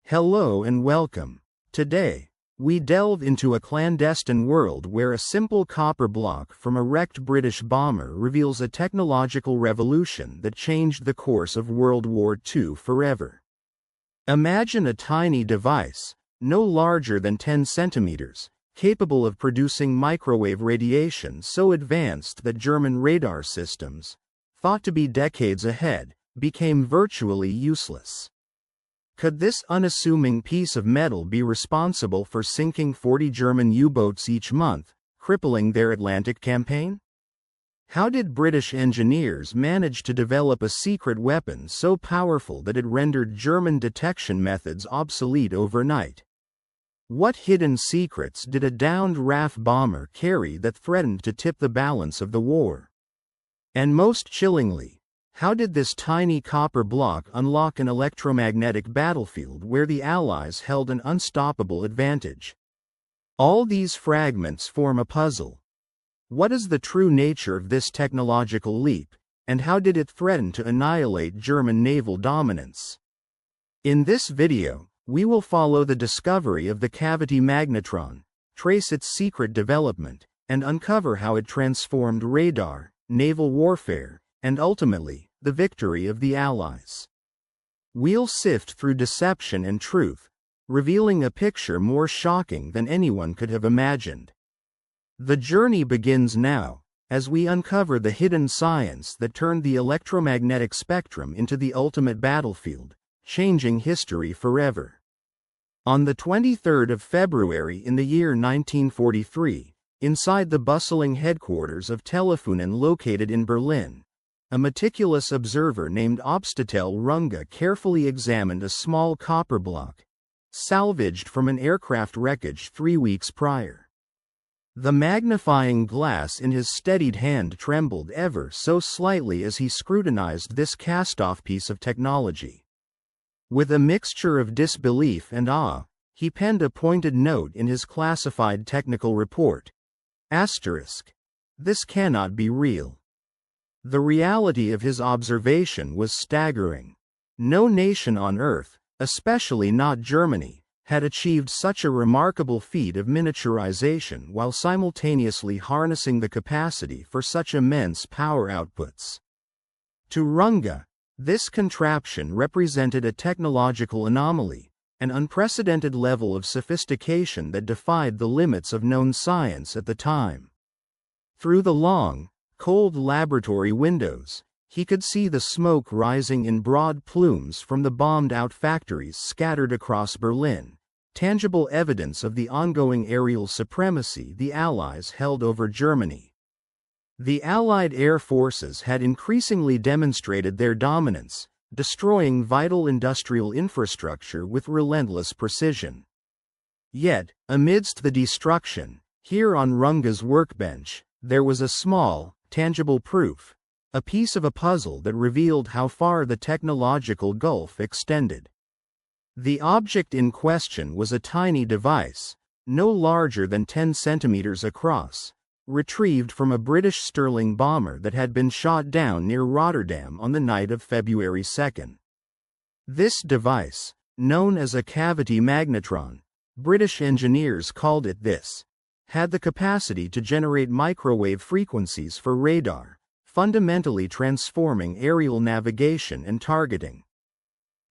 Hello and welcome. Today, we delve into a clandestine world where a simple copper block from a wrecked British bomber reveals a technological revolution that changed the course of World War II forever. Imagine a tiny device, no larger than 10 centimeters, capable of producing microwave radiation so advanced that German radar systems, thought to be decades ahead, became virtually useless. Could this unassuming piece of metal be responsible for sinking 40 German U-boats each month, crippling their Atlantic campaign? How did British engineers manage to develop a secret weapon so powerful that it rendered German detection methods obsolete overnight? What hidden secrets did a downed RAF bomber carry that threatened to tip the balance of the war? And most chillingly, how did this tiny copper block unlock an electromagnetic battlefield where the Allies held an unstoppable advantage? All these fragments form a puzzle. What is the true nature of this technological leap, and how did it threaten to annihilate German naval dominance? In this video, we will follow the discovery of the cavity magnetron, trace its secret development, and uncover how it transformed radar, naval warfare, and ultimately, the victory of the Allies. We'll sift through deception and truth, revealing a picture more shocking than anyone could have imagined. The journey begins now, as we uncover the hidden science that turned the electromagnetic spectrum into the ultimate battlefield, changing history forever. On the 23rd of February in the year 1943, inside the bustling headquarters of Telefunen located in Berlin, a meticulous observer named Obstatel Runge carefully examined a small copper block, salvaged from an aircraft wreckage 3 weeks prior. The magnifying glass in his steadied hand trembled ever so slightly as he scrutinized this cast-off piece of technology. With a mixture of disbelief and awe, he penned a pointed note in his classified technical report. This cannot be real. The reality of his observation was staggering. No nation on Earth, especially not Germany, had achieved such a remarkable feat of miniaturization while simultaneously harnessing the capacity for such immense power outputs. To Runge, this contraption represented a technological anomaly, an unprecedented level of sophistication that defied the limits of known science at the time. Through the long, cold laboratory windows, he could see the smoke rising in broad plumes from the bombed-out factories scattered across Berlin, tangible evidence of the ongoing aerial supremacy the Allies held over Germany. The Allied air forces had increasingly demonstrated their dominance, destroying vital industrial infrastructure with relentless precision. Yet, amidst the destruction, here on Runge's workbench, there was a small, tangible proof, a piece of a puzzle that revealed how far the technological gulf extended. The object in question was a tiny device, no larger than 10 centimeters across, retrieved from a British Sterling bomber that had been shot down near Rotterdam on the night of February 2. This device, known as a cavity magnetron, British engineers called it this, had the capacity to generate microwave frequencies for radar, fundamentally transforming aerial navigation and targeting.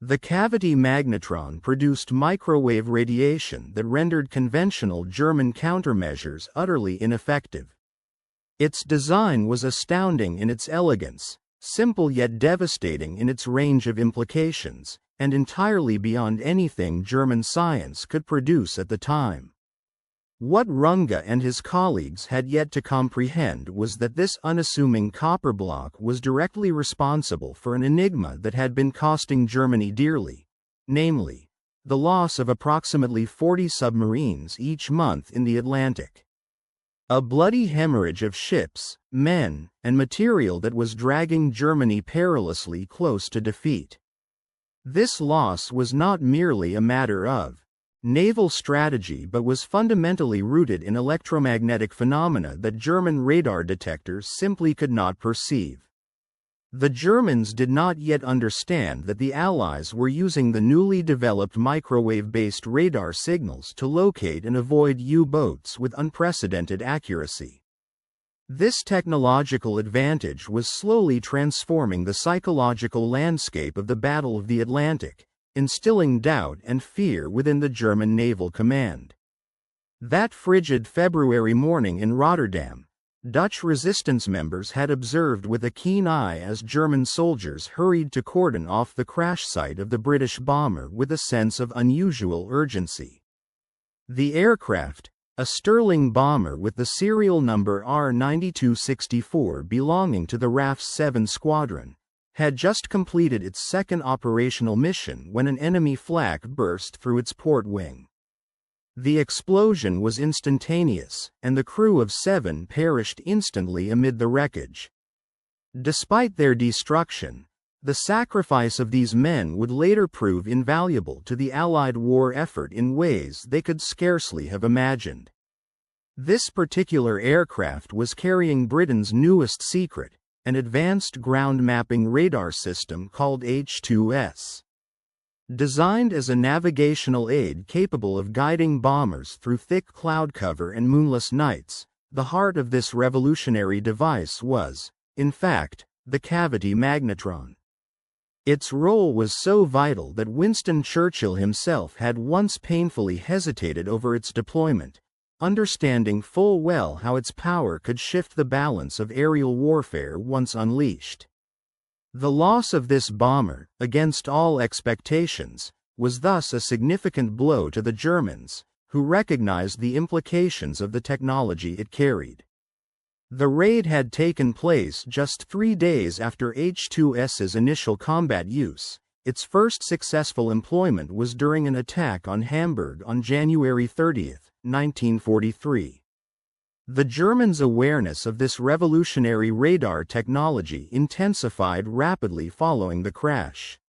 The cavity magnetron produced microwave radiation that rendered conventional German countermeasures utterly ineffective. Its design was astounding in its elegance, simple yet devastating in its range of implications, and entirely beyond anything German science could produce at the time. What Runge and his colleagues had yet to comprehend was that this unassuming copper block was directly responsible for an enigma that had been costing Germany dearly, namely, the loss of approximately 40 submarines each month in the Atlantic. A bloody hemorrhage of ships, men, and material that was dragging Germany perilously close to defeat. This loss was not merely a matter of naval strategy but was fundamentally rooted in electromagnetic phenomena that German radar detectors simply could not perceive. The Germans did not yet understand that the Allies were using the newly developed microwave-based radar signals to locate and avoid U-boats with unprecedented accuracy. This technological advantage was slowly transforming the psychological landscape of the Battle of the Atlantic, instilling doubt and fear within the German Naval Command. That frigid February morning in Rotterdam, Dutch resistance members had observed with a keen eye as German soldiers hurried to cordon off the crash site of the British bomber with a sense of unusual urgency. The aircraft, a Sterling bomber with the serial number R9264 belonging to the RAF's 7 Squadron, had just completed its second operational mission when an enemy flak burst through its port wing. The explosion was instantaneous, and the crew of 7 perished instantly amid the wreckage. Despite their destruction, the sacrifice of these men would later prove invaluable to the Allied war effort in ways they could scarcely have imagined. This particular aircraft was carrying Britain's newest secret, an advanced ground mapping radar system called H2S. Designed as a navigational aid capable of guiding bombers through thick cloud cover and moonless nights, the heart of this revolutionary device was, in fact, the cavity magnetron. Its role was so vital that Winston Churchill himself had once painfully hesitated over its deployment, understanding full well how its power could shift the balance of aerial warfare once unleashed. The loss of this bomber, against all expectations, was thus a significant blow to the Germans, who recognized the implications of the technology it carried. The raid had taken place just 3 days after H2S's initial combat use. Its first successful employment was during an attack on Hamburg on January 30, 1943. The Germans' awareness of this revolutionary radar technology intensified rapidly following the crash.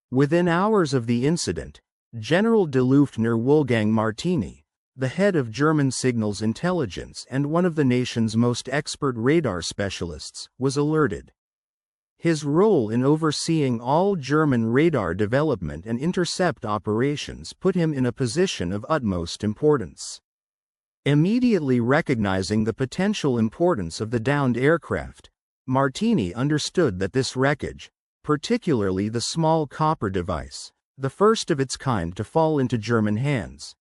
Within hours of the incident, General de Luftner Wolfgang Martini, the head of German signals intelligence and one of the nation's most expert radar specialists, was alerted. His role in overseeing all German radar development and intercept operations put him in a position of utmost importance. Immediately recognizing the potential importance of the downed aircraft, Martini understood that this wreckage, particularly the small copper device, the first of its kind to fall into German hands,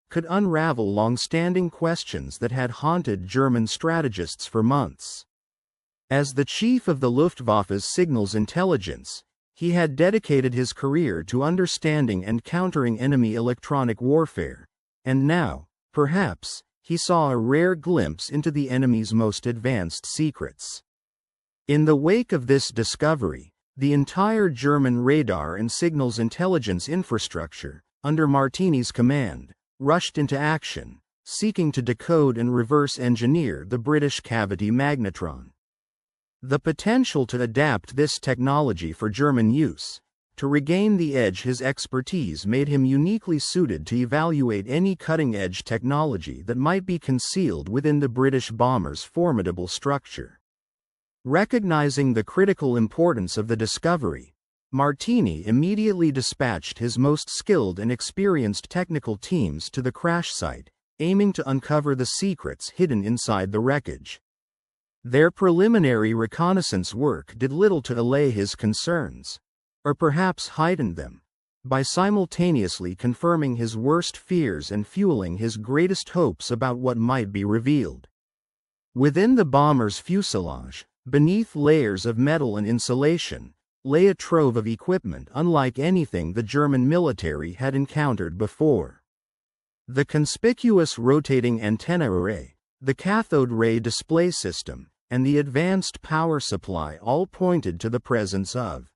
could unravel long-standing questions that had haunted German strategists for months. As the chief of the Luftwaffe's signals intelligence, he had dedicated his career to understanding and countering enemy electronic warfare, and now, perhaps, he saw a rare glimpse into the enemy's most advanced secrets. In the wake of this discovery, the entire German radar and signals intelligence infrastructure, under Martini's command, rushed into action, seeking to decode and reverse engineer the British cavity magnetron. The potential to adapt this technology for German use, to regain the edge his expertise made him uniquely suited to evaluate any cutting-edge technology that might be concealed within the British bomber's formidable structure. Recognizing the critical importance of the discovery, Martini immediately dispatched his most skilled and experienced technical teams to the crash site, aiming to uncover the secrets hidden inside the wreckage. Their preliminary reconnaissance work did little to allay his concerns, or perhaps heightened them, by simultaneously confirming his worst fears and fueling his greatest hopes about what might be revealed. Within the bomber's fuselage, beneath layers of metal and insulation, lay a trove of equipment unlike anything the German military had encountered before. The conspicuous rotating antenna array, the cathode ray display system, and the advanced power supply all pointed to the presence of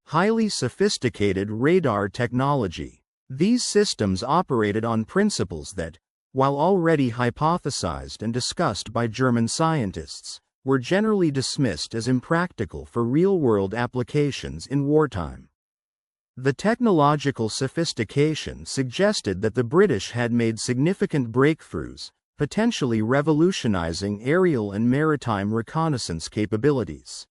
highly sophisticated radar technology. These systems operated on principles that, while already hypothesized and discussed by German scientists, were generally dismissed as impractical for real-world applications in wartime. The technological sophistication suggested that the British had made significant breakthroughs, potentially revolutionizing aerial and maritime reconnaissance capabilities.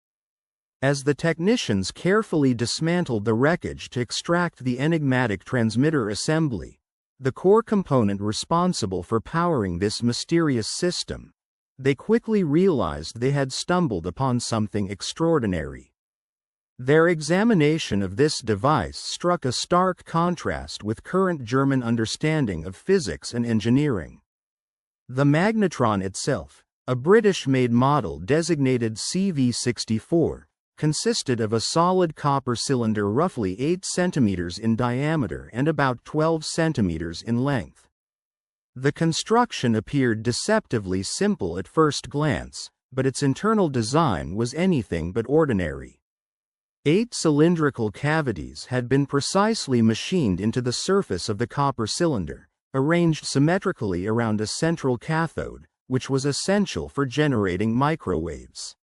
As the technicians carefully dismantled the wreckage to extract the enigmatic transmitter assembly, the core component responsible for powering this mysterious system, they quickly realized they had stumbled upon something extraordinary. Their examination of this device struck a stark contrast with current German understanding of physics and engineering. The magnetron itself, a British-made model designated CV-64, consisted of a solid copper cylinder roughly 8 centimeters in diameter and about 12 centimeters in length. The construction appeared deceptively simple at first glance, but its internal design was anything but ordinary. 8 cylindrical cavities had been precisely machined into the surface of the copper cylinder, arranged symmetrically around a central cathode, which was essential for generating microwaves.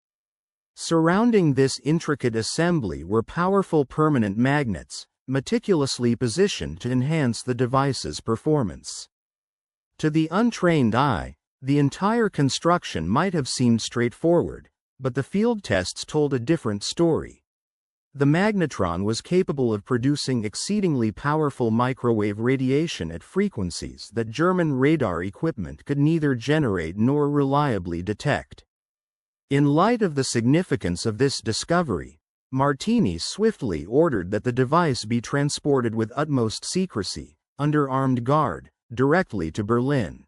Surrounding this intricate assembly were powerful permanent magnets, meticulously positioned to enhance the device's performance. To the untrained eye, the entire construction might have seemed straightforward, but the field tests told a different story. The magnetron was capable of producing exceedingly powerful microwave radiation at frequencies that German radar equipment could neither generate nor reliably detect. In light of the significance of this discovery, Martini swiftly ordered that the device be transported with utmost secrecy, under armed guard, directly to Berlin.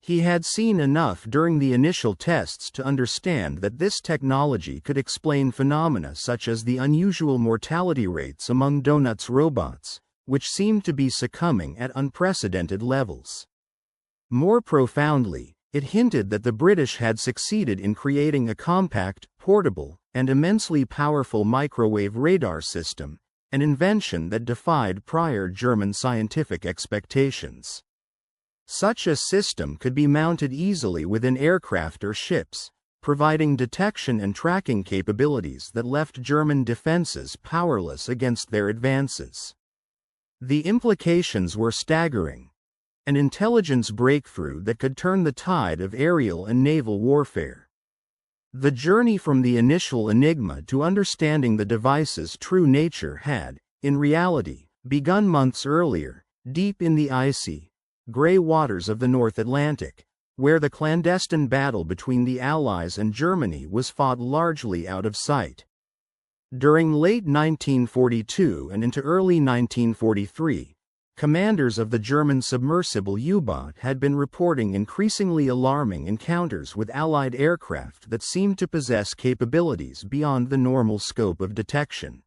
He had seen enough during the initial tests to understand that this technology could explain phenomena such as the unusual mortality rates among Donuts robots, which seemed to be succumbing at unprecedented levels. More profoundly, it hinted that the British had succeeded in creating a compact, portable, and immensely powerful microwave radar system, an invention that defied prior German scientific expectations. Such a system could be mounted easily within aircraft or ships, providing detection and tracking capabilities that left German defenses powerless against their advances. The implications were staggering. An intelligence breakthrough that could turn the tide of aerial and naval warfare. The journey from the initial enigma to understanding the device's true nature had, in reality, begun months earlier, deep in the icy, gray waters of the North Atlantic, where the clandestine battle between the Allies and Germany was fought largely out of sight. During late 1942 and into early 1943, commanders of the German submersible U-boat had been reporting increasingly alarming encounters with Allied aircraft that seemed to possess capabilities beyond the normal scope of detection.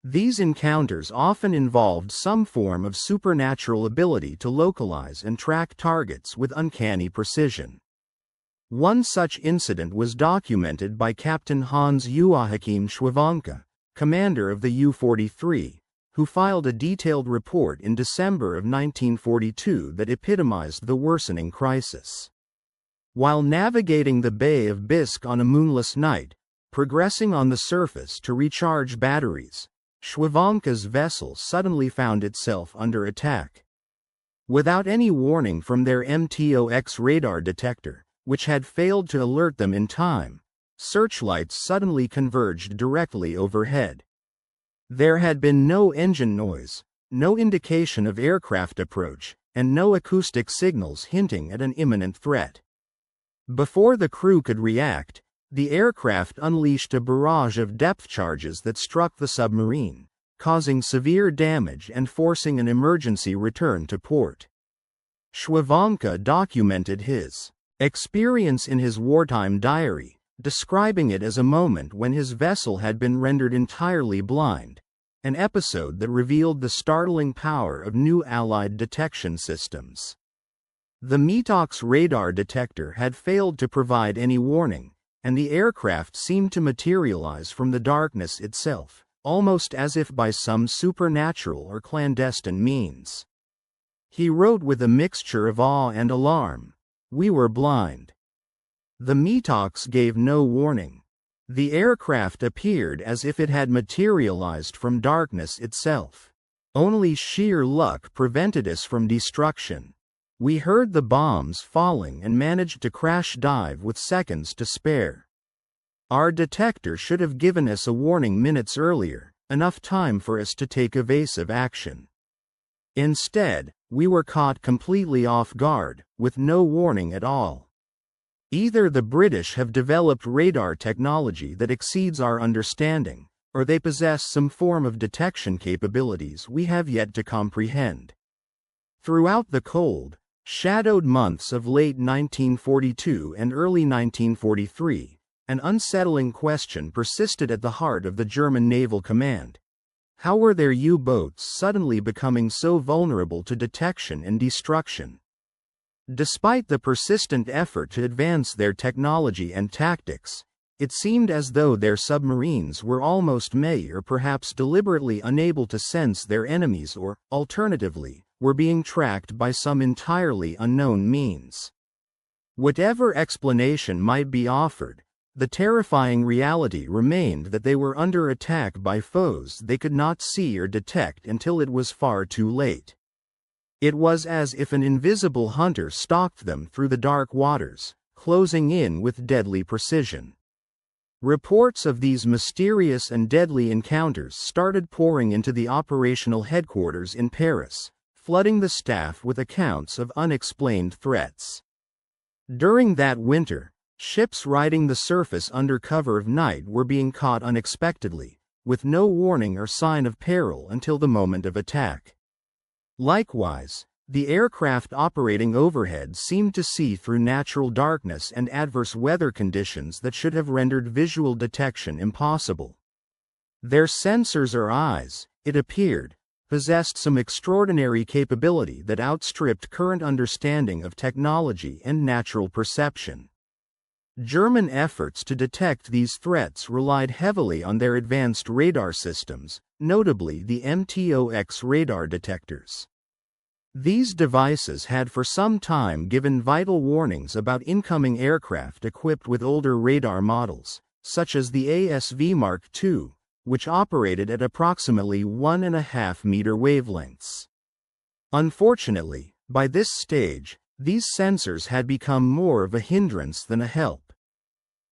These encounters often involved some form of supernatural ability to localize and track targets with uncanny precision. One such incident was documented by Captain Hans Joachim Schwanke, commander of the U-43, who filed a detailed report in December of 1942 that epitomized the worsening crisis. While navigating the Bay of Bisque on a moonless night, progressing on the surface to recharge batteries, Schwanke's vessel suddenly found itself under attack. Without any warning from their MTOX radar detector, which had failed to alert them in time, searchlights suddenly converged directly overhead. There had been no engine noise, no indication of aircraft approach, and no acoustic signals hinting at an imminent threat. Before the crew could react, the aircraft unleashed a barrage of depth charges that struck the submarine, causing severe damage and forcing an emergency return to port. Schwanke documented his experience in his wartime diary, describing it as a moment when his vessel had been rendered entirely blind, an episode that revealed the startling power of new Allied detection systems. The MTOX radar detector had failed to provide any warning, and the aircraft seemed to materialize from the darkness itself, almost as if by some supernatural or clandestine means. He wrote with a mixture of awe and alarm, "We were blind." The MTOX gave no warning. The aircraft appeared as if it had materialized from darkness itself. Only sheer luck prevented us from destruction. We heard the bombs falling and managed to crash dive with seconds to spare. Our detector should have given us a warning minutes earlier, enough time for us to take evasive action. Instead, we were caught completely off guard, with no warning at all. Either the British have developed radar technology that exceeds our understanding, or they possess some form of detection capabilities we have yet to comprehend. Throughout the cold, shadowed months of late 1942 and early 1943, an unsettling question persisted at the heart of the German Naval Command. How were their U-boats suddenly becoming so vulnerable to detection and destruction? Despite the persistent effort to advance their technology and tactics, it seemed as though their submarines were almost or perhaps deliberately unable to sense their enemies or, alternatively, were being tracked by some entirely unknown means. Whatever explanation might be offered, the terrifying reality remained that they were under attack by foes they could not see or detect until it was far too late. It was as if an invisible hunter stalked them through the dark waters, closing in with deadly precision. Reports of these mysterious and deadly encounters started pouring into the operational headquarters in Paris, flooding the staff with accounts of unexplained threats. During that winter, ships riding the surface under cover of night were being caught unexpectedly, with no warning or sign of peril until the moment of attack. Likewise, the aircraft operating overhead seemed to see through natural darkness and adverse weather conditions that should have rendered visual detection impossible. Their sensors or eyes, it appeared, possessed some extraordinary capability that outstripped current understanding of technology and natural perception. German efforts to detect these threats relied heavily on their advanced radar systems, notably the MTOX radar detectors. These devices had for some time given vital warnings about incoming aircraft equipped with older radar models, such as the ASV Mark II, which operated at approximately 1.5-meter wavelengths. Unfortunately, by this stage, these sensors had become more of a hindrance than a help.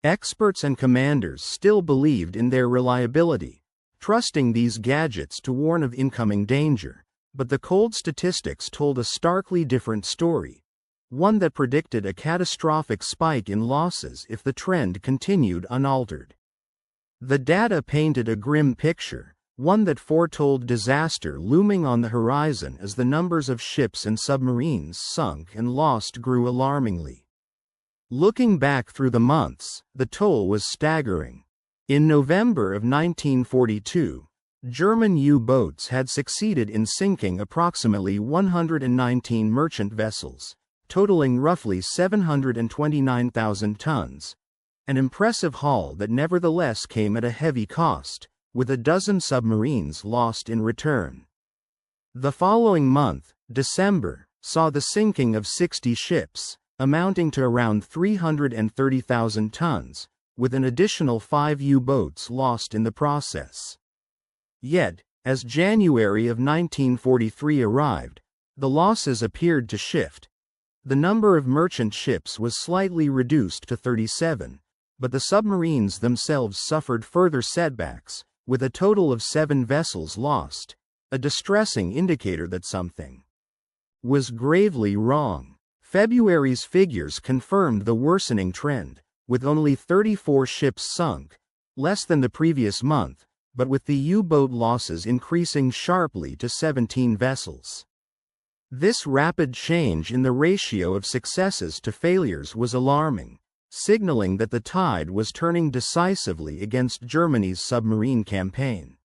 Experts and commanders still believed in their reliability, trusting these gadgets to warn of incoming danger, but the cold statistics told a starkly different story, one that predicted a catastrophic spike in losses if the trend continued unaltered. The data painted a grim picture, one that foretold disaster looming on the horizon as the numbers of ships and submarines sunk and lost grew alarmingly. Looking back through the months, the toll was staggering. In November of 1942, German U-boats had succeeded in sinking approximately 119 merchant vessels, totaling roughly 729,000 tons, an impressive haul that nevertheless came at a heavy cost, with a dozen submarines lost in return. The following month, December, saw the sinking of 60 ships, amounting to around 330,000 tons, with an additional 5 U-boats lost in the process. Yet, as January of 1943 arrived, the losses appeared to shift. The number of merchant ships was slightly reduced to 37, but the submarines themselves suffered further setbacks, with a total of 7 vessels lost, a distressing indicator that something was gravely wrong. February's figures confirmed the worsening trend, with only 34 ships sunk, less than the previous month, but with the U-boat losses increasing sharply to 17 vessels. This rapid change in the ratio of successes to failures was alarming, signaling that the tide was turning decisively against Germany's submarine campaign.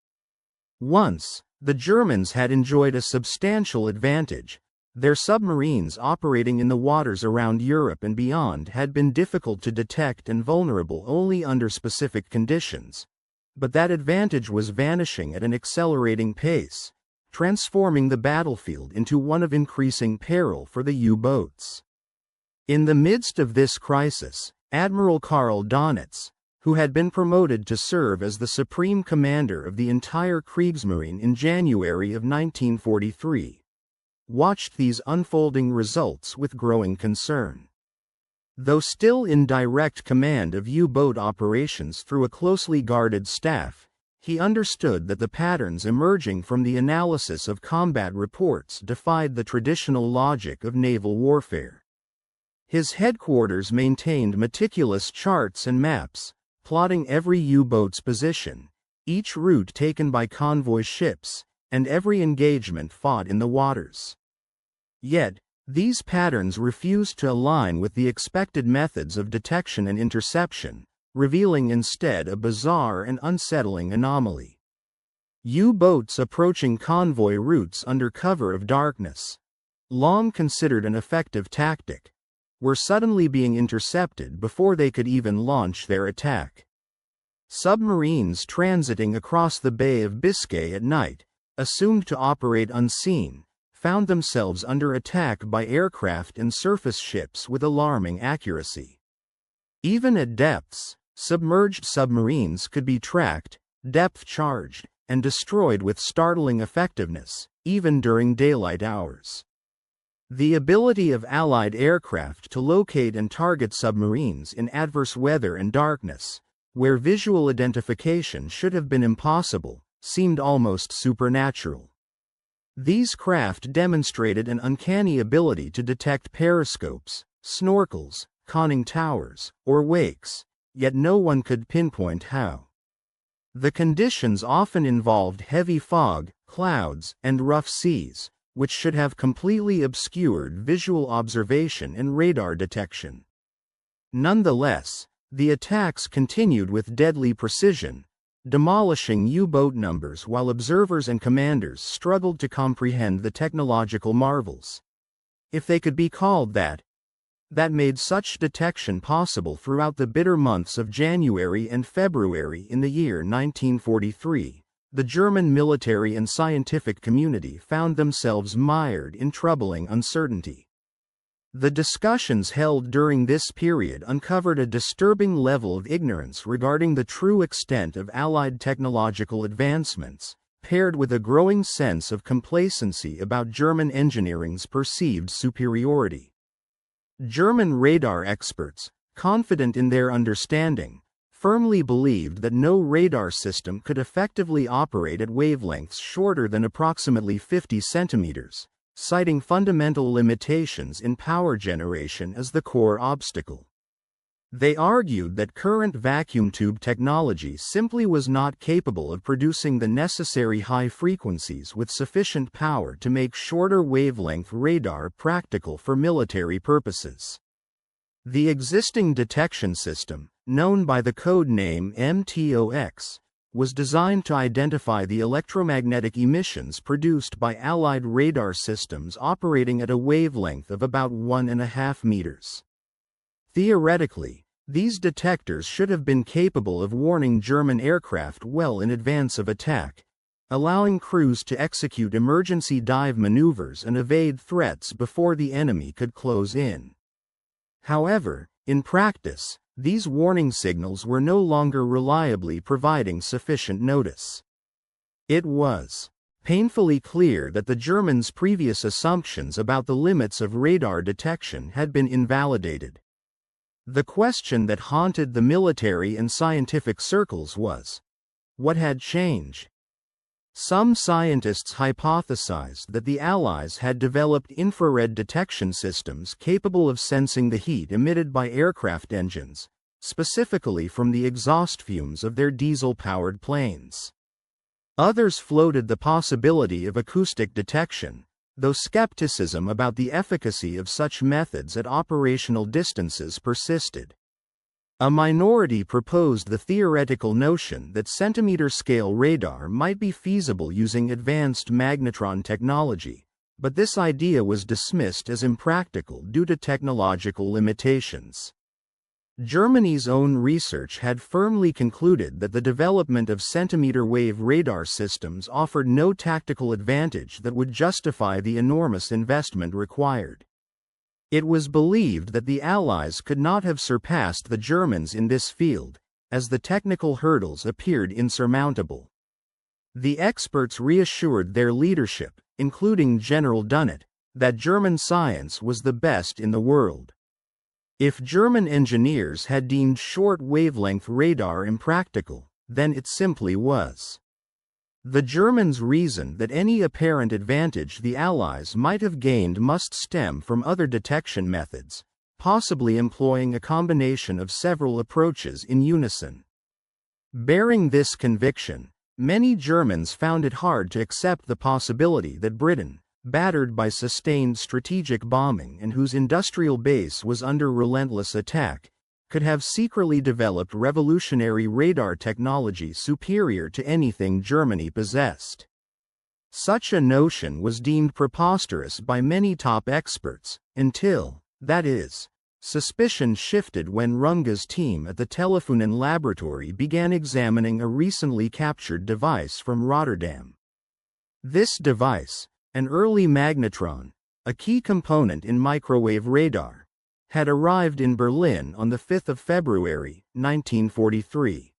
Once, the Germans had enjoyed a substantial advantage. Their submarines operating in the waters around Europe and beyond had been difficult to detect and vulnerable only under specific conditions. But that advantage was vanishing at an accelerating pace, transforming the battlefield into one of increasing peril for the U-boats. In the midst of this crisis, Admiral Karl Donitz, who had been promoted to serve as the supreme commander of the entire Kriegsmarine in January of 1943, watched these unfolding results with growing concern. Though still in direct command of U-boat operations through a closely guarded staff, he understood that the patterns emerging from the analysis of combat reports defied the traditional logic of naval warfare. His headquarters maintained meticulous charts and maps, plotting every U-boat's position, each route taken by convoy ships, and every engagement fought in the waters. Yet, these patterns refused to align with the expected methods of detection and interception, revealing instead a bizarre and unsettling anomaly. U-boats approaching convoy routes under cover of darkness, long considered an effective tactic, were suddenly being intercepted before they could even launch their attack. Submarines transiting across the Bay of Biscay at night, assumed to operate unseen, found themselves under attack by aircraft and surface ships with alarming accuracy. Even at depths, submerged submarines could be tracked, depth-charged, and destroyed with startling effectiveness, even during daylight hours. The ability of Allied aircraft to locate and target submarines in adverse weather and darkness, where visual identification should have been impossible, seemed almost supernatural. These craft demonstrated an uncanny ability to detect periscopes, snorkels, conning towers, or wakes, yet no one could pinpoint how. The conditions often involved heavy fog, clouds, and rough seas, which should have completely obscured visual observation and radar detection. Nonetheless, the attacks continued with deadly precision, demolishing U-boat numbers while observers and commanders struggled to comprehend the technological marvels, if they could be called that made such detection possible throughout the bitter months of January and February in the year 1943. The German military and scientific community found themselves mired in troubling uncertainty. The discussions held during this period uncovered a disturbing level of ignorance regarding the true extent of Allied technological advancements, paired with a growing sense of complacency about German engineering's perceived superiority. German radar experts, confident in their understanding, firmly believed that no radar system could effectively operate at wavelengths shorter than approximately 50 centimeters, citing fundamental limitations in power generation as the core obstacle. They argued that current vacuum tube technology simply was not capable of producing the necessary high frequencies with sufficient power to make shorter wavelength radar practical for military purposes. The existing detection system, known by the code name MTOX, was designed to identify the electromagnetic emissions produced by Allied radar systems operating at a wavelength of about 1.5 meters. Theoretically, these detectors should have been capable of warning German aircraft well in advance of attack, allowing crews to execute emergency dive maneuvers and evade threats before the enemy could close in. However, in practice, these warning signals were no longer reliably providing sufficient notice. It was painfully clear that the Germans' previous assumptions about the limits of radar detection had been invalidated. The question that haunted the military and scientific circles was, what had changed? Some scientists hypothesized that the Allies had developed infrared detection systems capable of sensing the heat emitted by aircraft engines, specifically from the exhaust fumes of their diesel-powered planes. Others floated the possibility of acoustic detection, though skepticism about the efficacy of such methods at operational distances persisted. A minority proposed the theoretical notion that centimeter-scale radar might be feasible using advanced magnetron technology, but this idea was dismissed as impractical due to technological limitations. Germany's own research had firmly concluded that the development of centimeter-wave radar systems offered no tactical advantage that would justify the enormous investment required. It was believed that the Allies could not have surpassed the Germans in this field, as the technical hurdles appeared insurmountable. The experts reassured their leadership, including General Dunnet, that German science was the best in the world. If German engineers had deemed short-wavelength radar impractical, then it simply was. The Germans reasoned that any apparent advantage the Allies might have gained must stem from other detection methods, possibly employing a combination of several approaches in unison. Bearing this conviction, many Germans found it hard to accept the possibility that Britain, battered by sustained strategic bombing and whose industrial base was under relentless attack, could have secretly developed revolutionary radar technology superior to anything Germany possessed. Such a notion was deemed preposterous by many top experts, until, that is, suspicion shifted when Runge's team at the Telefunen laboratory began examining a recently captured device from Rotterdam. This device, an early magnetron, a key component in microwave radar, had arrived in Berlin on the 5th of February, 1943.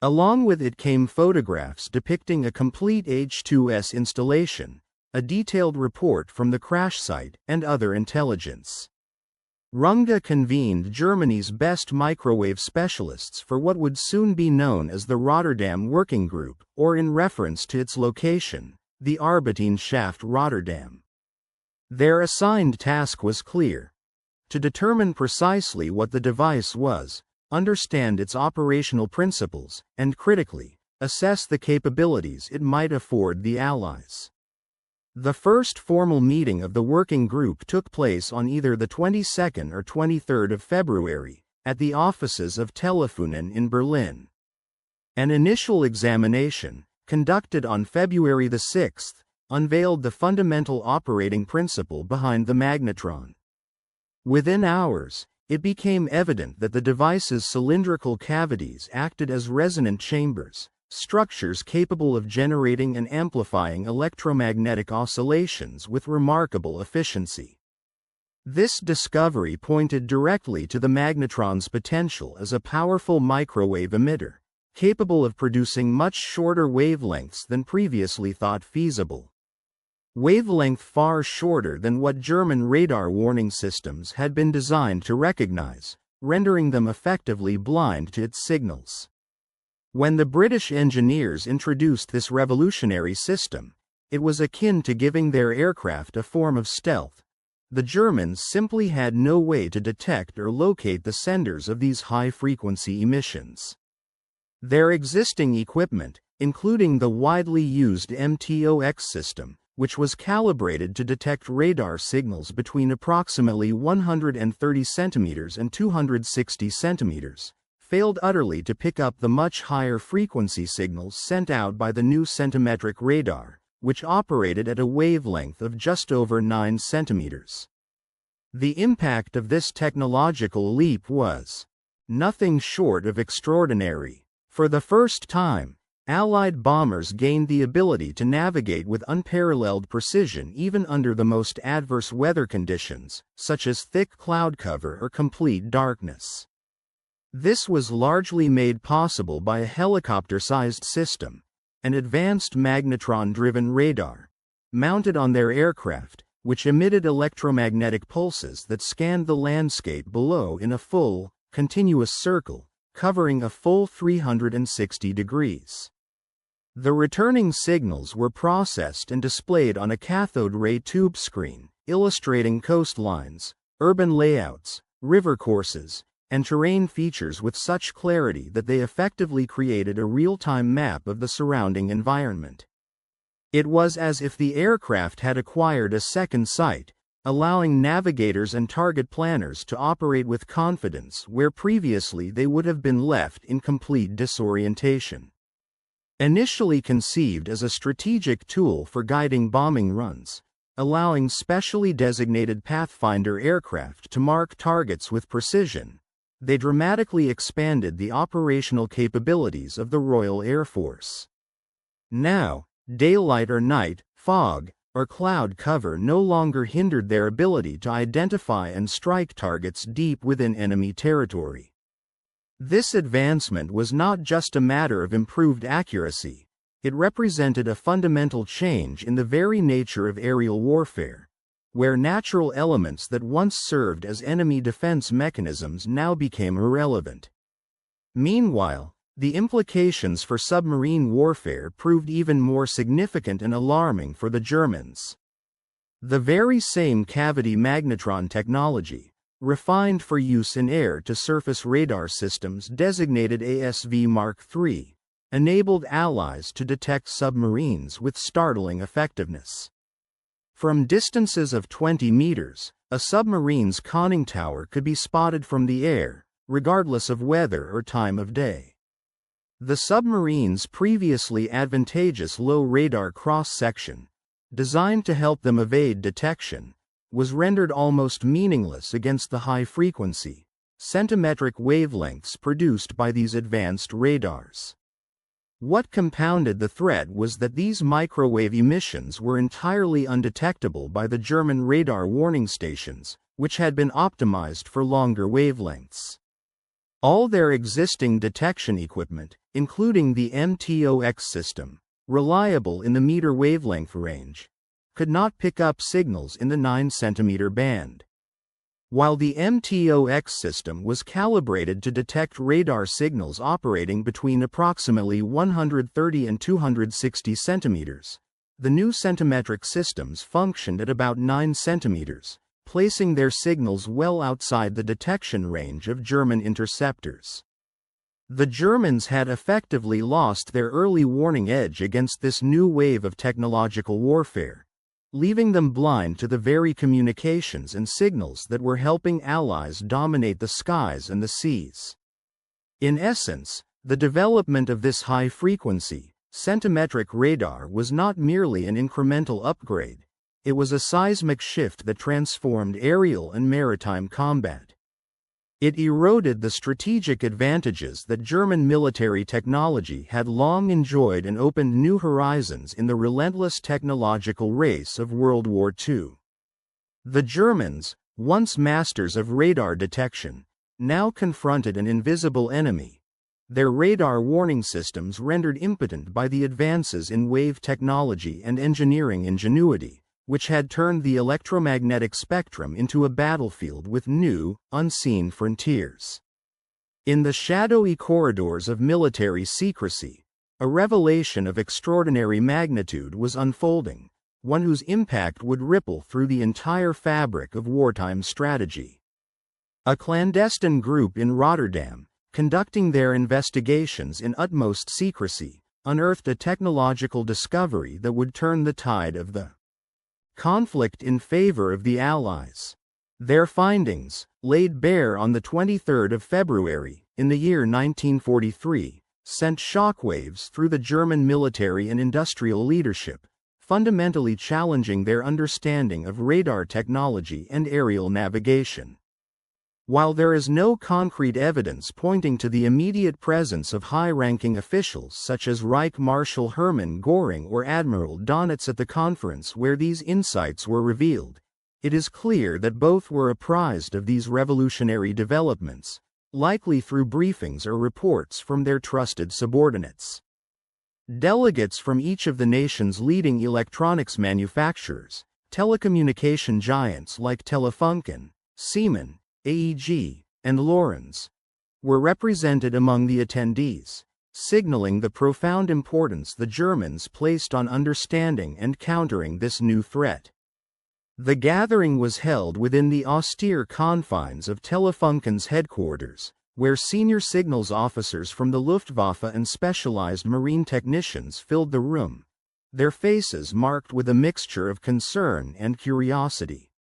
Along with it came photographs depicting a complete H-2S installation, a detailed report from the crash site, and other intelligence. Runge convened Germany's best microwave specialists for what would soon be known as the Rotterdam Working Group, or in reference to its location, the Arbeitenschaft Rotterdam. Their assigned task was clear: to determine precisely what the device was, understand its operational principles, and critically, assess the capabilities it might afford the Allies. The first formal meeting of the working group took place on either the 22nd or 23rd of February, at the offices of Telefunen in Berlin. An initial examination, conducted on February the 6th, unveiled the fundamental operating principle behind the magnetron. Within hours, it became evident that the device's cylindrical cavities acted as resonant chambers, structures capable of generating and amplifying electromagnetic oscillations with remarkable efficiency. This discovery pointed directly to the magnetron's potential as a powerful microwave emitter, capable of producing much shorter wavelengths than previously thought feasible. Wavelength far shorter than what German radar warning systems had been designed to recognize, rendering them effectively blind to its signals. When the British engineers introduced this revolutionary system, it was akin to giving their aircraft a form of stealth. The Germans simply had no way to detect or locate the senders of these high-frequency emissions. Their existing equipment, including the widely used MTOX system, which was calibrated to detect radar signals between approximately 130 centimeters and 260 centimeters, failed utterly to pick up the much higher frequency signals sent out by the new centimetric radar, which operated at a wavelength of just over 9 centimeters. The impact of this technological leap was nothing short of extraordinary. For the first time, Allied bombers gained the ability to navigate with unparalleled precision even under the most adverse weather conditions, such as thick cloud cover or complete darkness. This was largely made possible by a helicopter-sized system, an advanced magnetron-driven radar, mounted on their aircraft, which emitted electromagnetic pulses that scanned the landscape below in a full, continuous circle, covering a full 360 degrees. The returning signals were processed and displayed on a cathode ray tube screen, illustrating coastlines, urban layouts, river courses, and terrain features with such clarity that they effectively created a real-time map of the surrounding environment. It was as if the aircraft had acquired a second sight, allowing navigators and target planners to operate with confidence where previously they would have been left in complete disorientation. Initially conceived as a strategic tool for guiding bombing runs, allowing specially designated Pathfinder aircraft to mark targets with precision, they dramatically expanded the operational capabilities of the Royal Air Force. Now, daylight or night, fog, or cloud cover no longer hindered their ability to identify and strike targets deep within enemy territory. This advancement was not just a matter of improved accuracy, it represented a fundamental change in the very nature of aerial warfare, where natural elements that once served as enemy defense mechanisms now became irrelevant. Meanwhile, the implications for submarine warfare proved even more significant and alarming for the Germans. The very same cavity magnetron technology, refined for use in air-to-surface radar systems designated ASV Mark III, enabled Allies to detect submarines with startling effectiveness. From distances of 20 meters, a submarine's conning tower could be spotted from the air, regardless of weather or time of day. The submarine's previously advantageous low radar cross-section, designed to help them evade detection, was rendered almost meaningless against the high-frequency, centimetric wavelengths produced by these advanced radars. What compounded the threat was that these microwave emissions were entirely undetectable by the German radar warning stations, which had been optimized for longer wavelengths. All their existing detection equipment, including the MTOX system, reliable in the meter wavelength range, could not pick up signals in the 9-centimeter band. While the MTOX system was calibrated to detect radar signals operating between approximately 130 and 260 centimeters, the new centimetric systems functioned at about 9 centimeters, placing their signals well outside the detection range of German interceptors. The Germans had effectively lost their early warning edge against this new wave of technological warfare, leaving them blind to the very communications and signals that were helping Allies dominate the skies and the seas. In essence, the development of this high-frequency, centimetric radar was not merely an incremental upgrade, it was a seismic shift that transformed aerial and maritime combat. It eroded the strategic advantages that German military technology had long enjoyed and opened new horizons in the relentless technological race of World War II. The Germans, once masters of radar detection, now confronted an invisible enemy, their radar warning systems rendered impotent by the advances in wave technology and engineering ingenuity, which had turned the electromagnetic spectrum into a battlefield with new, unseen frontiers. In the shadowy corridors of military secrecy, a revelation of extraordinary magnitude was unfolding, one whose impact would ripple through the entire fabric of wartime strategy. A clandestine group in Rotterdam, conducting their investigations in utmost secrecy, unearthed a technological discovery that would turn the tide of the conflict in favor of the Allies. Their findings, laid bare on the 23rd of February, in the year 1943, sent shockwaves through the German military and industrial leadership, fundamentally challenging their understanding of radar technology and aerial navigation. While there is no concrete evidence pointing to the immediate presence of high-ranking officials such as Reich Marshal Hermann Göring or Admiral Donitz at the conference where these insights were revealed, it is clear that both were apprised of these revolutionary developments, likely through briefings or reports from their trusted subordinates. Delegates from each of the nation's leading electronics manufacturers, telecommunication giants like Telefunken, Siemens, AEG, and Lorenz, were represented among the attendees, signaling the profound importance the Germans placed on understanding and countering this new threat. The gathering was held within the austere confines of Telefunken's headquarters, where senior signals officers from the Luftwaffe and specialized marine technicians filled the room, their faces marked with a mixture of concern and curiosity.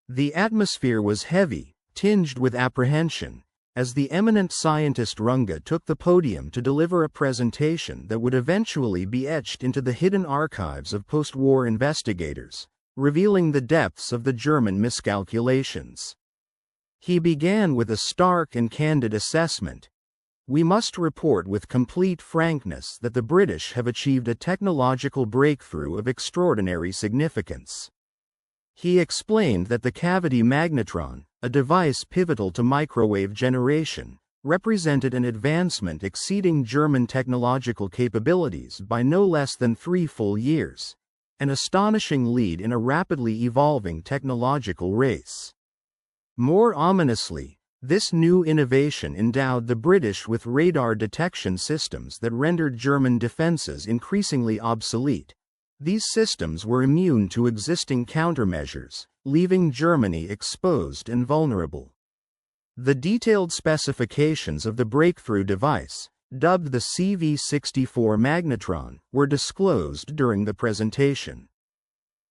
The atmosphere was heavy, tinged with apprehension, as the eminent scientist Runge took the podium to deliver a presentation that would eventually be etched into the hidden archives of post-war investigators, revealing the depths of the German miscalculations. He began with a stark and candid assessment. We must report with complete frankness that the British have achieved a technological breakthrough of extraordinary significance. He explained that the cavity magnetron, a device pivotal to microwave generation, represented an advancement exceeding German technological capabilities by no less than 3 full years. an astonishing lead in a rapidly evolving technological race. More ominously, this new innovation endowed the British with radar detection systems that rendered German defenses increasingly obsolete. These systems were immune to existing countermeasures, leaving Germany exposed and vulnerable. The detailed specifications of the breakthrough device, dubbed the CV-64 magnetron, were disclosed during the presentation.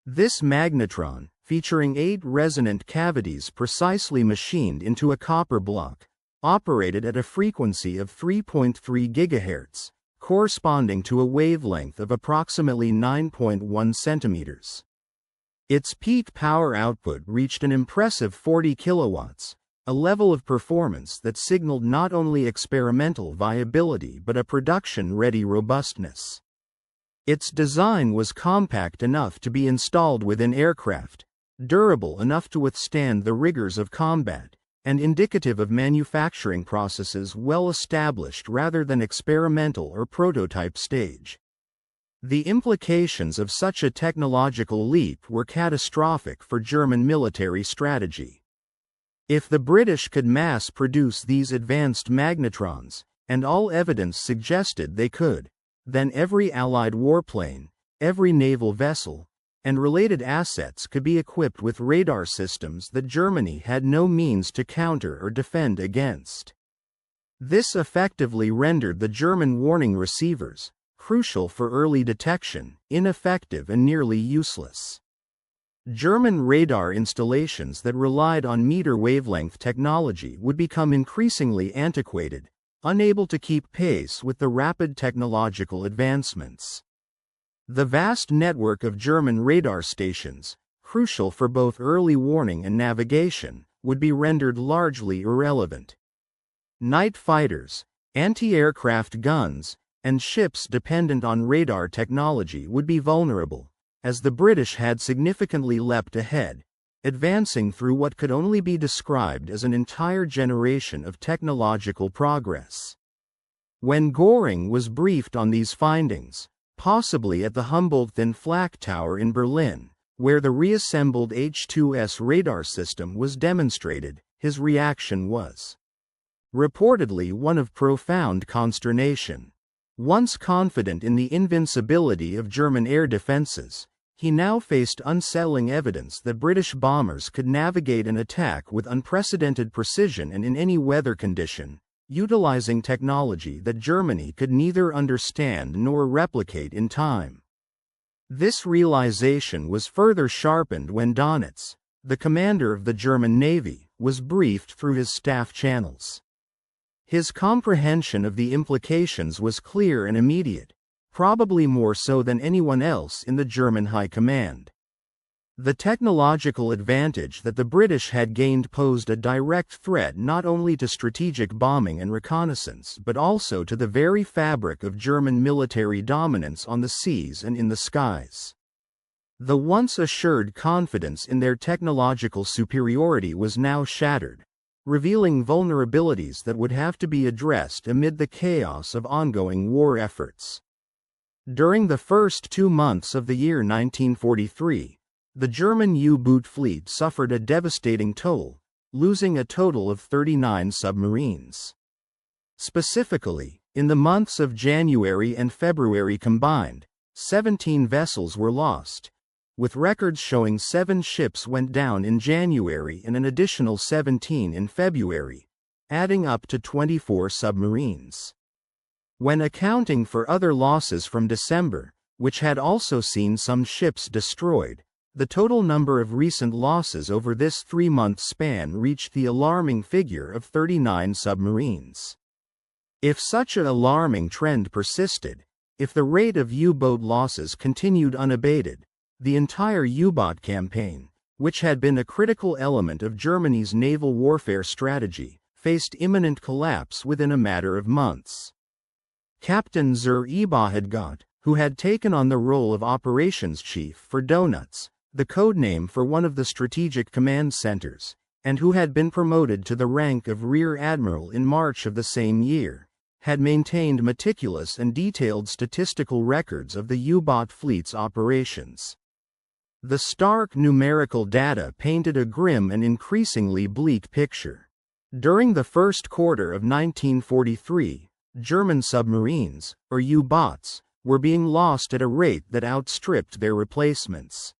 This magnetron, featuring 8 resonant cavities precisely machined into a copper block, operated at a frequency of 3.3 GHz, corresponding to a wavelength of approximately 9.1 centimeters. Its peak power output reached an impressive 40 kilowatts, a level of performance that signaled not only experimental viability but a production-ready robustness. Its design was compact enough to be installed within aircraft, durable enough to withstand the rigors of combat, and indicative of manufacturing processes well established rather than experimental or prototype stage. The implications of such a technological leap were catastrophic for German military strategy. If the British could mass-produce these advanced magnetrons, and all evidence suggested they could, then every Allied warplane, every naval vessel, and related assets could be equipped with radar systems that Germany had no means to counter or defend against. This effectively rendered the German warning receivers, crucial for early detection, ineffective and nearly useless. German radar installations that relied on meter-wavelength technology would become increasingly antiquated, unable to keep pace with the rapid technological advancements. The vast network of German radar stations, crucial for both early warning and navigation, would be rendered largely irrelevant. Night fighters, anti-aircraft guns, and ships dependent on radar technology would be vulnerable, as the British had significantly leapt ahead, advancing through what could only be described as an entire generation of technological progress. When Göring was briefed on these findings, possibly at the Humboldt Flak Tower in Berlin, where the reassembled H-2S radar system was demonstrated, his reaction was reportedly one of profound consternation. Once confident in the invincibility of German air defenses, he now faced unsettling evidence that British bombers could navigate an attack with unprecedented precision and in any weather condition, utilizing technology that Germany could neither understand nor replicate in time. This realization was further sharpened when Dönitz, the commander of the German Navy, was briefed through his staff channels. His comprehension of the implications was clear and immediate, probably more so than anyone else in the German High Command. The technological advantage that the British had gained posed a direct threat not only to strategic bombing and reconnaissance but also to the very fabric of German military dominance on the seas and in the skies. The once assured confidence in their technological superiority was now shattered, revealing vulnerabilities that would have to be addressed amid the chaos of ongoing war efforts. During the first 2 months of the year 1943, the German U-boot fleet suffered a devastating toll, losing a total of 39 submarines. Specifically, in the months of January and February combined, 17 vessels were lost, with records showing 7 ships went down in January and an additional 17 in February, adding up to 24 submarines. When accounting for other losses from December, which had also seen some ships destroyed, the total number of recent losses over this 3-month span reached the alarming figure of 39 submarines. If such an alarming trend persisted, if the rate of U-boat losses continued unabated, the entire U-boat campaign, which had been a critical element of Germany's naval warfare strategy, faced imminent collapse within a matter of months. Captain Zur Eberhardgott, who had taken on the role of operations chief for Dönitz, the codename for one of the strategic command centers, and who had been promoted to the rank of Rear Admiral in March of the same year, had maintained meticulous and detailed statistical records of the U-boat fleet's operations. The stark numerical data painted a grim and increasingly bleak picture. During the first quarter of 1943, German submarines, or U-boats, were being lost at a rate that outstripped their replacements.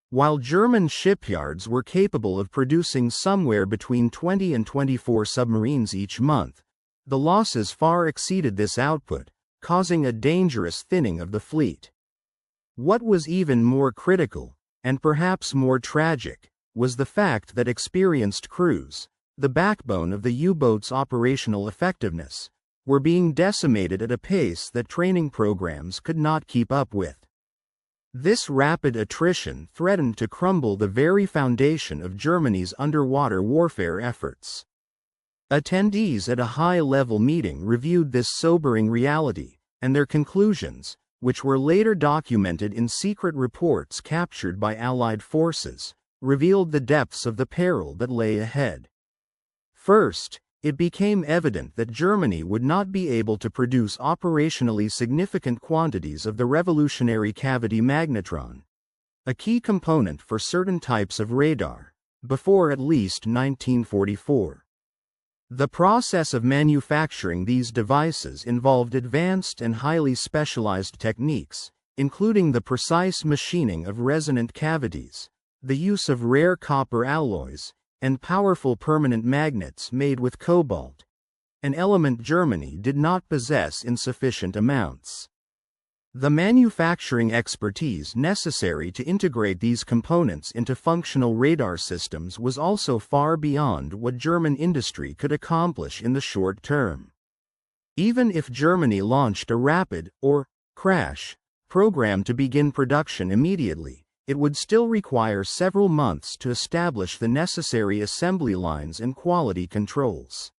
While German shipyards were capable of producing somewhere between 20 and 24 submarines each month, the losses far exceeded this output, causing a dangerous thinning of the fleet. What was even more critical, and perhaps more tragic, was the fact that experienced crews, the backbone of the U-boat's operational effectiveness, were being decimated at a pace that training programs could not keep up with. This rapid attrition threatened to crumble the very foundation of Germany's underwater warfare efforts. Attendees at a high-level meeting reviewed this sobering reality, and their conclusions, which were later documented in secret reports captured by Allied forces, revealed the depths of the peril that lay ahead. First, it became evident that Germany would not be able to produce operationally significant quantities of the revolutionary cavity magnetron, a key component for certain types of radar, before at least 1944. The process of manufacturing these devices involved advanced and highly specialized techniques, including the precise machining of resonant cavities, the use of rare copper alloys, and powerful permanent magnets made with cobalt, an element Germany did not possess in sufficient amounts. The manufacturing expertise necessary to integrate these components into functional radar systems was also far beyond what German industry could accomplish in the short term. Even if Germany launched a rapid, or crash, program to begin production immediately, it would still require several months to establish the necessary assembly lines and quality controls.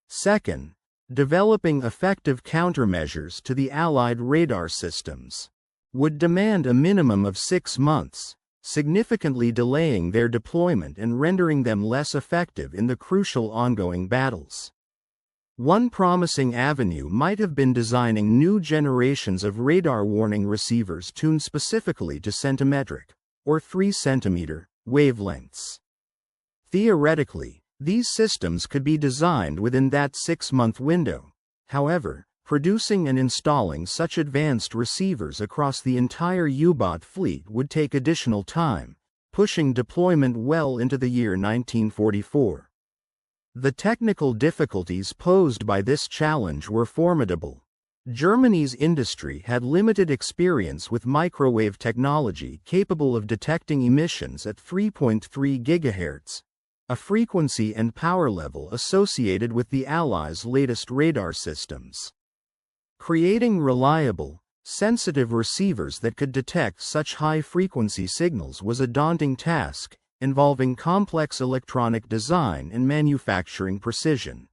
Second, developing effective countermeasures to the Allied radar systems would demand a minimum of 6 months, significantly delaying their deployment and rendering them less effective in the crucial ongoing battles. One promising avenue might have been designing new generations of radar warning receivers tuned specifically to centimetric, or 3 centimeter, wavelengths. Theoretically, these systems could be designed within that 6-month window. However, producing and installing such advanced receivers across the entire U-boat fleet would take additional time, pushing deployment well into the year 1944. The technical difficulties posed by this challenge were formidable. Germany's industry had limited experience with microwave technology capable of detecting emissions at 3.3 GHz, a frequency and power level associated with the Allies' latest radar systems. Creating reliable, sensitive receivers that could detect such high-frequency signals was a daunting task, involving complex electronic design and manufacturing precision.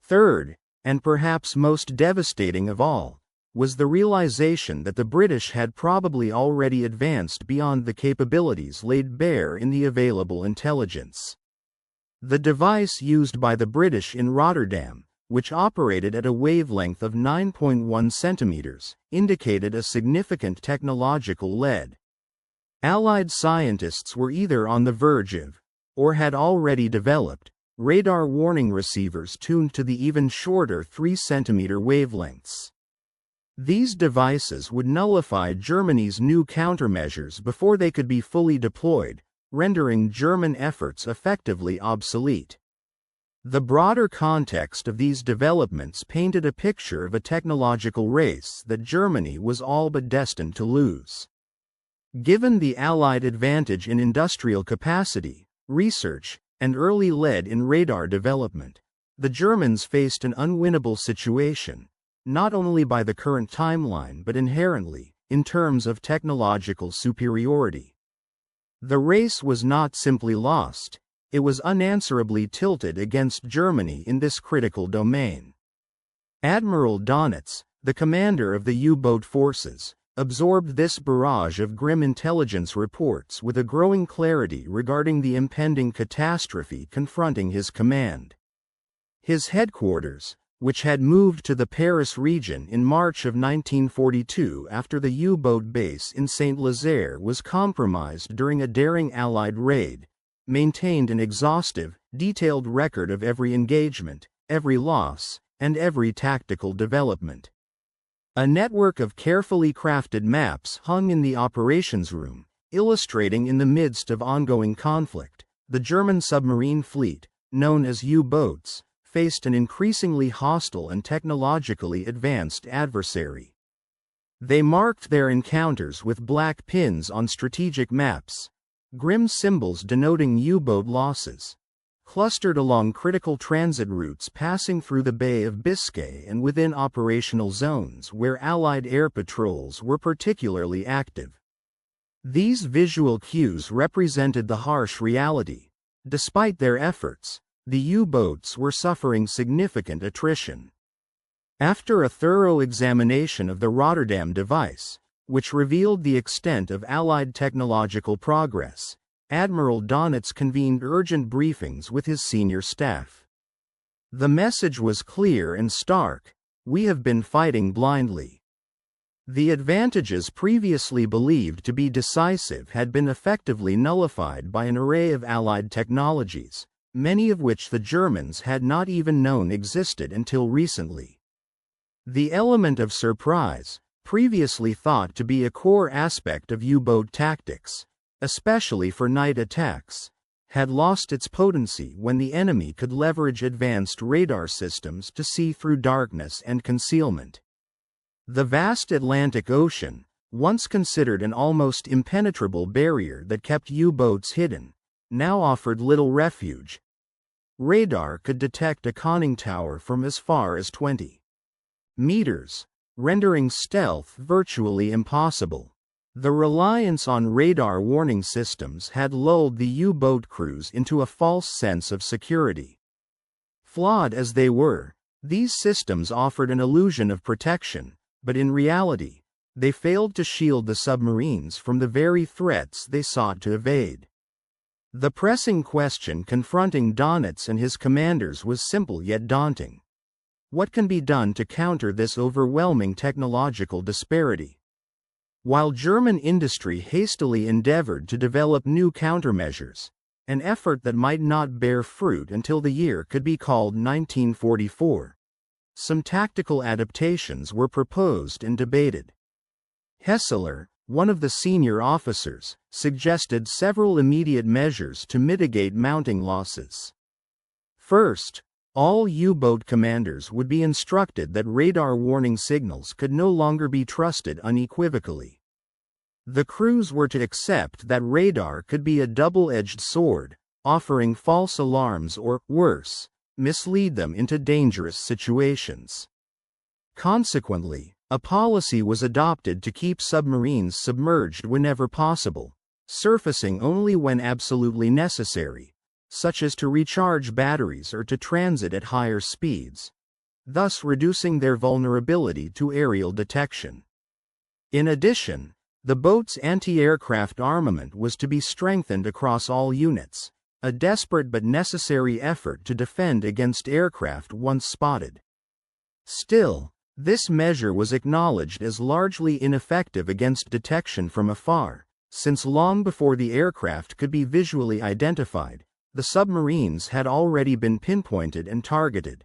Third, and perhaps most devastating of all, was the realization that the British had probably already advanced beyond the capabilities laid bare in the available intelligence. The device used by the British in Rotterdam, which operated at a wavelength of 9.1 centimeters, indicated a significant technological lead. Allied scientists were either on the verge of, or had already developed, radar warning receivers tuned to the even shorter 3 centimeter wavelengths. These devices would nullify Germany's new countermeasures before they could be fully deployed, rendering German efforts effectively obsolete. The broader context of these developments painted a picture of a technological race that Germany was all but destined to lose. Given the Allied advantage in industrial capacity, research, and early lead in radar development, the Germans faced an unwinnable situation, not only by the current timeline but inherently, in terms of technological superiority. The race was not simply lost, it was unanswerably tilted against Germany in this critical domain. Admiral Donitz, the commander of the U-boat forces, absorbed this barrage of grim intelligence reports with a growing clarity regarding the impending catastrophe confronting his command. His headquarters, which had moved to the Paris region in March of 1942 after the U-boat base in Saint-Lazaire was compromised during a daring Allied raid, maintained an exhaustive, detailed record of every engagement, every loss, and every tactical development. A network of carefully crafted maps hung in the operations room, illustrating in the midst of ongoing conflict, the German submarine fleet, known as U-boats, faced an increasingly hostile and technologically advanced adversary. They marked their encounters with black pins on strategic maps, grim symbols denoting U-boat losses, clustered along critical transit routes passing through the Bay of Biscay and within operational zones where Allied air patrols were particularly active. These visual cues represented the harsh reality. Despite their efforts, the U-boats were suffering significant attrition. After a thorough examination of the Rotterdam device, which revealed the extent of Allied technological progress, Admiral Donitz convened urgent briefings with his senior staff. The message was clear and stark: we have been fighting blindly. The advantages previously believed to be decisive had been effectively nullified by an array of Allied technologies, many of which the Germans had not even known existed until recently. The element of surprise, previously thought to be a core aspect of U-boat tactics, especially for night attacks, had lost its potency when the enemy could leverage advanced radar systems to see through darkness and concealment. The vast Atlantic Ocean, once considered an almost impenetrable barrier that kept U-boats hidden, now offered little refuge. Radar could detect a conning tower from as far as 20 meters, rendering stealth virtually impossible. The reliance on radar warning systems had lulled the U-boat crews into a false sense of security. Flawed as they were, these systems offered an illusion of protection, but in reality, they failed to shield the submarines from the very threats they sought to evade. The pressing question confronting Donitz and his commanders was simple yet daunting. What can be done to counter this overwhelming technological disparity? While German industry hastily endeavored to develop new countermeasures, an effort that might not bear fruit until the year could be called 1944, some tactical adaptations were proposed and debated. Hessler, one of the senior officers, suggested several immediate measures to mitigate mounting losses. First, all U-boat commanders would be instructed that radar warning signals could no longer be trusted unequivocally. The crews were to accept that radar could be a double-edged sword, offering false alarms or, worse, mislead them into dangerous situations. Consequently, a policy was adopted to keep submarines submerged whenever possible, surfacing only when absolutely necessary, such as to recharge batteries or to transit at higher speeds, thus reducing their vulnerability to aerial detection. In addition, the boat's anti-aircraft armament was to be strengthened across all units, a desperate but necessary effort to defend against aircraft once spotted. Still, this measure was acknowledged as largely ineffective against detection from afar, since long before the aircraft could be visually identified, the submarines had already been pinpointed and targeted.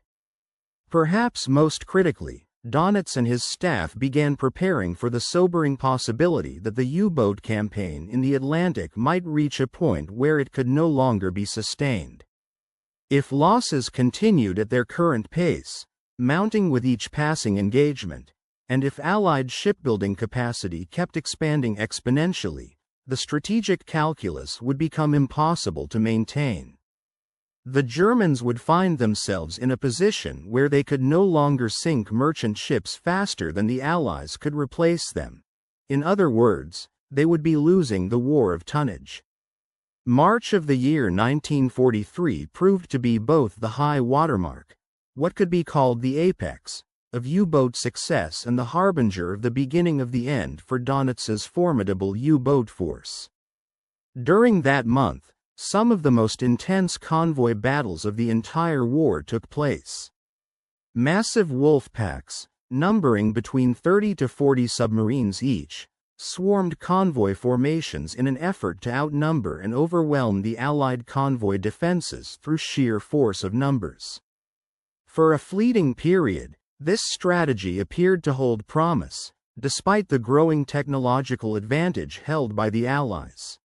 Perhaps most critically, Donitz and his staff began preparing for the sobering possibility that the U-boat campaign in the Atlantic might reach a point where it could no longer be sustained. If losses continued at their current pace, mounting with each passing engagement, and if Allied shipbuilding capacity kept expanding exponentially, the strategic calculus would become impossible to maintain. The Germans would find themselves in a position where they could no longer sink merchant ships faster than the Allies could replace them. In other words, they would be losing the war of tonnage. March of the year 1943 proved to be both the high watermark, what could be called the apex, of U-boat success and the harbinger of the beginning of the end for Donitz's formidable U-boat force. During that month, some of the most intense convoy battles of the entire war took place. Massive wolf packs, numbering between 30 to 40 submarines each, swarmed convoy formations in an effort to outnumber and overwhelm the Allied convoy defenses through sheer force of numbers. For a fleeting period, this strategy appeared to hold promise, despite the growing technological advantage held by the Allies.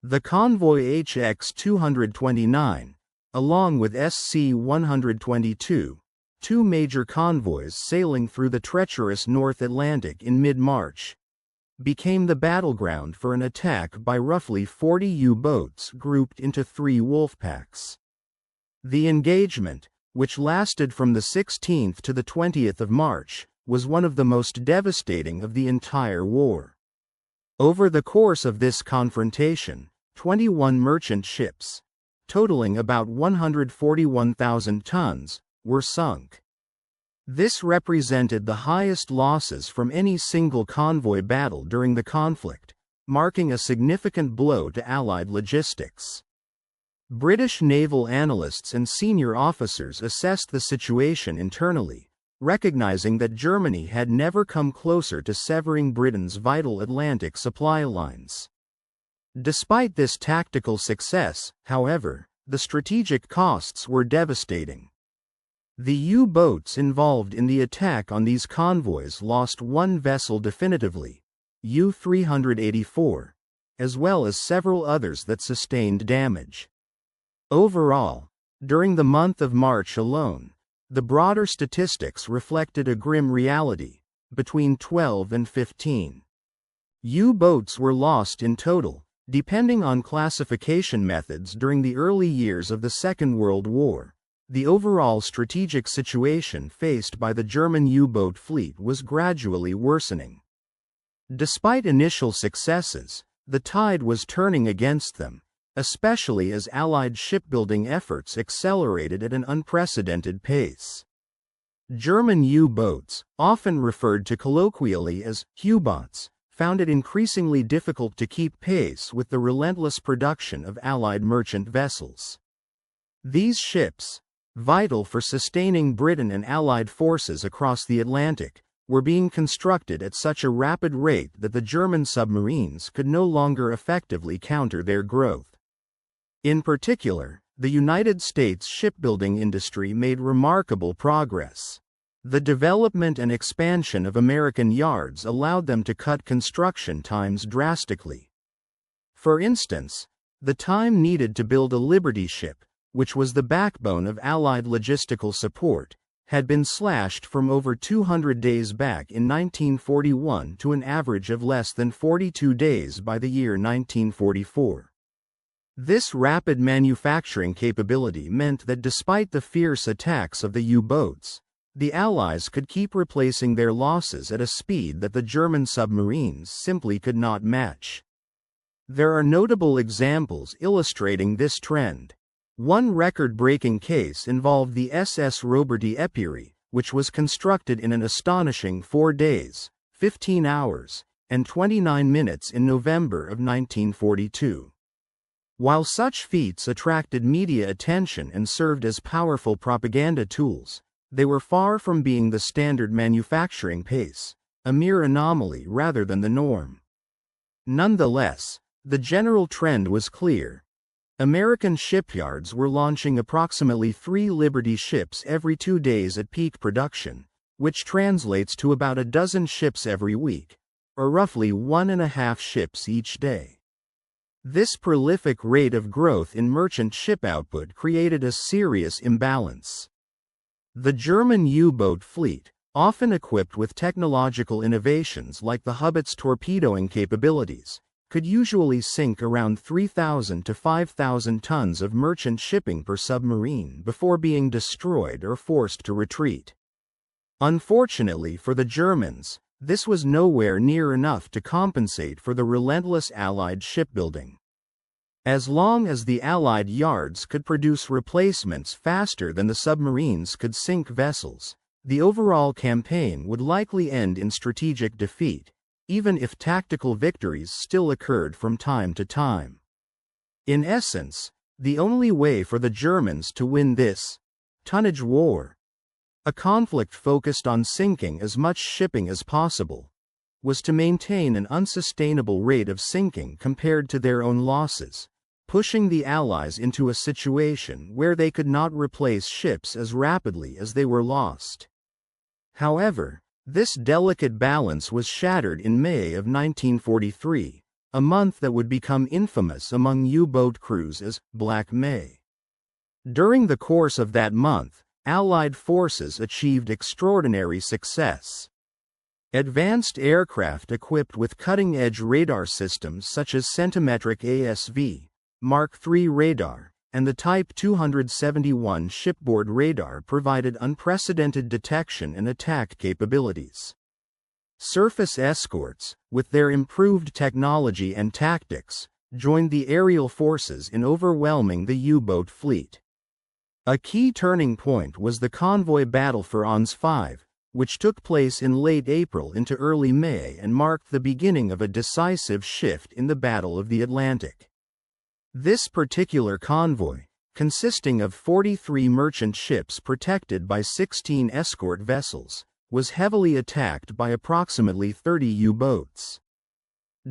The convoy HX-229, along with SC-122, two major convoys sailing through the treacherous North Atlantic in mid-March, became the battleground for an attack by roughly 40 U-boats grouped into three wolf packs. The engagement, which lasted from the 16th to the 20th of March, was one of the most devastating of the entire war. Over the course of this confrontation, 21 merchant ships, totaling about 141,000 tons, were sunk. This represented the highest losses from any single convoy battle during the conflict, marking a significant blow to Allied logistics. British naval analysts and senior officers assessed the situation internally, recognizing that Germany had never come closer to severing Britain's vital Atlantic supply lines. Despite this tactical success, however, the strategic costs were devastating. The U-boats involved in the attack on these convoys lost one vessel definitively, U-384, as well as several others that sustained damage. Overall, during the month of March alone, the broader statistics reflected a grim reality: between 12 and 15 U-boats were lost in total, depending on classification methods. During the early years of the Second World War, the overall strategic situation faced by the German U-boat fleet was gradually worsening. Despite initial successes, the tide was turning against them, especially as Allied shipbuilding efforts accelerated at an unprecedented pace. German U-boats, often referred to colloquially as U-boats, found it increasingly difficult to keep pace with the relentless production of Allied merchant vessels. These ships, vital for sustaining Britain and Allied forces across the Atlantic, were being constructed at such a rapid rate that the German submarines could no longer effectively counter their growth. In particular, the United States shipbuilding industry made remarkable progress. The development and expansion of American yards allowed them to cut construction times drastically. For instance, the time needed to build a Liberty ship, which was the backbone of Allied logistical support, had been slashed from over 200 days back in 1941 to an average of less than 42 days by the year 1944. This rapid manufacturing capability meant that despite the fierce attacks of the U-boats, the Allies could keep replacing their losses at a speed that the German submarines simply could not match. There are notable examples illustrating this trend. One record-breaking case involved the SS Roberty Epiree, which was constructed in an astonishing 4 days, 15 hours, and 29 minutes in November of 1942. While such feats attracted media attention and served as powerful propaganda tools, they were far from being the standard manufacturing pace, a mere anomaly rather than the norm. Nonetheless, the general trend was clear. American shipyards were launching approximately 3 Liberty ships every 2 days at peak production, which translates to about a dozen ships every week, or roughly 1.5 ships each day. This prolific rate of growth in merchant ship output created a serious imbalance. The German U-boat fleet, often equipped with technological innovations like the Hubitz torpedoing capabilities, could usually sink around 3,000 to 5,000 tons of merchant shipping per submarine before being destroyed or forced to retreat. Unfortunately for the Germans, this was nowhere near enough to compensate for the relentless Allied shipbuilding. As long as the Allied yards could produce replacements faster than the submarines could sink vessels, the overall campaign would likely end in strategic defeat, even if tactical victories still occurred from time to time. In essence, the only way for the Germans to win this tonnage war A conflict focused on sinking as much shipping as possible was to maintain an unsustainable rate of sinking compared to their own losses, pushing the Allies into a situation where they could not replace ships as rapidly as they were lost. However, this delicate balance was shattered in May of 1943, a month that would become infamous among U-boat crews as Black May. During the course of that month, Allied forces achieved extraordinary success. Advanced aircraft equipped with cutting-edge radar systems such as centimetric ASV, Mark III radar, and the Type 271 shipboard radar provided unprecedented detection and attack capabilities. Surface escorts, with their improved technology and tactics, joined the aerial forces in overwhelming the U-boat fleet. A key turning point was the convoy battle for Ons 5, which took place in late April into early May and marked the beginning of a decisive shift in the Battle of the Atlantic. This particular convoy, consisting of 43 merchant ships protected by 16 escort vessels, was heavily attacked by approximately 30 U-boats.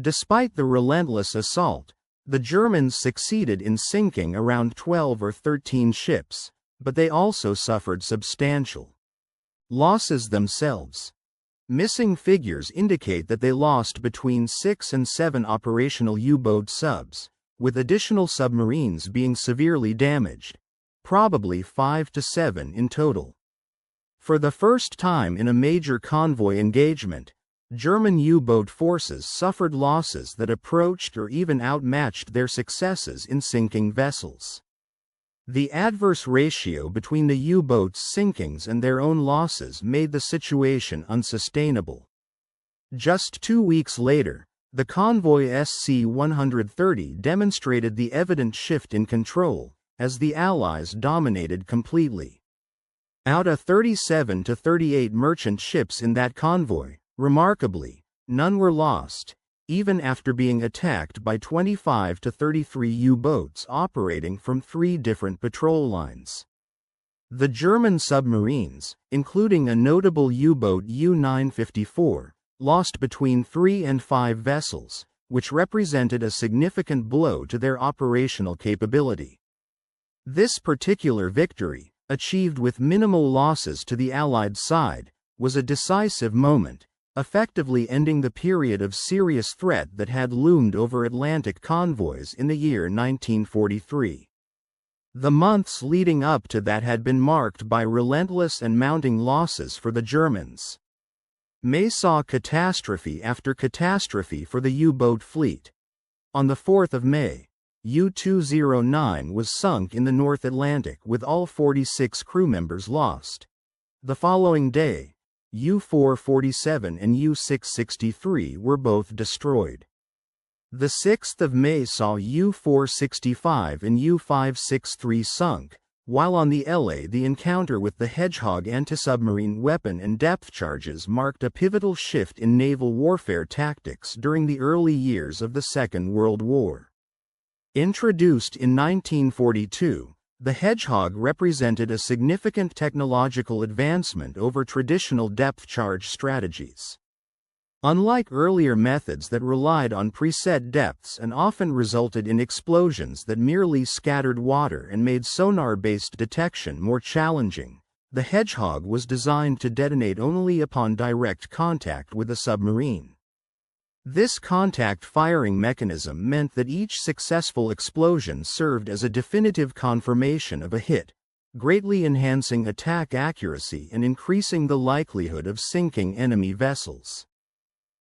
Despite the relentless assault, the Germans succeeded in sinking around 12 or 13 ships, but they also suffered substantial losses themselves. Missing figures indicate that they lost between 6 and 7 operational U-boat subs, with additional submarines being severely damaged, probably 5 to 7 in total. For the first time in a major convoy engagement, German U-boat forces suffered losses that approached or even outmatched their successes in sinking vessels. The adverse ratio between the U-boats' sinkings and their own losses made the situation unsustainable. Just 2 weeks later, the convoy SC-130 demonstrated the evident shift in control, as the Allies dominated completely. Out of 37 to 38 merchant ships in that convoy, remarkably, none were lost, even after being attacked by 25 to 33 U-boats operating from 3 different patrol lines. The German submarines, including a notable U-boat U-954, lost between 3 and 5 vessels, which represented a significant blow to their operational capability. This particular victory, achieved with minimal losses to the Allied side, was a decisive moment, effectively ending the period of serious threat that had loomed over Atlantic convoys in the year 1943. The months leading up to that had been marked by relentless and mounting losses for the Germans. May saw catastrophe after catastrophe for the U-boat fleet. On the 4th of May, U-209 was sunk in the North Atlantic with all 46 crew members lost. The following day, U-447 and U-663 were both destroyed. The 6th of May saw U-465 and U-563 sunk, while on the LA the encounter with the Hedgehog anti-submarine weapon and depth charges marked a pivotal shift in naval warfare tactics during the early years of the Second World War. Introduced in 1942, the Hedgehog represented a significant technological advancement over traditional depth charge strategies. Unlike earlier methods that relied on preset depths and often resulted in explosions that merely scattered water and made sonar-based detection more challenging, the Hedgehog was designed to detonate only upon direct contact with a submarine. This contact firing mechanism meant that each successful explosion served as a definitive confirmation of a hit, greatly enhancing attack accuracy and increasing the likelihood of sinking enemy vessels.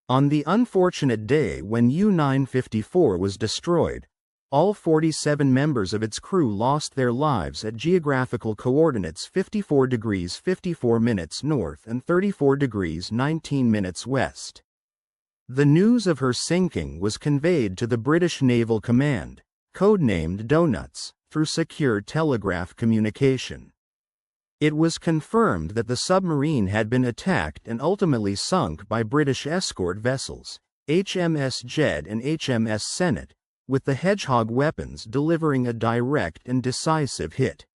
On the unfortunate day when U-954 was destroyed, all 47 members of its crew lost their lives at geographical coordinates 54 degrees 54 minutes north and 34 degrees 19 minutes west. The news of her sinking was conveyed to the British Naval Command, codenamed Donuts, through secure telegraph communication. It was confirmed that the submarine had been attacked and ultimately sunk by British escort vessels, HMS Jed and HMS Senate, with the Hedgehog weapons delivering a direct and decisive hit.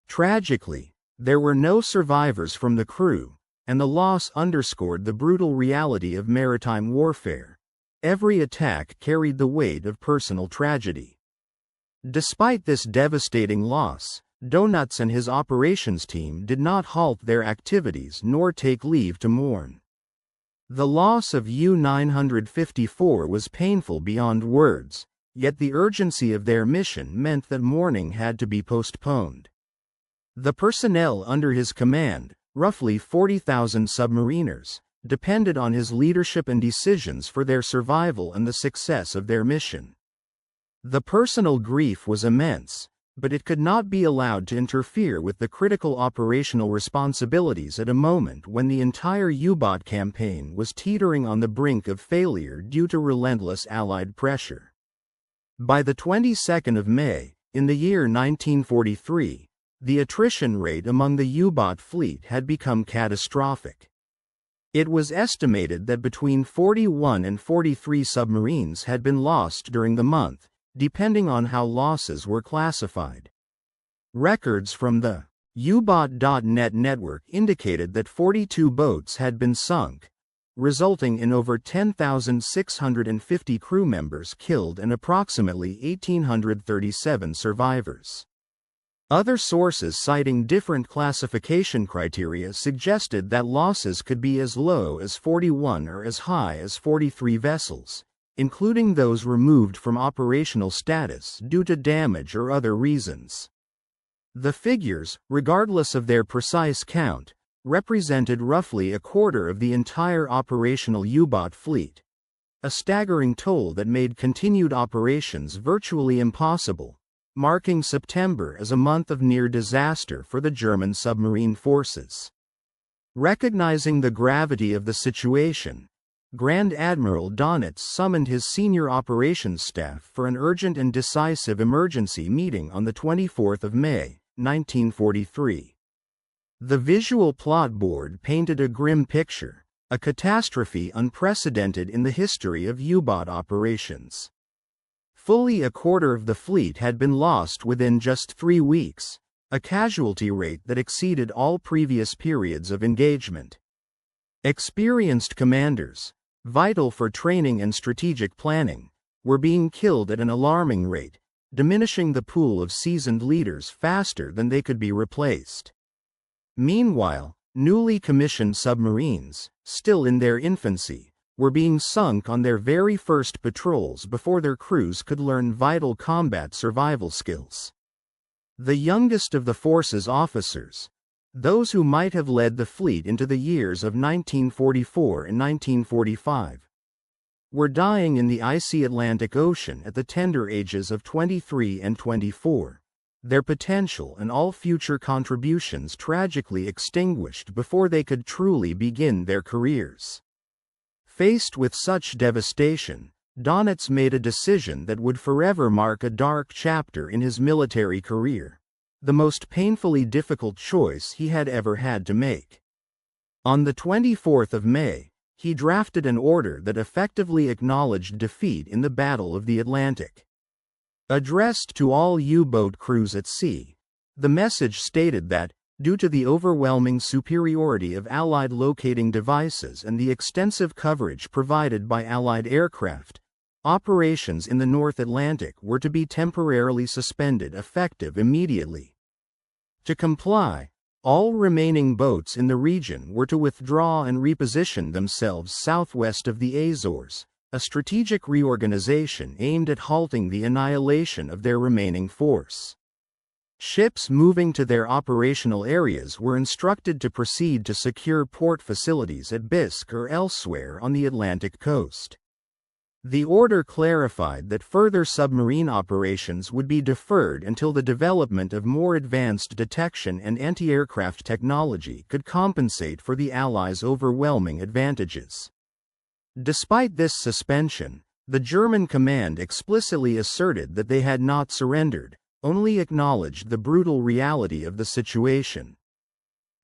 Tragically, There were no survivors from the crew, and the loss underscored the brutal reality of maritime warfare. Every attack carried the weight of personal tragedy. Despite this devastating loss, Donuts and his operations team did not halt their activities nor take leave to mourn. The loss of U-954 was painful beyond words, yet the urgency of their mission meant that mourning had to be postponed. The personnel under his command, roughly 40,000 submariners, depended on his leadership and decisions for their survival and the success of their mission. The personal grief was immense, but it could not be allowed to interfere with the critical operational responsibilities at a moment when the entire U-boat campaign was teetering on the brink of failure due to relentless Allied pressure. By the 22nd of May, in the year 1943, the attrition rate among the U-boat fleet had become catastrophic. It was estimated that between 41 and 43 submarines had been lost during the month, depending on how losses were classified. Records from the U-boat.net network indicated that 42 boats had been sunk, resulting in over 10,650 crew members killed and approximately 1,837 survivors. Other sources citing different classification criteria suggested that losses could be as low as 41 or as high as 43 vessels, including those removed from operational status due to damage or other reasons. The figures, regardless of their precise count, represented roughly a quarter of the entire operational U-boat fleet, a staggering toll that made continued operations virtually impossible, marking September as a month of near disaster for the German submarine forces. Recognizing the gravity of the situation, Grand Admiral Donitz summoned his senior operations staff for an urgent and decisive emergency meeting on the 24th of May, 1943. The visual plot board painted a grim picture, a catastrophe unprecedented in the history of U-boat operations. Fully a quarter of the fleet had been lost within just 3 weeks, a casualty rate that exceeded all previous periods of engagement. Experienced commanders, vital for training and strategic planning, were being killed at an alarming rate, diminishing the pool of seasoned leaders faster than they could be replaced. Meanwhile, newly commissioned submarines, still in their infancy, were being sunk on their very first patrols before their crews could learn vital combat survival skills. The youngest of the force's officers, those who might have led the fleet into the years of 1944 and 1945, were dying in the icy Atlantic Ocean at the tender ages of 23 and 24, their potential and all future contributions tragically extinguished before they could truly begin their careers. Faced with such devastation, Donitz made a decision that would forever mark a dark chapter in his military career, the most painfully difficult choice he had ever had to make. On the 24th of May, he drafted an order that effectively acknowledged defeat in the Battle of the Atlantic. Addressed to all U-boat crews at sea, the message stated that, due to the overwhelming superiority of Allied locating devices and the extensive coverage provided by Allied aircraft, operations in the North Atlantic were to be temporarily suspended effective immediately. To comply, all remaining boats in the region were to withdraw and reposition themselves southwest of the Azores, a strategic reorganization aimed at halting the annihilation of their remaining force. Ships moving to their operational areas were instructed to proceed to secure port facilities at Bisk or elsewhere on the Atlantic coast. The order clarified that further submarine operations would be deferred until the development of more advanced detection and anti-aircraft technology could compensate for the Allies' overwhelming advantages. Despite this suspension, the German command explicitly asserted that they had not surrendered, only acknowledged the brutal reality of the situation.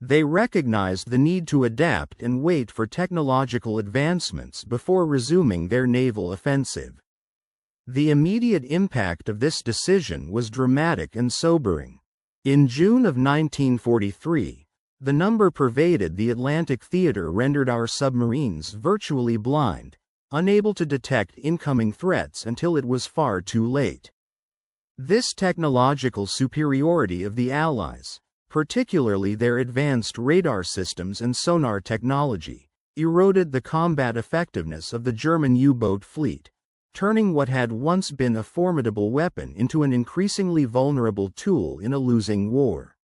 They recognized the need to adapt and wait for technological advancements before resuming their naval offensive. The immediate impact of this decision was dramatic and sobering. In June of 1943, the number pervaded the Atlantic theater rendered our submarines virtually blind, unable to detect incoming threats until it was far too late. This technological superiority of the Allies, particularly their advanced radar systems and sonar technology, eroded the combat effectiveness of the German U-boat fleet, turning what had once been a formidable weapon into an increasingly vulnerable tool in a losing war.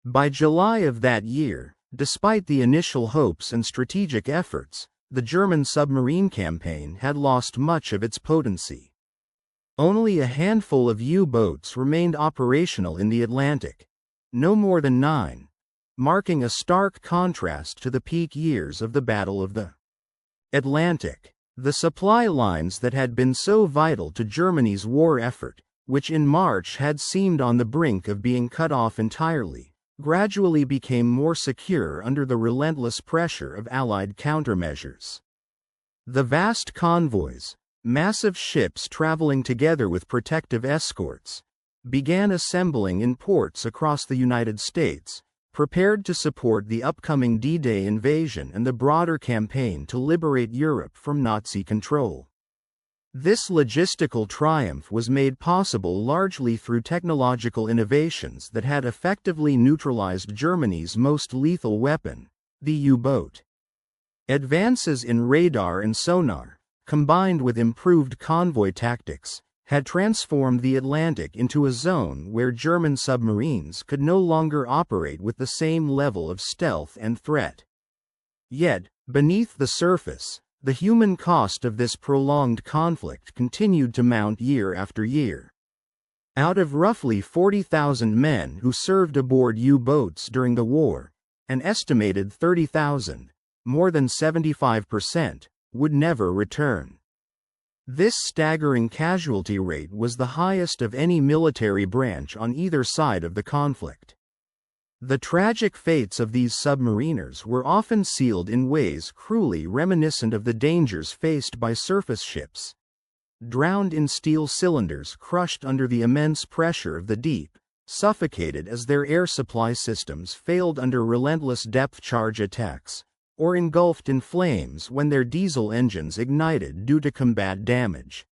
By July of that year, despite the initial hopes and strategic efforts, the German submarine campaign had lost much of its potency. Only a handful of U-boats remained operational in the Atlantic, no more than 9, marking a stark contrast to the peak years of the Battle of the Atlantic. The supply lines that had been so vital to Germany's war effort, which in March had seemed on the brink of being cut off entirely, gradually became more secure under the relentless pressure of Allied countermeasures. The vast convoys, massive ships traveling together with protective escorts, began assembling in ports across the United States, prepared to support the upcoming D-Day invasion and the broader campaign to liberate Europe from Nazi control. This logistical triumph was made possible largely through technological innovations that had effectively neutralized Germany's most lethal weapon, the U-boat. Advances in radar and sonar, combined with improved convoy tactics, had transformed the Atlantic into a zone where German submarines could no longer operate with the same level of stealth and threat. Yet, beneath the surface, the human cost of this prolonged conflict continued to mount year after year. Out of roughly 40,000 men who served aboard U-boats during the war, an estimated 30,000, more than 75%, would never return. This staggering casualty rate was the highest of any military branch on either side of the conflict. The tragic fates of these submariners were often sealed in ways cruelly reminiscent of the dangers faced by surface ships. Drowned in steel cylinders crushed under the immense pressure of the deep, suffocated as their air supply systems failed under relentless depth charge attacks, or engulfed in flames when their diesel engines ignited due to combat damage.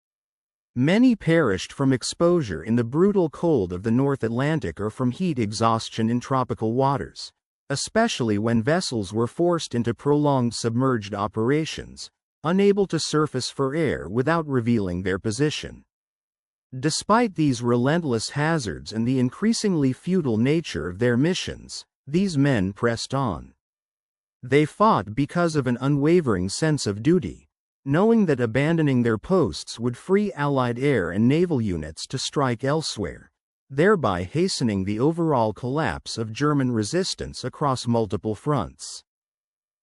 Many perished from exposure in the brutal cold of the North Atlantic or from heat exhaustion in tropical waters, especially when vessels were forced into prolonged submerged operations, unable to surface for air without revealing their position. Despite these relentless hazards and the increasingly futile nature of their missions, these men pressed on. They fought because of an unwavering sense of duty, knowing that abandoning their posts would free Allied air and naval units to strike elsewhere, thereby hastening the overall collapse of German resistance across multiple fronts.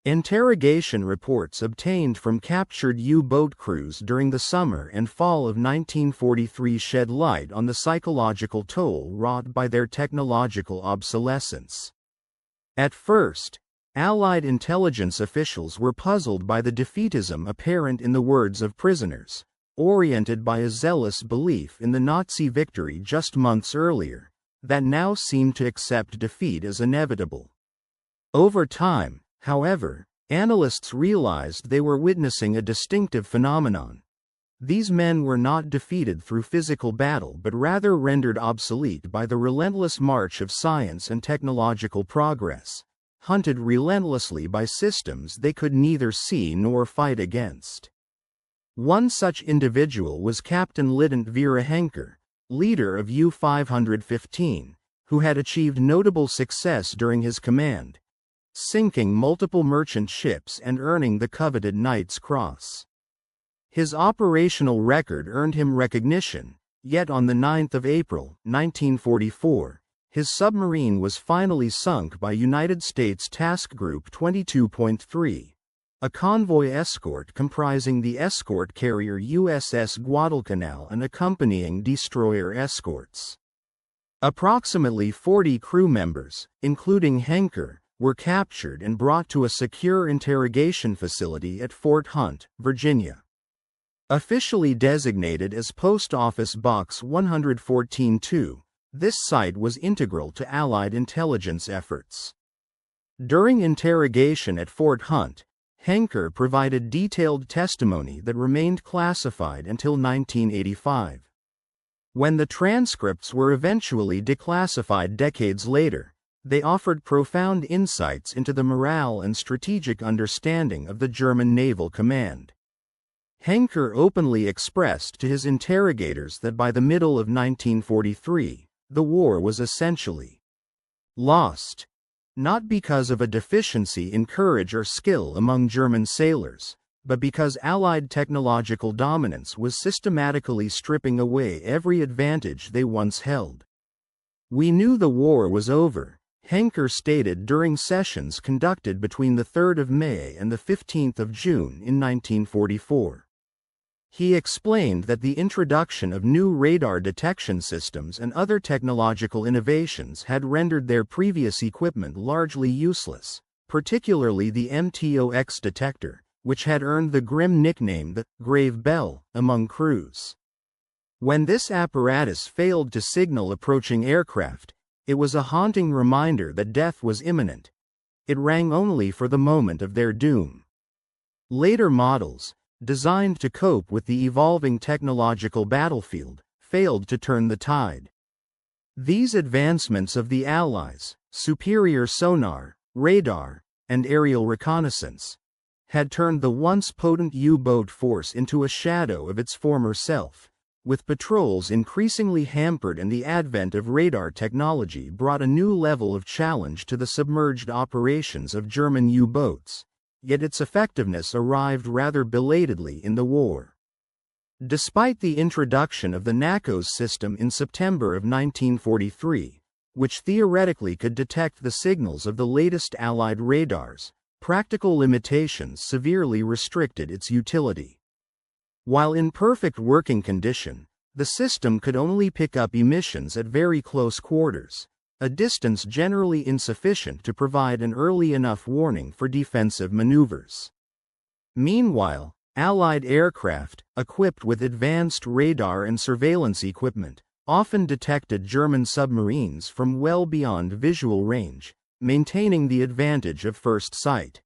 Interrogation reports obtained from captured U-boat crews during the summer and fall of 1943 shed light on the psychological toll wrought by their technological obsolescence. At first, Allied intelligence officials were puzzled by the defeatism apparent in the words of prisoners, oriented by a zealous belief in the Nazi victory just months earlier, that now seemed to accept defeat as inevitable. Over time, however, analysts realized they were witnessing a distinctive phenomenon. These men were not defeated through physical battle but rather rendered obsolete by the relentless march of science and technological progress, hunted relentlessly by systems they could neither see nor fight against. One such individual was Captain Lieutenant Vera Henker, leader of U-515, who had achieved notable success during his command, sinking multiple merchant ships and earning the coveted Knight's Cross. His operational record earned him recognition, yet on the 9th of April, 1944, his submarine was finally sunk by United States Task Group 22.3, a convoy escort comprising the escort carrier USS Guadalcanal and accompanying destroyer escorts. Approximately 40 crew members, including Henker, were captured and brought to a secure interrogation facility at Fort Hunt, Virginia. Officially designated as Post Office Box 114-2, This site was integral to Allied intelligence efforts. During interrogation at Fort Hunt, Henker provided detailed testimony that remained classified until 1985. When the transcripts were eventually declassified decades later, they offered profound insights into the morale and strategic understanding of the German naval command. Henker openly expressed to his interrogators that by the middle of 1943, the war was essentially lost, not because of a deficiency in courage or skill among German sailors, but because Allied technological dominance was systematically stripping away every advantage they once held. "We knew the war was over," Henker stated during sessions conducted between the 3rd of May and the 15th of June in 1944. He explained that the introduction of new radar detection systems and other technological innovations had rendered their previous equipment largely useless, particularly the MTOX detector, which had earned the grim nickname the Grave Bell among crews. When this apparatus failed to signal approaching aircraft, it was a haunting reminder that death was imminent. It rang only for the moment of their doom. Later models, designed to cope with the evolving technological battlefield, failed to turn the tide. These advancements of the Allies, superior sonar, radar, and aerial reconnaissance, had turned the once potent U-boat force into a shadow of its former self. With patrols increasingly hampered and the advent of radar technology brought a new level of challenge to the submerged operations of German U-boats. Yet its effectiveness arrived rather belatedly in the war. Despite the introduction of the NACOS system in September of 1943, which theoretically could detect the signals of the latest Allied radars, practical limitations severely restricted its utility. While in perfect working condition, the system could only pick up emissions at very close quarters, a distance generally insufficient to provide an early enough warning for defensive maneuvers. Meanwhile, Allied aircraft, equipped with advanced radar and surveillance equipment, often detected German submarines from well beyond visual range, maintaining the advantage of first sight.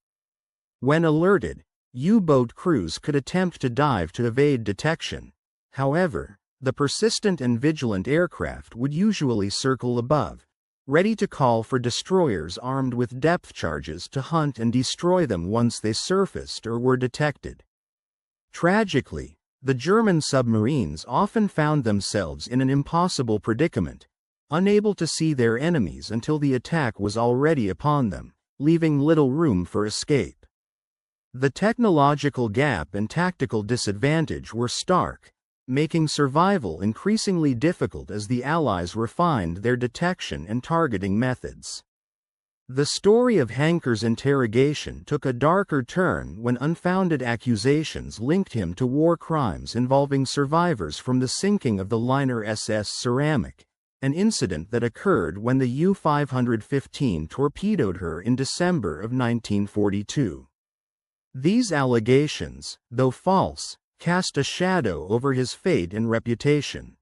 When alerted, U-boat crews could attempt to dive to evade detection. However, the persistent and vigilant aircraft would usually circle above, ready to call for destroyers armed with depth charges to hunt and destroy them once they surfaced or were detected. Tragically, the German submarines often found themselves in an impossible predicament, unable to see their enemies until the attack was already upon them, leaving little room for escape. The technological gap and tactical disadvantage were stark, making survival increasingly difficult as the Allies refined their detection and targeting methods. The story of Henker's interrogation took a darker turn when unfounded accusations linked him to war crimes involving survivors from the sinking of the liner SS Ceramic, an incident that occurred when the U-515 torpedoed her in December of 1942. These allegations, though false, cast a shadow over his fate and reputation.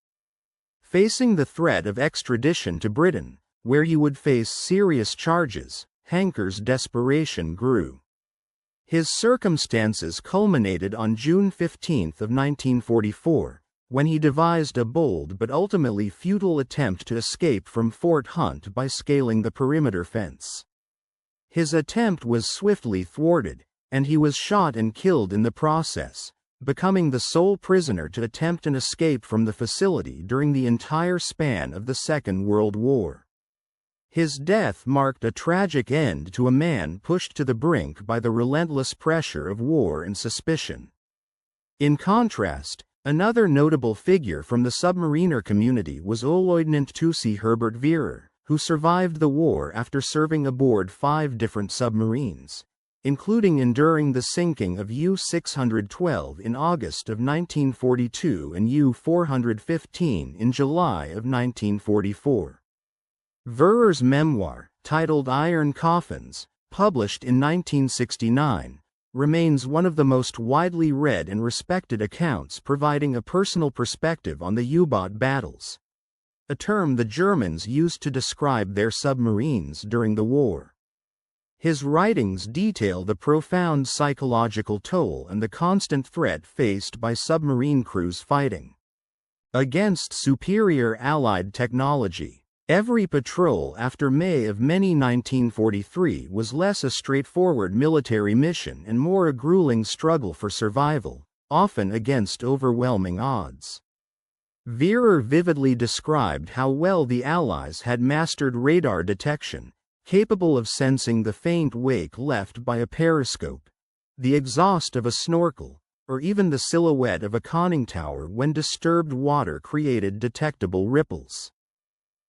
Facing the threat of extradition to Britain, where he would face serious charges, Henker's desperation grew. His circumstances culminated on June 15 of 1944, when he devised a bold but ultimately futile attempt to escape from Fort Hunt by scaling the perimeter fence. His attempt was swiftly thwarted, and he was shot and killed in the process, becoming the sole prisoner to attempt an escape from the facility during the entire span of the Second World War. His death marked a tragic end to a man pushed to the brink by the relentless pressure of war and suspicion. In contrast, another notable figure from the submariner community was Oberleutnant II Herbert Wehrer, who survived the war after serving aboard 5 different submarines, including enduring the sinking of U-612 in August of 1942 and U-415 in July of 1944. Wehrer's memoir, titled Iron Coffins, published in 1969, remains one of the most widely read and respected accounts providing a personal perspective on the U-boat battles. a term the Germans used to describe their submarines during the war. His writings detail the profound psychological toll and the constant threat faced by submarine crews fighting against superior Allied technology. Every patrol after May of 1943 was less a straightforward military mission and more a grueling struggle for survival, often against overwhelming odds. Wierer vividly described how well the Allies had mastered radar detection, capable of sensing the faint wake left by a periscope, the exhaust of a snorkel, or even the silhouette of a conning tower when disturbed water created detectable ripples.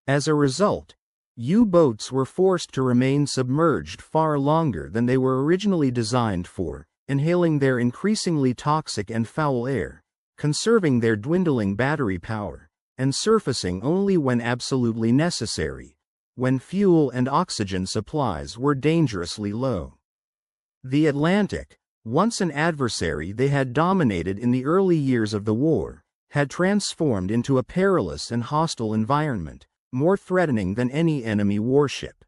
As a result, U-boats were forced to remain submerged far longer than they were originally designed for, inhaling their increasingly toxic and foul air, conserving their dwindling battery power, and surfacing only when absolutely necessary, when fuel and oxygen supplies were dangerously low. The Atlantic, once an adversary they had dominated in the early years of the war, had transformed into a perilous and hostile environment, more threatening than any enemy warship.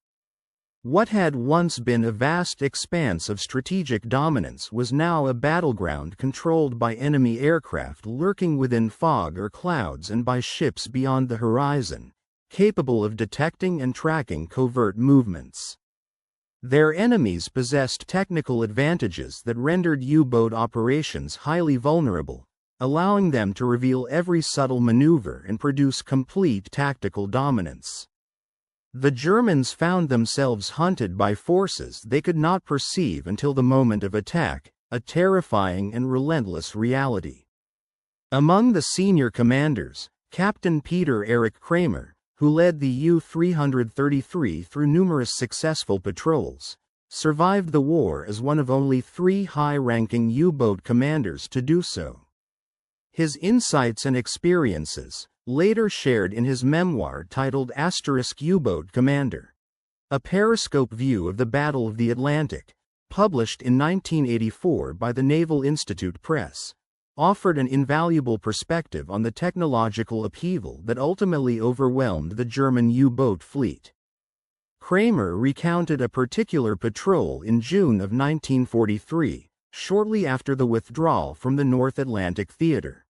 What had once been a vast expanse of strategic dominance was now a battleground controlled by enemy aircraft lurking within fog or clouds and by ships beyond the horizon, capable of detecting and tracking covert movements. Their enemies possessed technical advantages that rendered U-boat operations highly vulnerable, allowing them to reveal every subtle maneuver and produce complete tactical dominance. The Germans found themselves hunted by forces they could not perceive until the moment of attack, a terrifying and relentless reality. Among the senior commanders, Captain Peter Erich Kramer, who led the U-333 through numerous successful patrols, survived the war as one of only 3 high-ranking U-boat commanders to do so. His insights and experiences, later shared in his memoir titled *U-Boat Commander, a periscope view of the Battle of the Atlantic, published in 1984 by the Naval Institute Press, offered an invaluable perspective on the technological upheaval that ultimately overwhelmed the German U-boat fleet. Kramer recounted a particular patrol in June of 1943, shortly after the withdrawal from the North Atlantic Theater.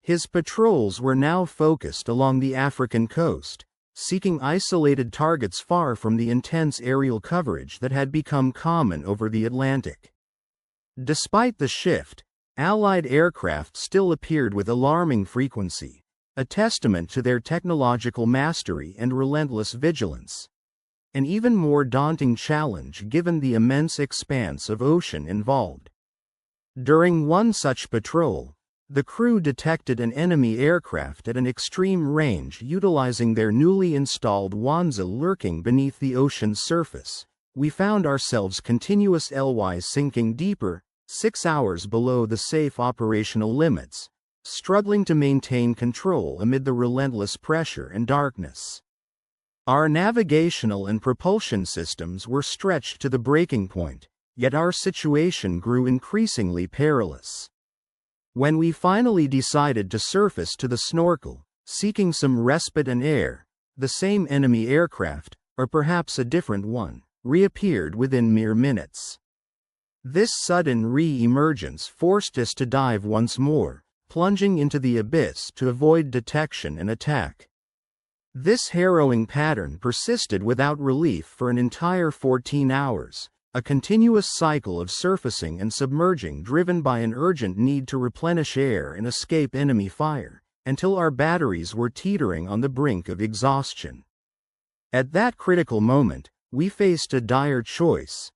His patrols were now focused along the African coast, seeking isolated targets far from the intense aerial coverage that had become common over the Atlantic. Despite the shift, Allied aircraft still appeared with alarming frequency, a testament to their technological mastery and relentless vigilance. An even more daunting challenge given the immense expanse of ocean involved. During one such patrol, the crew detected an enemy aircraft at an extreme range utilizing their newly installed Wanze lurking beneath the ocean's surface. We found ourselves continuously sinking deeper, 6 hours below the safe operational limits, struggling to maintain control amid the relentless pressure and darkness. Our navigational and propulsion systems were stretched to the breaking point, yet our situation grew increasingly perilous. When we finally decided to surface to the snorkel, seeking some respite and air, the same enemy aircraft, or perhaps a different one, reappeared within mere minutes. This sudden re-emergence forced us to dive once more, plunging into the abyss to avoid detection and attack. This harrowing pattern persisted without relief for an entire 14 hours, a continuous cycle of surfacing and submerging driven by an urgent need to replenish air and escape enemy fire, until our batteries were teetering on the brink of exhaustion. At that critical moment, we faced a dire choice: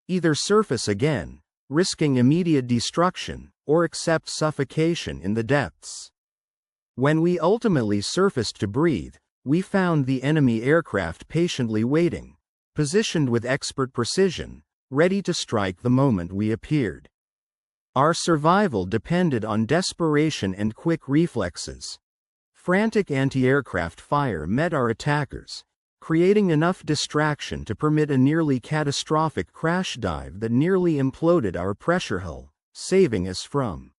either surface again, risking immediate destruction, or accept suffocation in the depths. When we ultimately surfaced to breathe, we found the enemy aircraft patiently waiting, positioned with expert precision, ready to strike the moment we appeared. Our survival depended on desperation and quick reflexes. Frantic anti-aircraft fire met our attackers, creating enough distraction to permit a nearly catastrophic crash dive that nearly imploded our pressure hull, saving us from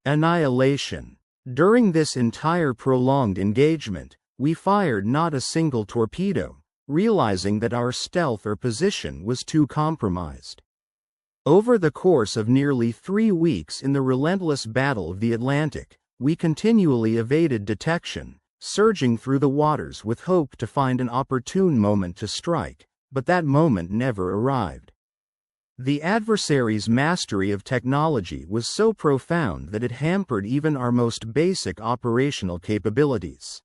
annihilation. During this entire prolonged engagement, we fired not a single torpedo, realizing that our stealth or position was too compromised. Over the course of nearly 3 weeks in the relentless battle of the Atlantic, we continually evaded detection, surging through the waters with hope to find an opportune moment to strike, but that moment never arrived. The adversary's mastery of technology was so profound that it hampered even our most basic operational capabilities.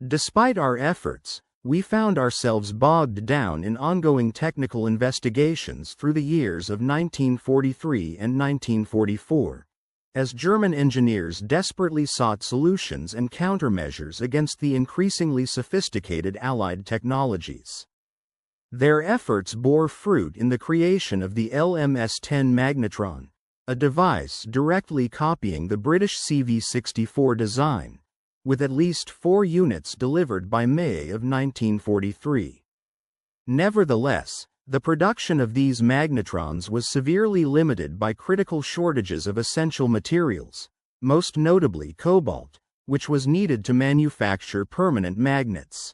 Despite our efforts, we found ourselves bogged down in ongoing technical investigations through the years of 1943 and 1944, as German engineers desperately sought solutions and countermeasures against the increasingly sophisticated Allied technologies. Their efforts bore fruit in the creation of the LMS-10 magnetron, a device directly copying the British CV-64 design, with at least 4 units delivered by May of 1943. Nevertheless, the production of these magnetrons was severely limited by critical shortages of essential materials, most notably cobalt, which was needed to manufacture permanent magnets.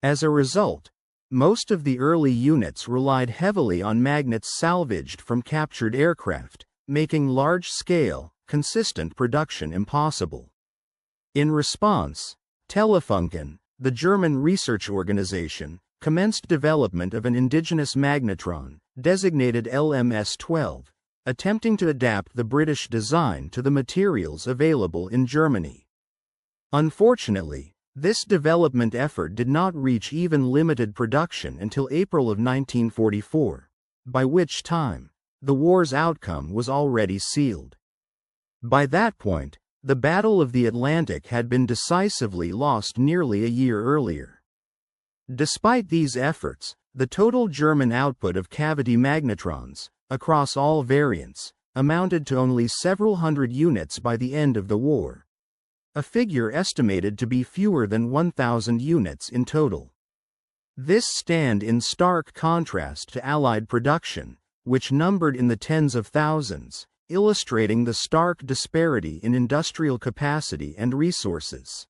As a result, most of the early units relied heavily on magnets salvaged from captured aircraft, making large-scale, consistent production impossible. In response, Telefunken, the German research organization, commenced development of an indigenous magnetron, designated LMS-12, attempting to adapt the British design to the materials available in Germany. Unfortunately, this development effort did not reach even limited production until April of 1944, by which time, the war's outcome was already sealed. By that point, the Battle of the Atlantic had been decisively lost nearly a year earlier. Despite these efforts, the total German output of cavity magnetrons, across all variants, amounted to only several hundred units by the end of the war, a figure estimated to be fewer than 1,000 units in total. This stand in stark contrast to Allied production, which numbered in the tens of thousands, illustrating the stark disparity in industrial capacity and resources.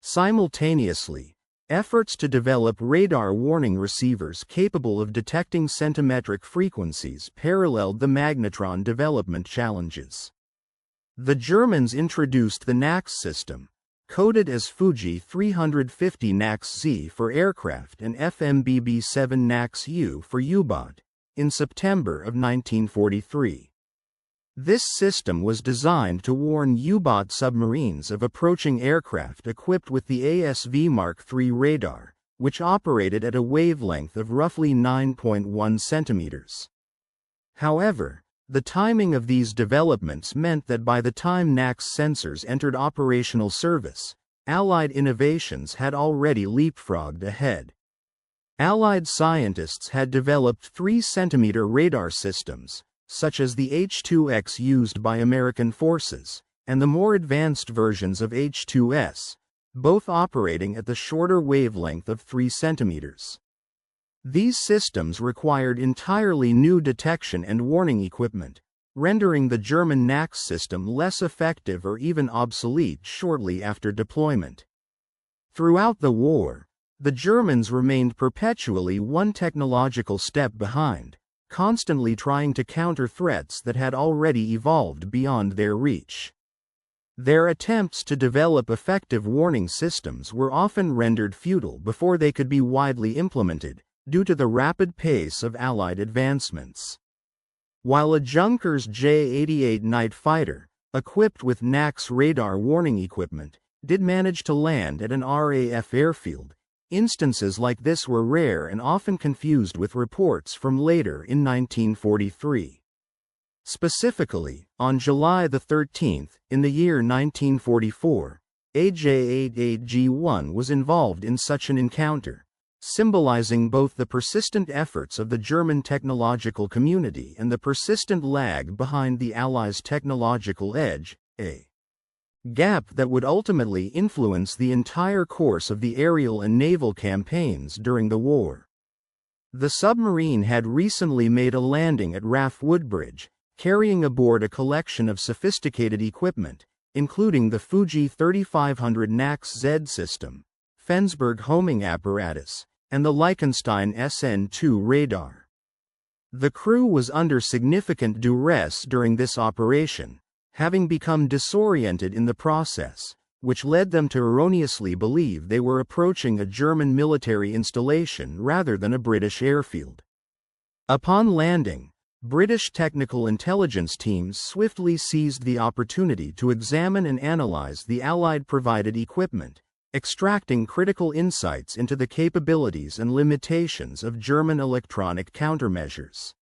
Simultaneously, efforts to develop radar warning receivers capable of detecting centimetric frequencies paralleled the magnetron development challenges. The Germans introduced the NAX system, coded as Fuji 350 NAX-Z for aircraft and FMBB-7 NAX-U for U-boat, in September of 1943. This system was designed to warn U-boat submarines of approaching aircraft equipped with the ASV Mark III radar, which operated at a wavelength of roughly 9.1 centimeters. However, the timing of these developments meant that by the time NAX sensors entered operational service, Allied innovations had already leapfrogged ahead. Allied scientists had developed 3-centimeter radar systems, such as the H-2X used by American forces, and the more advanced versions of H-2S, both operating at the shorter wavelength of 3 centimeters. These systems required entirely new detection and warning equipment, rendering the German NAX system less effective or even obsolete shortly after deployment. Throughout the war, the Germans remained perpetually one technological step behind, constantly trying to counter threats that had already evolved beyond their reach. Their attempts to develop effective warning systems were often rendered futile before they could be widely implemented, due to the rapid pace of Allied advancements. While a Junkers J-88 night fighter, equipped with NAX radar warning equipment, did manage to land at an RAF airfield, instances like this were rare and often confused with reports from later in 1943. Specifically, on July 13, in the year 1944, a J-88G1 was involved in such an encounter, symbolizing both the persistent efforts of the German technological community and the persistent lag behind the Allies' technological edge, a gap that would ultimately influence the entire course of the aerial and naval campaigns during the war. The submarine had recently made a landing at RAF Woodbridge, carrying aboard a collection of sophisticated equipment, including the Fuji 3500 NAX-Z system, Fensburg homing apparatus, and the Liechtenstein SN2 radar. The crew was under significant duress during this operation, having become disoriented in the process, which led them to erroneously believe they were approaching a German military installation rather than a British airfield. Upon landing, British technical intelligence teams swiftly seized the opportunity to examine and analyze the Allied-provided equipment, extracting critical insights into the capabilities and limitations of German electronic countermeasures.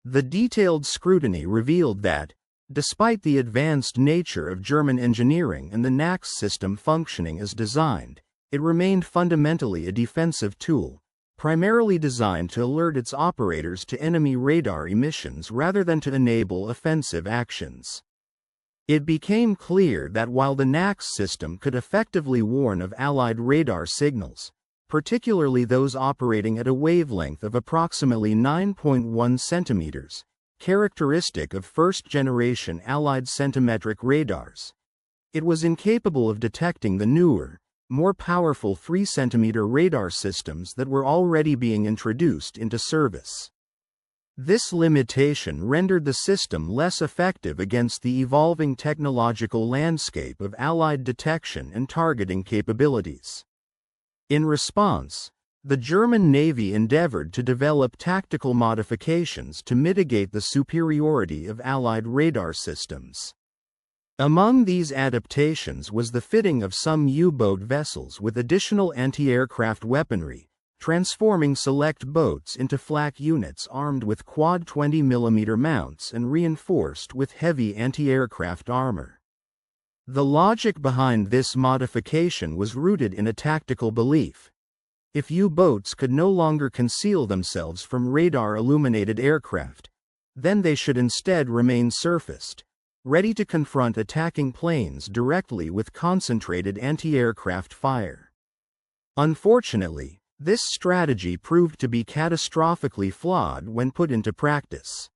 The detailed scrutiny revealed that, despite the advanced nature of German engineering and the NAX system functioning as designed, it remained fundamentally a defensive tool, primarily designed to alert its operators to enemy radar emissions rather than to enable offensive actions. It became clear that while the NAX system could effectively warn of Allied radar signals, particularly those operating at a wavelength of approximately 9.1 centimeters, characteristic of first-generation Allied centimetric radars, it was incapable of detecting the newer, more powerful 3-centimeter radar systems that were already being introduced into service. This limitation rendered the system less effective against the evolving technological landscape of Allied detection and targeting capabilities. In response, the German Navy endeavored to develop tactical modifications to mitigate the superiority of Allied radar systems. Among these adaptations was the fitting of some U-boat vessels with additional anti-aircraft weaponry, transforming select boats into flak units armed with quad 20mm mounts and reinforced with heavy anti-aircraft armor. The logic behind this modification was rooted in a tactical belief. If U-boats could no longer conceal themselves from radar-illuminated aircraft, then they should instead remain surfaced, ready to confront attacking planes directly with concentrated anti-aircraft fire. Unfortunately, this strategy proved to be catastrophically flawed when put into practice.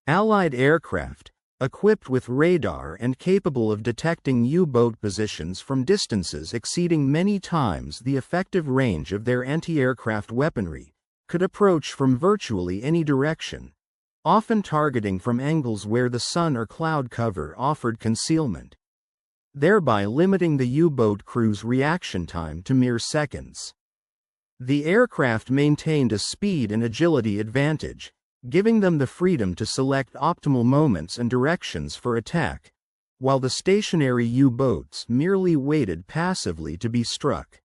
Allied aircraft, equipped with radar and capable of detecting U-boat positions from distances exceeding many times the effective range of their anti-aircraft weaponry, could approach from virtually any direction, often targeting from angles where the sun or cloud cover offered concealment, thereby limiting the U-boat crew's reaction time to mere seconds. The aircraft maintained a speed and agility advantage, giving them the freedom to select optimal moments and directions for attack, while the stationary U-boats merely waited passively to be struck.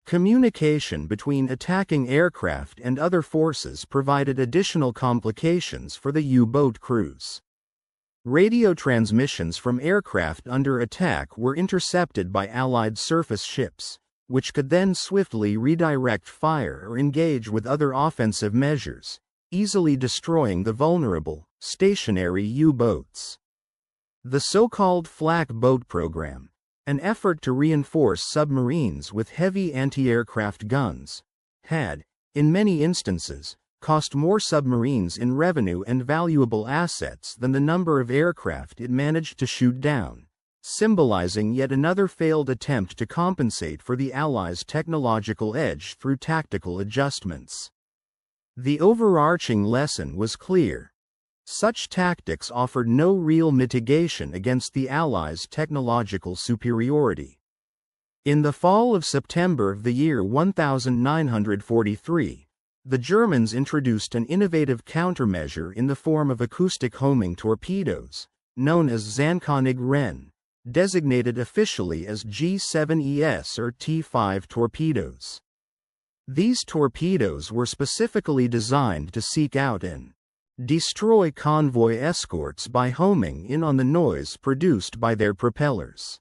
Communication between attacking aircraft and other forces provided additional complications for the U-boat crews. Radio transmissions from aircraft under attack were intercepted by Allied surface ships, which could then swiftly redirect fire or engage with other offensive measures, easily destroying the vulnerable, stationary U-boats. The so-called flak boat program, an effort to reinforce submarines with heavy anti-aircraft guns, had, in many instances, cost more submarines in revenue and valuable assets than the number of aircraft it managed to shoot down, symbolizing yet another failed attempt to compensate for the Allies' technological edge through tactical adjustments. The overarching lesson was clear. Such tactics offered no real mitigation against the Allies' technological superiority. In the fall of September of the year 1943, the Germans introduced an innovative countermeasure in the form of acoustic homing torpedoes, known as Zankkönig-Ren, designated officially as G7ES or T5 torpedoes. These torpedoes were specifically designed to seek out and destroy convoy escorts by homing in on the noise produced by their propellers.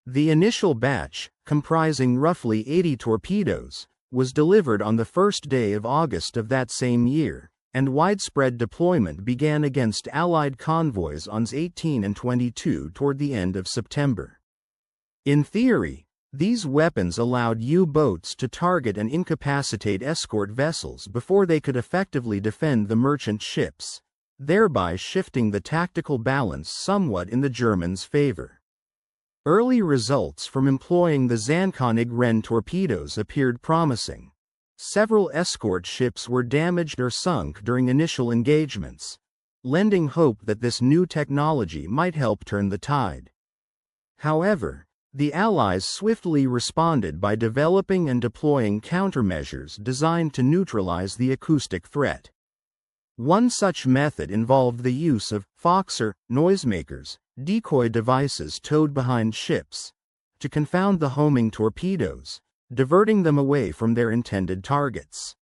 The initial batch, comprising roughly 80 torpedoes, was delivered on the first day of August of that same year, and widespread deployment began against Allied convoys on 18 and 22 toward the end of September. In theory, these weapons allowed U-boats to target and incapacitate escort vessels before they could effectively defend the merchant ships, thereby shifting the tactical balance somewhat in the Germans' favor. Early results from employing the Zahnkönig-Wren torpedoes appeared promising. Several escort ships were damaged or sunk during initial engagements, lending hope that this new technology might help turn the tide. However, the Allies swiftly responded by developing and deploying countermeasures designed to neutralize the acoustic threat. One such method involved the use of Foxer noisemakers, decoy devices towed behind ships, to confound the homing torpedoes, diverting them away from their intended targets.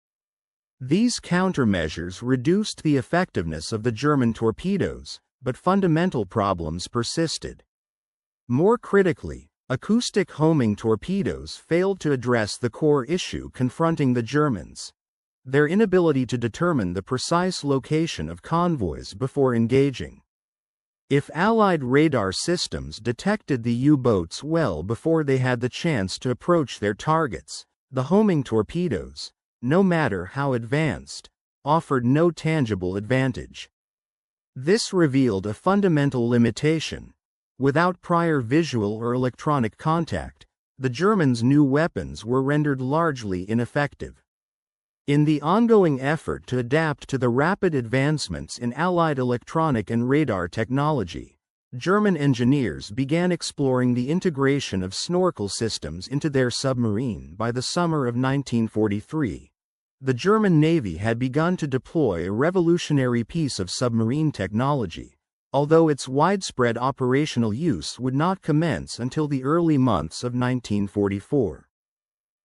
These countermeasures reduced the effectiveness of the German torpedoes, but fundamental problems persisted. More critically, acoustic homing torpedoes failed to address the core issue confronting the Germans: their inability to determine the precise location of convoys before engaging. If Allied radar systems detected the U-boats well before they had the chance to approach their targets, the homing torpedoes, no matter how advanced, offered no tangible advantage. This revealed a fundamental limitation. Without prior visual or electronic contact, the Germans' new weapons were rendered largely ineffective. In the ongoing effort to adapt to the rapid advancements in Allied electronic and radar technology, German engineers began exploring the integration of snorkel systems into their submarine. By the summer of 1943, the German Navy had begun to deploy a revolutionary piece of submarine technology, although its widespread operational use would not commence until the early months of 1944.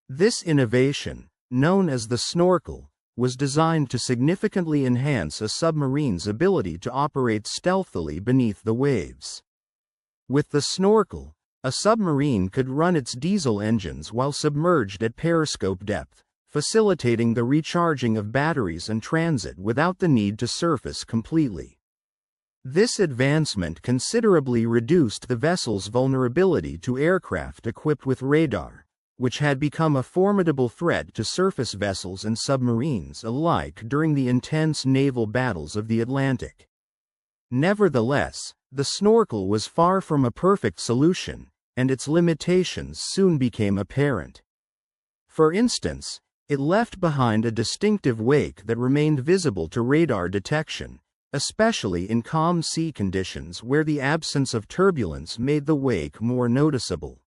This innovation, known as the snorkel, was designed to significantly enhance a submarine's ability to operate stealthily beneath the waves. With the snorkel, a submarine could run its diesel engines while submerged at periscope depth, facilitating the recharging of batteries and transit without the need to surface completely. This advancement considerably reduced the vessel's vulnerability to aircraft equipped with radar, which had become a formidable threat to surface vessels and submarines alike during the intense naval battles of the Atlantic. Nevertheless, the snorkel was far from a perfect solution, and its limitations soon became apparent. For instance, it left behind a distinctive wake that remained visible to radar detection, especially in calm sea conditions where the absence of turbulence made the wake more noticeable.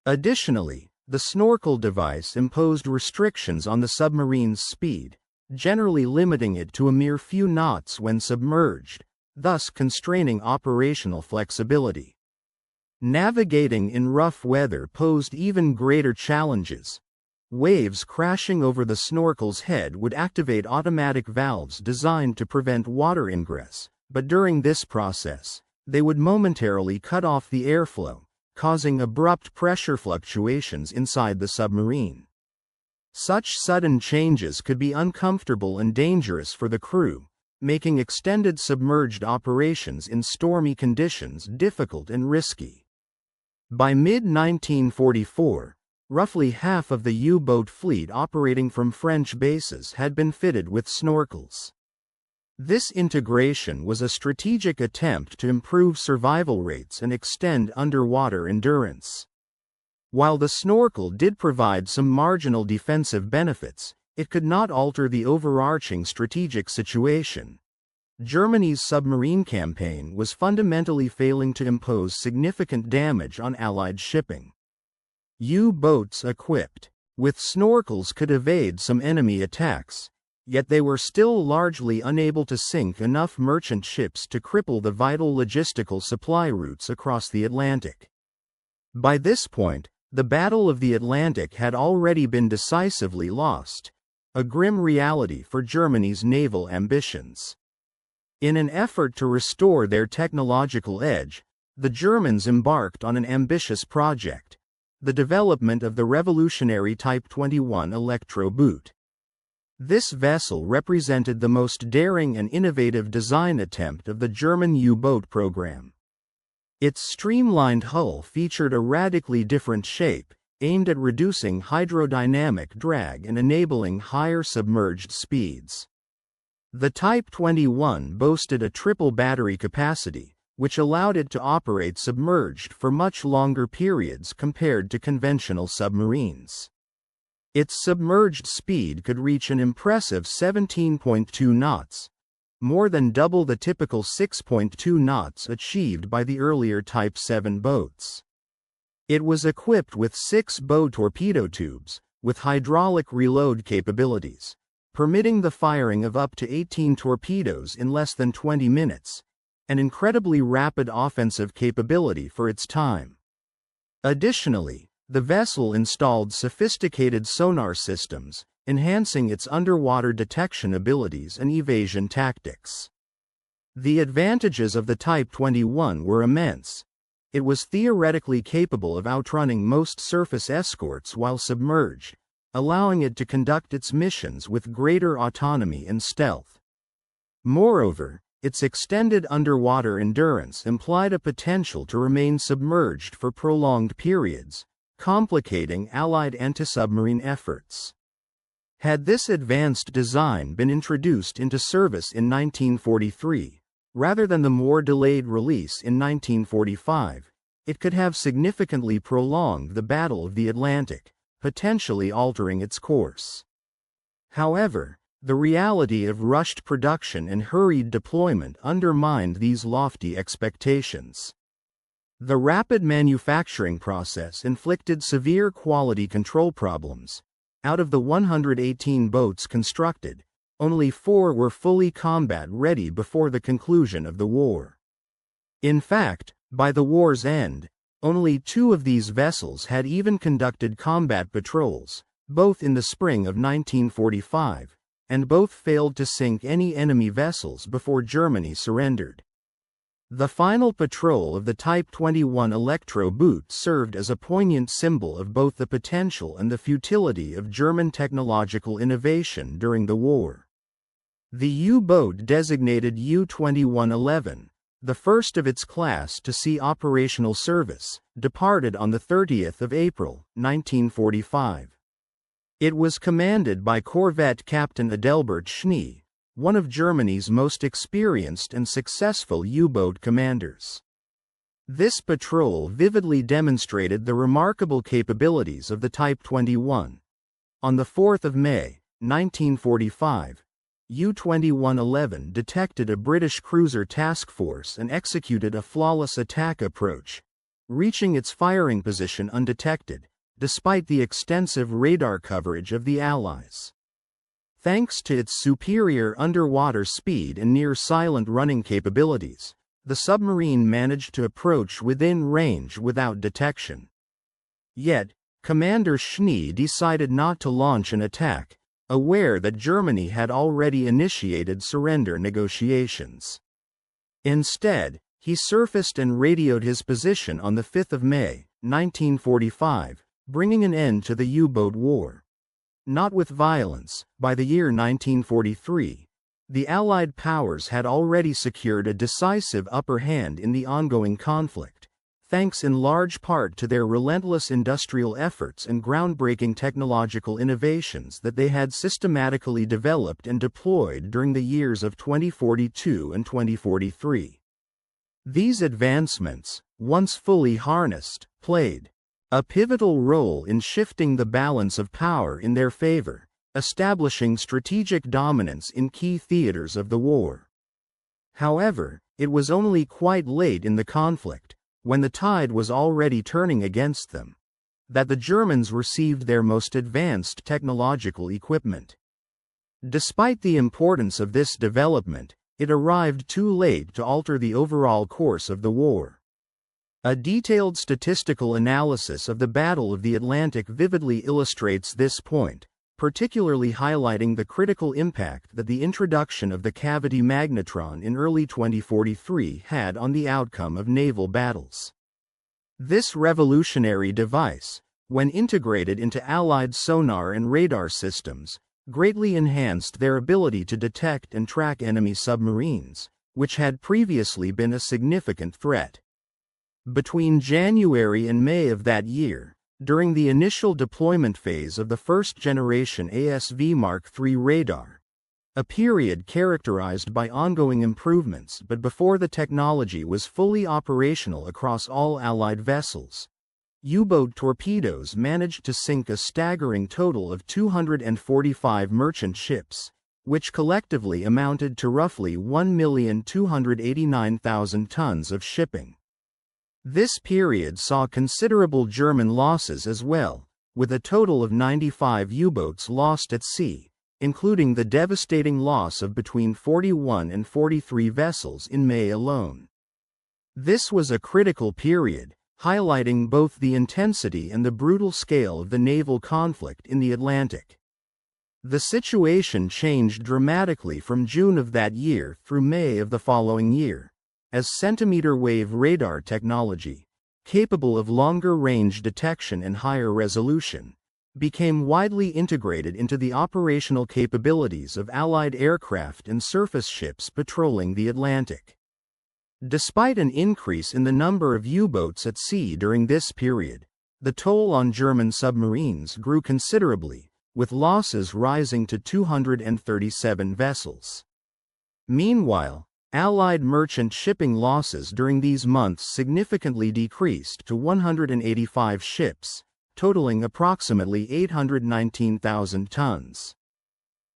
Additionally, the snorkel device imposed restrictions on the submarine's speed, generally limiting it to a mere few knots when submerged, thus constraining operational flexibility. Navigating in rough weather posed even greater challenges. Waves crashing over the snorkel's head would activate automatic valves designed to prevent water ingress, but during this process, they would momentarily cut off the airflow, causing abrupt pressure fluctuations inside the submarine. Such sudden changes could be uncomfortable and dangerous for the crew, making extended submerged operations in stormy conditions difficult and risky. By mid-1944, roughly half of the U-boat fleet operating from French bases had been fitted with snorkels. This integration was a strategic attempt to improve survival rates and extend underwater endurance. While the snorkel did provide some marginal defensive benefits, it could not alter the overarching strategic situation. Germany's submarine campaign was fundamentally failing to impose significant damage on Allied shipping. U-boats equipped with snorkels could evade some enemy attacks, yet they were still largely unable to sink enough merchant ships to cripple the vital logistical supply routes across the Atlantic. By this point, the Battle of the Atlantic had already been decisively lost, a grim reality for Germany's naval ambitions. In an effort to restore their technological edge, the Germans embarked on an ambitious project: the development of the revolutionary Type 21 electro-boot. This vessel represented the most daring and innovative design attempt of the German U-boat program. Its streamlined hull featured a radically different shape, aimed at reducing hydrodynamic drag and enabling higher submerged speeds. The Type 21 boasted a triple battery capacity, which allowed it to operate submerged for much longer periods compared to conventional submarines. Its submerged speed could reach an impressive 17.2 knots, more than double the typical 6.2 knots achieved by the earlier Type 7 boats. It was equipped with 6 bow torpedo tubes, with hydraulic reload capabilities, permitting the firing of up to 18 torpedoes in less than 20 minutes, an incredibly rapid offensive capability for its time. Additionally, the vessel installed sophisticated sonar systems, enhancing its underwater detection abilities and evasion tactics. The advantages of the Type 21 were immense. It was theoretically capable of outrunning most surface escorts while submerged, allowing it to conduct its missions with greater autonomy and stealth. Moreover, its extended underwater endurance implied a potential to remain submerged for prolonged periods, complicating Allied anti-submarine efforts. Had this advanced design been introduced into service in 1943, rather than the more delayed release in 1945, it could have significantly prolonged the Battle of the Atlantic, potentially altering its course. However, the reality of rushed production and hurried deployment undermined these lofty expectations. The rapid manufacturing process inflicted severe quality control problems. Out of the 118 boats constructed, only 4 were fully combat-ready before the conclusion of the war. In fact, by the war's end, only 2 of these vessels had even conducted combat patrols, both in the spring of 1945, and both failed to sink any enemy vessels before Germany surrendered. The final patrol of the Type 21 Electro-boot served as a poignant symbol of both the potential and the futility of German technological innovation during the war. The U-boat designated U-2111, the first of its class to see operational service, departed on the 30th of April, 1945. It was commanded by Corvette Captain Adelbert Schnee, one of Germany's most experienced and successful U-boat commanders. This patrol vividly demonstrated the remarkable capabilities of the Type 21. On the 4th of May, 1945, U-2111 detected a British cruiser task force and executed a flawless attack approach, reaching its firing position undetected, despite the extensive radar coverage of the Allies. Thanks to its superior underwater speed and near-silent running capabilities, the submarine managed to approach within range without detection. Yet, Commander Schnee decided not to launch an attack, aware that Germany had already initiated surrender negotiations. Instead, he surfaced and radioed his position on the 5th of May, 1945, bringing an end to the U-boat war. Not with violence, by the year 1943, the Allied powers had already secured a decisive upper hand in the ongoing conflict, thanks in large part to their relentless industrial efforts and groundbreaking technological innovations that they had systematically developed and deployed during the years of 2042 and 2043. These advancements, once fully harnessed, played a pivotal role in shifting the balance of power in their favor, establishing strategic dominance in key theaters of the war. However, it was only quite late in the conflict, when the tide was already turning against them, that the Germans received their most advanced technological equipment. Despite the importance of this development, it arrived too late to alter the overall course of the war. A detailed statistical analysis of the Battle of the Atlantic vividly illustrates this point, particularly highlighting the critical impact that the introduction of the cavity magnetron in early 2043 had on the outcome of naval battles. This revolutionary device, when integrated into Allied sonar and radar systems, greatly enhanced their ability to detect and track enemy submarines, which had previously been a significant threat. Between January and May of that year, during the initial deployment phase of the first-generation ASV Mark III radar, a period characterized by ongoing improvements but before the technology was fully operational across all Allied vessels. U-boat torpedoes managed to sink a staggering total of 245 merchant ships, which collectively amounted to roughly 1,289,000 tons of shipping. This period saw considerable German losses as well, with a total of 95 U-boats lost at sea, including the devastating loss of between 41 and 43 vessels in May alone. This was a critical period, highlighting both the intensity and the brutal scale of the naval conflict in the Atlantic. The situation changed dramatically from June of that year through May of the following year, as centimeter-wave radar technology, capable of longer-range detection and higher resolution, became widely integrated into the operational capabilities of Allied aircraft and surface ships patrolling the Atlantic. Despite an increase in the number of U-boats at sea during this period, the toll on German submarines grew considerably, with losses rising to 237 vessels. Meanwhile, Allied merchant shipping losses during these months significantly decreased to 185 ships, totaling approximately 819,000 tons.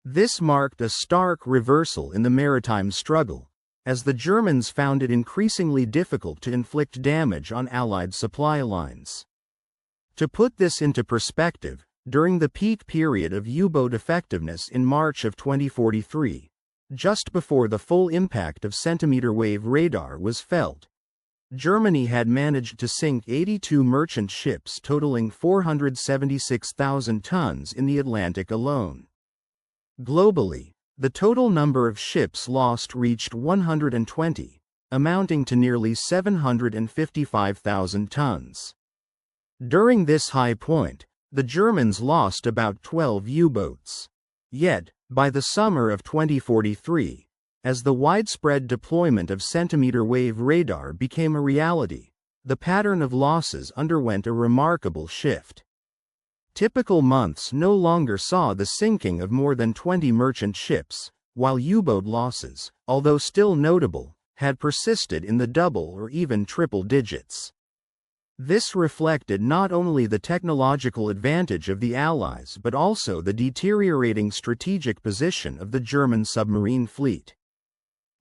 This marked a stark reversal in the maritime struggle, as the Germans found it increasingly difficult to inflict damage on Allied supply lines. To put this into perspective, during the peak period of U-boat effectiveness in March of 2043, just before the full impact of centimeter-wave radar was felt, Germany had managed to sink 82 merchant ships totaling 476,000 tons in the Atlantic alone. Globally, the total number of ships lost reached 120, amounting to nearly 755,000 tons. During this high point, the Germans lost about 12 U-boats. Yet, by the summer of 2043, as the widespread deployment of centimeter-wave radar became a reality, the pattern of losses underwent a remarkable shift. Typical months no longer saw the sinking of more than 20 merchant ships, while U-boat losses, although still notable, had persisted in the double or even triple digits. This reflected not only the technological advantage of the Allies but also the deteriorating strategic position of the German submarine fleet.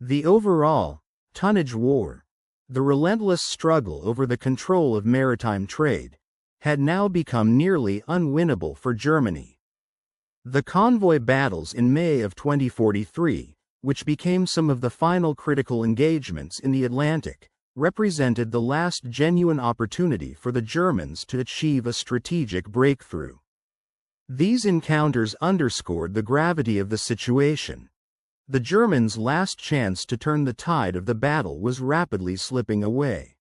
The overall tonnage war, the relentless struggle over the control of maritime trade, had now become nearly unwinnable for Germany. The convoy battles in May of 2043, which became some of the final critical engagements in the Atlantic, represented the last genuine opportunity for the Germans to achieve a strategic breakthrough. These encounters underscored the gravity of the situation. The Germans' last chance to turn the tide of the battle was rapidly slipping away.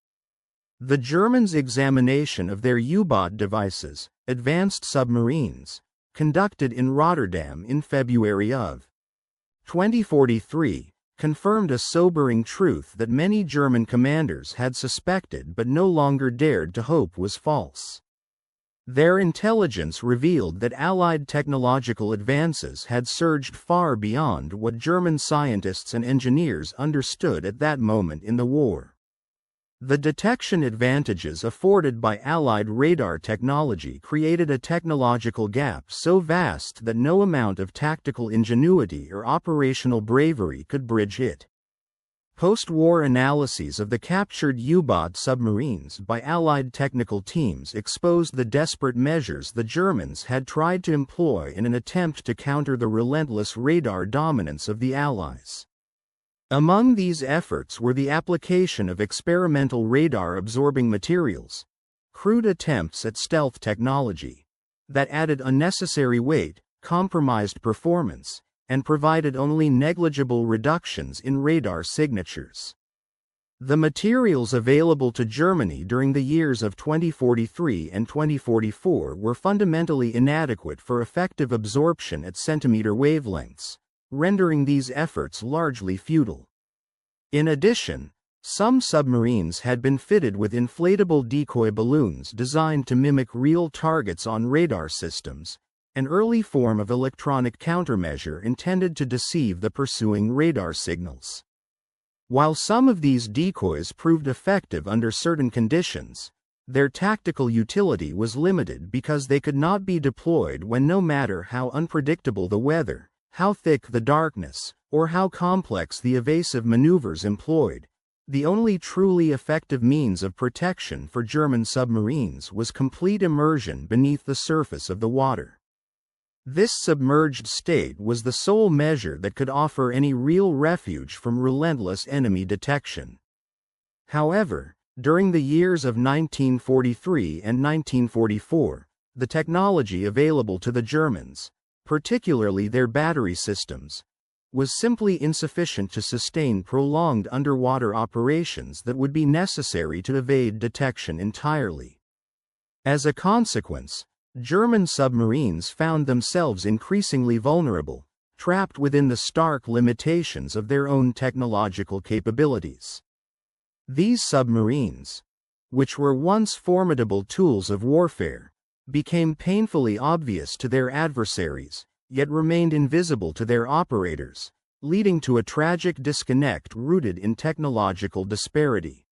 The Germans' examination of their U-boat devices, advanced submarines, conducted in Rotterdam in February of 2043, confirmed a sobering truth that many German commanders had suspected but no longer dared to hope was false. Their intelligence revealed that Allied technological advances had surged far beyond what German scientists and engineers understood at that moment in the war. The detection advantages afforded by Allied radar technology created a technological gap so vast that no amount of tactical ingenuity or operational bravery could bridge it. Post-war analyses of the captured U-boat submarines by Allied technical teams exposed the desperate measures the Germans had tried to employ in an attempt to counter the relentless radar dominance of the Allies. Among these efforts were the application of experimental radar-absorbing materials, crude attempts at stealth technology that added unnecessary weight, compromised performance, and provided only negligible reductions in radar signatures. The materials available to Germany during the years of 2043 and 2044 were fundamentally inadequate for effective absorption at centimeter wavelengths, rendering these efforts largely futile. In addition, some submarines had been fitted with inflatable decoy balloons designed to mimic real targets on radar systems, an early form of electronic countermeasure intended to deceive the pursuing radar signals. While some of these decoys proved effective under certain conditions, their tactical utility was limited because they could not be deployed when, no matter how unpredictable the weather, how thick the darkness, or how complex the evasive maneuvers employed, the only truly effective means of protection for German submarines was complete immersion beneath the surface of the water. This submerged state was the sole measure that could offer any real refuge from relentless enemy detection. However, during the years of 1943 and 1944, the technology available to the Germans, particularly their battery systems, was simply insufficient to sustain prolonged underwater operations that would be necessary to evade detection entirely. As a consequence, German submarines found themselves increasingly vulnerable, trapped within the stark limitations of their own technological capabilities. These submarines, which were once formidable tools of warfare, became painfully obvious to their adversaries, yet remained invisible to their operators, leading to a tragic disconnect rooted in technological disparity.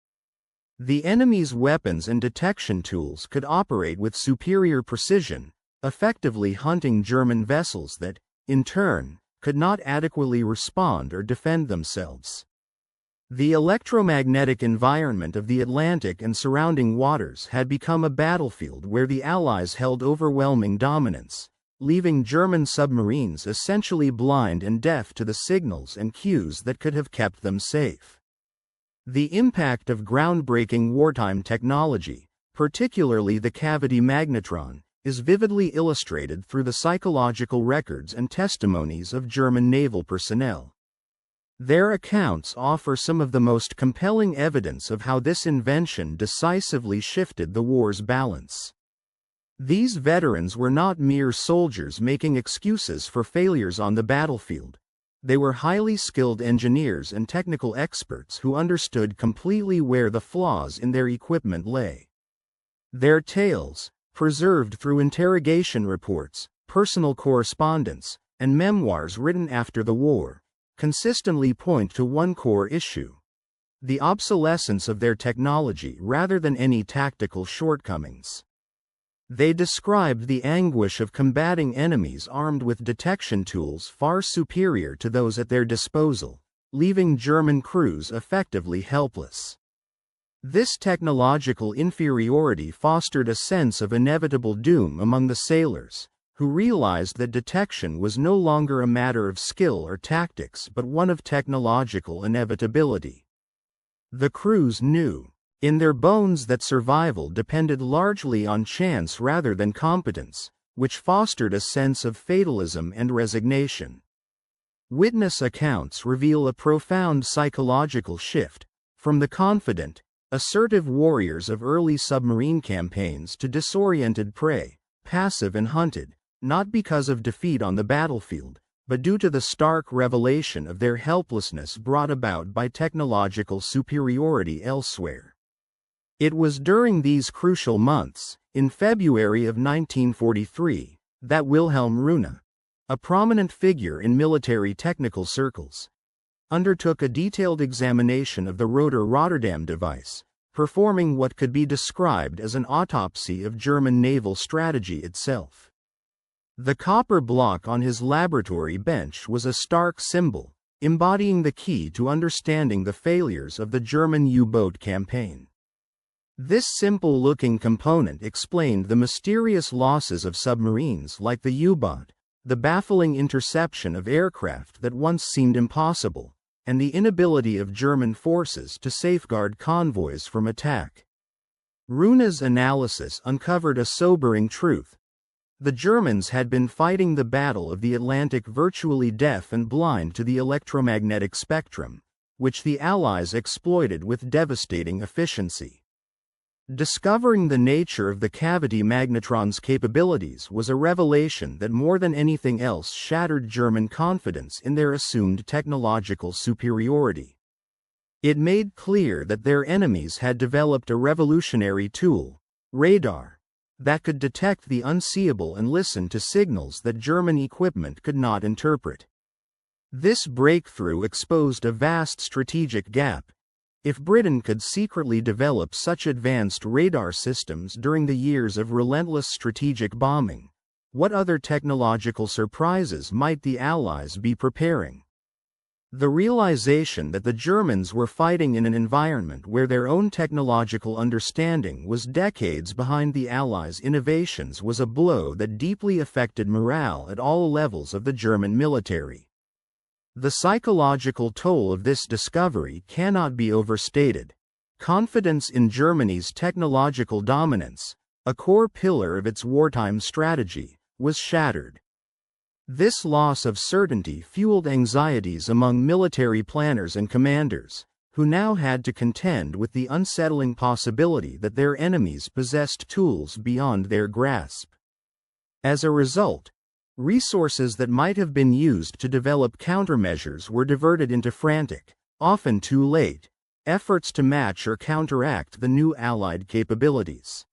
The enemy's weapons and detection tools could operate with superior precision, effectively hunting German vessels that, in turn, could not adequately respond or defend themselves. The electromagnetic environment of the Atlantic and surrounding waters had become a battlefield where the Allies held overwhelming dominance, leaving German submarines essentially blind and deaf to the signals and cues that could have kept them safe. The impact of groundbreaking wartime technology, particularly the cavity magnetron, is vividly illustrated through the psychological records and testimonies of German naval personnel. Their accounts offer some of the most compelling evidence of how this invention decisively shifted the war's balance. These veterans were not mere soldiers making excuses for failures on the battlefield. They were highly skilled engineers and technical experts who understood completely where the flaws in their equipment lay. Their tales, preserved through interrogation reports, personal correspondence, and memoirs written after the war, consistently point to one core issue: the obsolescence of their technology rather than any tactical shortcomings. They described the anguish of combating enemies armed with detection tools far superior to those at their disposal, leaving German crews effectively helpless. This technological inferiority fostered a sense of inevitable doom among the sailors, who realized that detection was no longer a matter of skill or tactics but one of technological inevitability. The crews knew in their bones that survival depended largely on chance rather than competence, which fostered a sense of fatalism and resignation. Witness accounts reveal a profound psychological shift, from the confident, assertive warriors of early submarine campaigns to disoriented prey, passive and hunted, not because of defeat on the battlefield, but due to the stark revelation of their helplessness brought about by technological superiority elsewhere. It was during these crucial months, in February of 1943, that Wilhelm Rune, a prominent figure in military technical circles, undertook a detailed examination of the rotor Rotterdam device, performing what could be described as an autopsy of German naval strategy itself. The copper block on his laboratory bench was a stark symbol, embodying the key to understanding the failures of the German U-boat campaign. This simple-looking component explained the mysterious losses of submarines like the U-boat, the baffling interception of aircraft that once seemed impossible, and the inability of German forces to safeguard convoys from attack. Rune's analysis uncovered a sobering truth. The Germans had been fighting the Battle of the Atlantic virtually deaf and blind to the electromagnetic spectrum, which the Allies exploited with devastating efficiency. Discovering the nature of the cavity magnetron's capabilities was a revelation that more than anything else shattered German confidence in their assumed technological superiority. It made clear that their enemies had developed a revolutionary tool, radar, that could detect the unseeable and listen to signals that German equipment could not interpret. This breakthrough exposed a vast strategic gap. If Britain could secretly develop such advanced radar systems during the years of relentless strategic bombing, what other technological surprises might the Allies be preparing? The realization that the Germans were fighting in an environment where their own technological understanding was decades behind the Allies' innovations was a blow that deeply affected morale at all levels of the German military. The psychological toll of this discovery cannot be overstated. Confidence in Germany's technological dominance, a core pillar of its wartime strategy, was shattered. This loss of certainty fueled anxieties among military planners and commanders, who now had to contend with the unsettling possibility that their enemies possessed tools beyond their grasp. As a result, resources that might have been used to develop countermeasures were diverted into frantic, often too late, efforts to match or counteract the new Allied capabilities.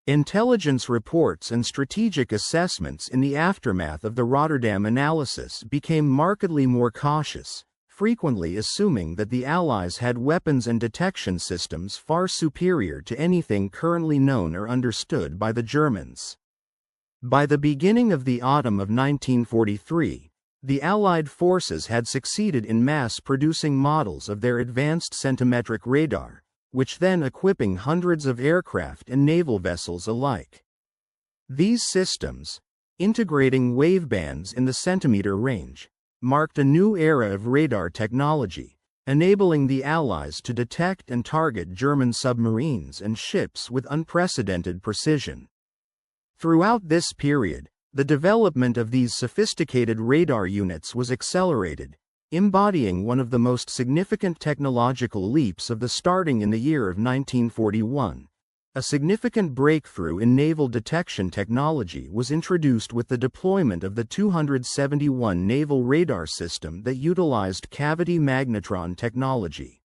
Intelligence reports and strategic assessments in the aftermath of the Rotterdam analysis became markedly more cautious, frequently assuming that the Allies had weapons and detection systems far superior to anything currently known or understood by the Germans. By the beginning of the autumn of 1943, the Allied forces had succeeded in mass-producing models of their advanced centimetric radar, which then equipping hundreds of aircraft and naval vessels alike. These systems, integrating wavebands in the centimeter range, marked a new era of radar technology, enabling the Allies to detect and target German submarines and ships with unprecedented precision. Throughout this period, the development of these sophisticated radar units was accelerated, embodying one of the most significant technological leaps of the starting in the year of 1941. A significant breakthrough in naval detection technology was introduced with the deployment of the 271 Naval Radar System that utilized cavity magnetron technology.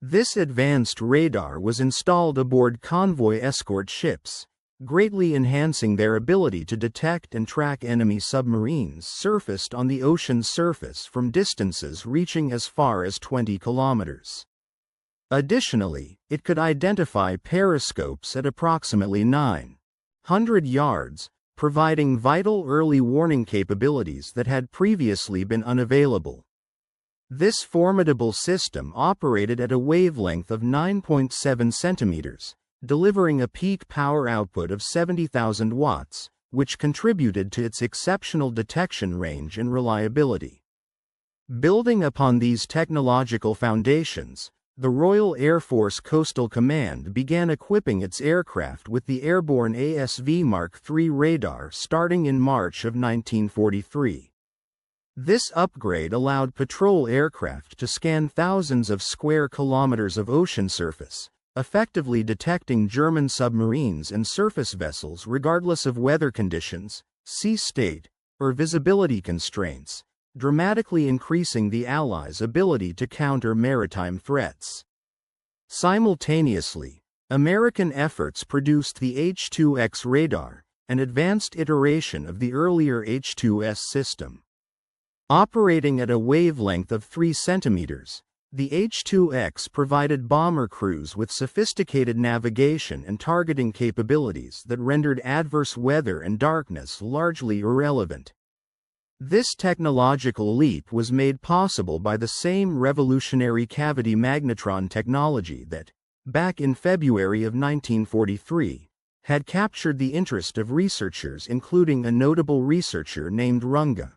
This advanced radar was installed aboard convoy escort ships, greatly enhancing their ability to detect and track enemy submarines surfaced on the ocean's surface from distances reaching as far as 20 kilometers. Additionally, it could identify periscopes at approximately 900 yards, providing vital early warning capabilities that had previously been unavailable. This formidable system operated at a wavelength of 9.7 centimeters, delivering a peak power output of 70,000 watts, which contributed to its exceptional detection range and reliability. Building upon these technological foundations, the Royal Air Force Coastal Command began equipping its aircraft with the airborne ASV Mark III radar starting in March of 1943. This upgrade allowed patrol aircraft to scan thousands of square kilometers of ocean surface, effectively detecting German submarines and surface vessels regardless of weather conditions, sea state, or visibility constraints, dramatically increasing the Allies' ability to counter maritime threats. Simultaneously, American efforts produced the H-2X radar, an advanced iteration of the earlier H-2S system. Operating at a wavelength of 3 centimeters, the H-2X provided bomber crews with sophisticated navigation and targeting capabilities that rendered adverse weather and darkness largely irrelevant. This technological leap was made possible by the same revolutionary cavity magnetron technology that, back in February of 1943, had captured the interest of researchers, including a notable researcher named Runge.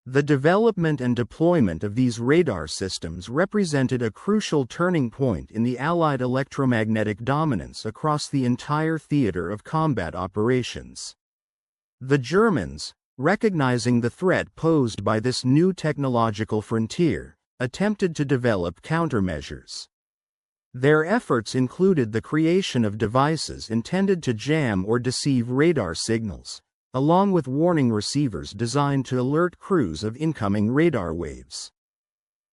The development and deployment of these radar systems represented a crucial turning point in the Allied electromagnetic dominance across the entire theater of combat operations. The Germans, recognizing the threat posed by this new technological frontier, attempted to develop countermeasures. Their efforts included the creation of devices intended to jam or deceive radar signals, along with warning receivers designed to alert crews of incoming radar waves.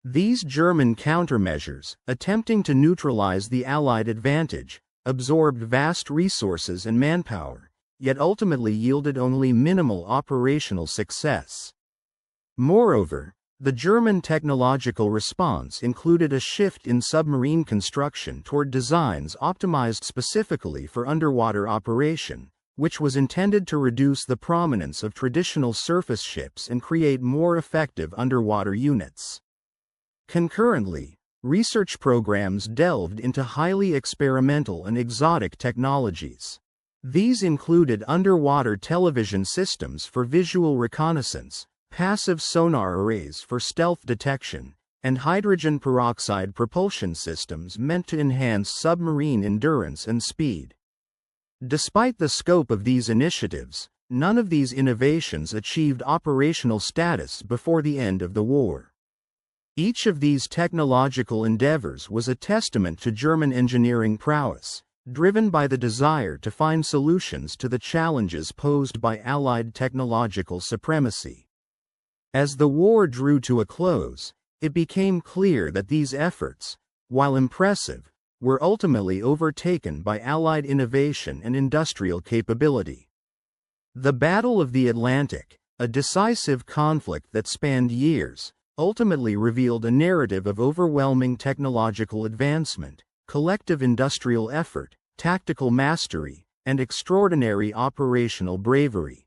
These German countermeasures, attempting to neutralize the Allied advantage, absorbed vast resources and manpower, yet ultimately yielded only minimal operational success. Moreover, the German technological response included a shift in submarine construction toward designs optimized specifically for underwater operation, which was intended to reduce the prominence of traditional surface ships and create more effective underwater units. Concurrently, research programs delved into highly experimental and exotic technologies. These included underwater television systems for visual reconnaissance, passive sonar arrays for stealth detection, and hydrogen peroxide propulsion systems meant to enhance submarine endurance and speed. Despite the scope of these initiatives, none of these innovations achieved operational status before the end of the war. Each of these technological endeavors was a testament to German engineering prowess, driven by the desire to find solutions to the challenges posed by Allied technological supremacy. As the war drew to a close, it became clear that these efforts, while impressive, were ultimately overtaken by Allied innovation and industrial capability. The Battle of the Atlantic, a decisive conflict that spanned years, ultimately revealed a narrative of overwhelming technological advancement, collective industrial effort, tactical mastery, and extraordinary operational bravery.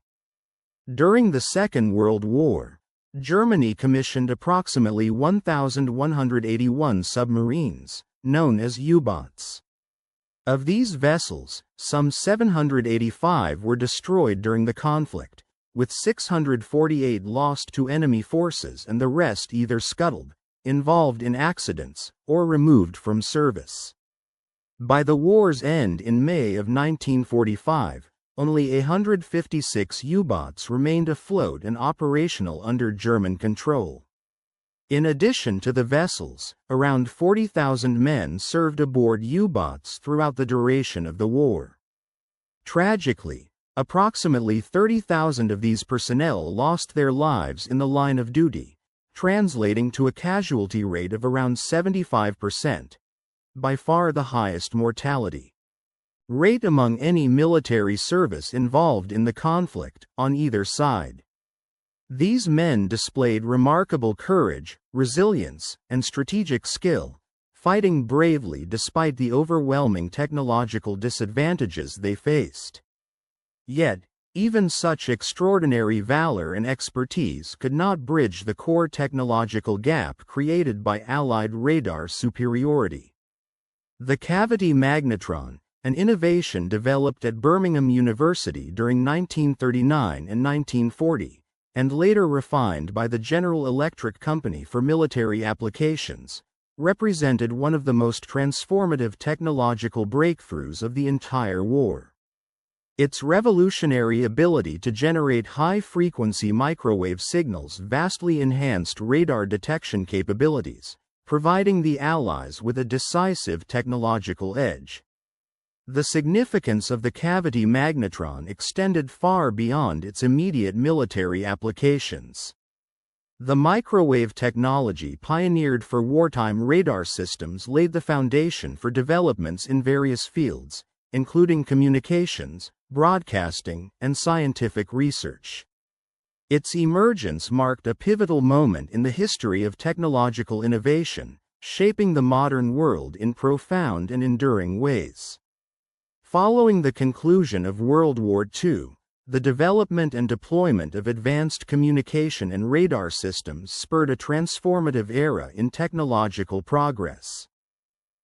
During the Second World War, Germany commissioned approximately 1,181 submarines, known as U-boats. Of these vessels, some 785 were destroyed during the conflict, with 648 lost to enemy forces and the rest either scuttled, involved in accidents, or removed from service. By the war's end in May of 1945, only 156 U-boats remained afloat and operational under German control. In addition to the vessels, around 40,000 men served aboard U-boats throughout the duration of the war. Tragically, approximately 30,000 of these personnel lost their lives in the line of duty, translating to a casualty rate of around 75%, by far the highest mortality rate among any military service involved in the conflict, on either side. These men displayed remarkable courage, resilience, and strategic skill, fighting bravely despite the overwhelming technological disadvantages they faced. Yet, even such extraordinary valor and expertise could not bridge the core technological gap created by Allied radar superiority. The cavity magnetron, an innovation developed at Birmingham University during 1939 and 1940, and later refined by the General Electric Company for military applications, represented one of the most transformative technological breakthroughs of the entire war. Its revolutionary ability to generate high-frequency microwave signals vastly enhanced radar detection capabilities, providing the Allies with a decisive technological edge. The significance of the cavity magnetron extended far beyond its immediate military applications. The microwave technology pioneered for wartime radar systems laid the foundation for developments in various fields, including communications, broadcasting, and scientific research. Its emergence marked a pivotal moment in the history of technological innovation, shaping the modern world in profound and enduring ways. Following the conclusion of World War II, the development and deployment of advanced communication and radar systems spurred a transformative era in technological progress.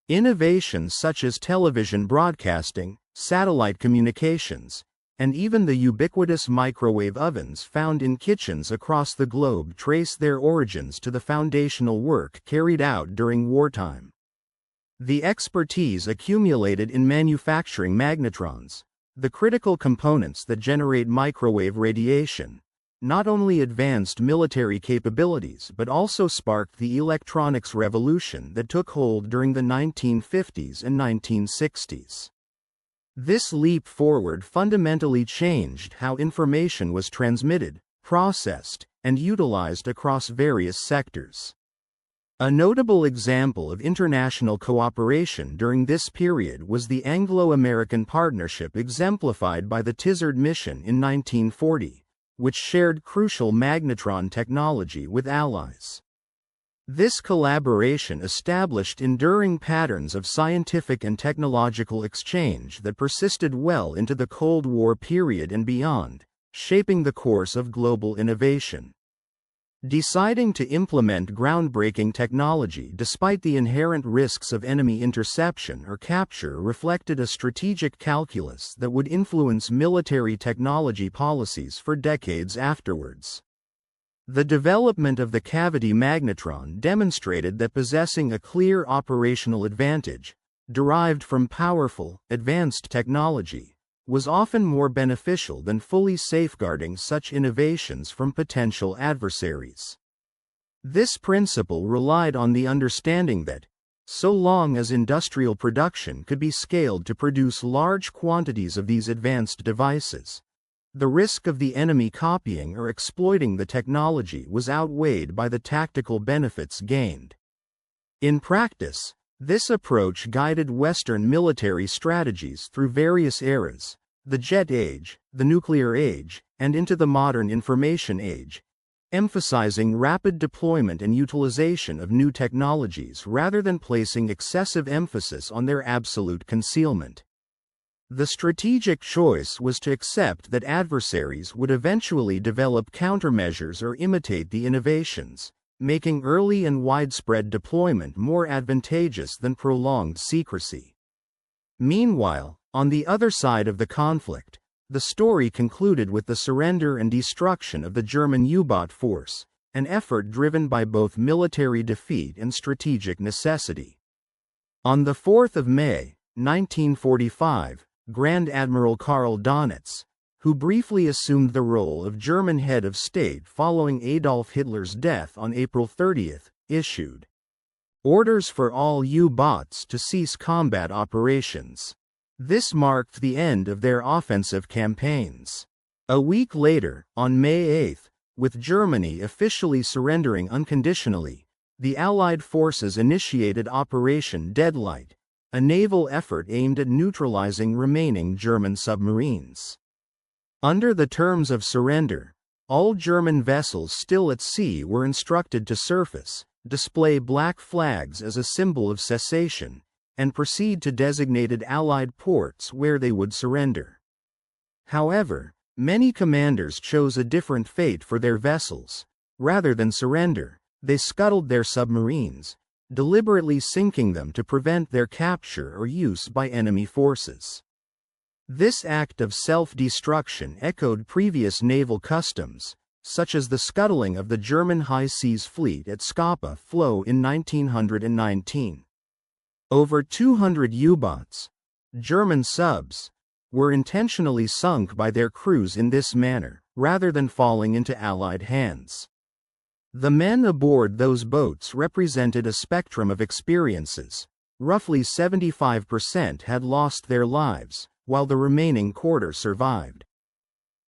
Innovations such as television broadcasting, satellite communications, and even the ubiquitous microwave ovens found in kitchens across the globe trace their origins to the foundational work carried out during wartime. The expertise accumulated in manufacturing magnetrons, the critical components that generate microwave radiation, not only advanced military capabilities but also sparked the electronics revolution that took hold during the 1950s and 1960s. This leap forward fundamentally changed how information was transmitted, processed, and utilized across various sectors. A notable example of international cooperation during this period was the Anglo-American partnership exemplified by the Tizard mission in 1940, which shared crucial magnetron technology with allies. This collaboration established enduring patterns of scientific and technological exchange that persisted well into the Cold War period and beyond, shaping the course of global innovation. Deciding to implement groundbreaking technology despite the inherent risks of enemy interception or capture reflected a strategic calculus that would influence military technology policies for decades afterwards. The development of the cavity magnetron demonstrated that possessing a clear operational advantage, derived from powerful, advanced technology, was often more beneficial than fully safeguarding such innovations from potential adversaries. This principle relied on the understanding that, so long as industrial production could be scaled to produce large quantities of these advanced devices, the risk of the enemy copying or exploiting the technology was outweighed by the tactical benefits gained. In practice, this approach guided Western military strategies through various eras, the Jet Age, the Nuclear Age, and into the modern Information Age, emphasizing rapid deployment and utilization of new technologies rather than placing excessive emphasis on their absolute concealment. The strategic choice was to accept that adversaries would eventually develop countermeasures or imitate the innovations, making early and widespread deployment more advantageous than prolonged secrecy. Meanwhile, on the other side of the conflict, the story concluded with the surrender and destruction of the German U-boat force, an effort driven by both military defeat and strategic necessity. On the 4th of May, 1945, Grand Admiral Karl Donitz, who briefly assumed the role of German head of state following Adolf Hitler's death on April 30, issued orders for all U-boats to cease combat operations. This marked the end of their offensive campaigns. A week later, on May 8, with Germany officially surrendering unconditionally, the Allied forces initiated Operation Deadlight, a naval effort aimed at neutralizing remaining German submarines. Under the terms of surrender, all German vessels still at sea were instructed to surface, display black flags as a symbol of cessation, and proceed to designated Allied ports where they would surrender. However, many commanders chose a different fate for their vessels. Rather than surrender, they scuttled their submarines, deliberately sinking them to prevent their capture or use by enemy forces. This act of self-destruction echoed previous naval customs, such as the scuttling of the German High Seas Fleet at Scapa Flow in 1919. Over 200 U-boats, German subs, were intentionally sunk by their crews in this manner, rather than falling into Allied hands. The men aboard those boats represented a spectrum of experiences. Roughly 75% had lost their lives, while the remaining quarter survived.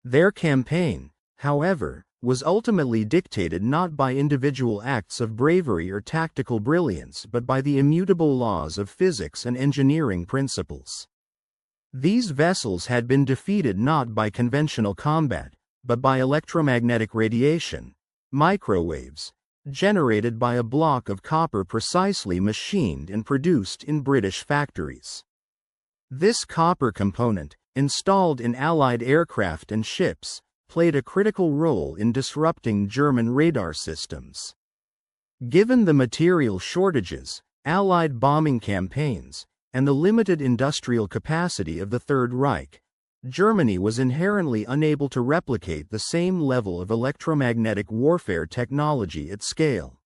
Their campaign, however, was ultimately dictated not by individual acts of bravery or tactical brilliance but by the immutable laws of physics and engineering principles. These vessels had been defeated not by conventional combat, but by electromagnetic radiation, microwaves, generated by a block of copper precisely machined and produced in British factories. This copper component, installed in Allied aircraft and ships, played a critical role in disrupting German radar systems. Given the material shortages, Allied bombing campaigns, and the limited industrial capacity of the Third Reich, Germany was inherently unable to replicate the same level of electromagnetic warfare technology at scale.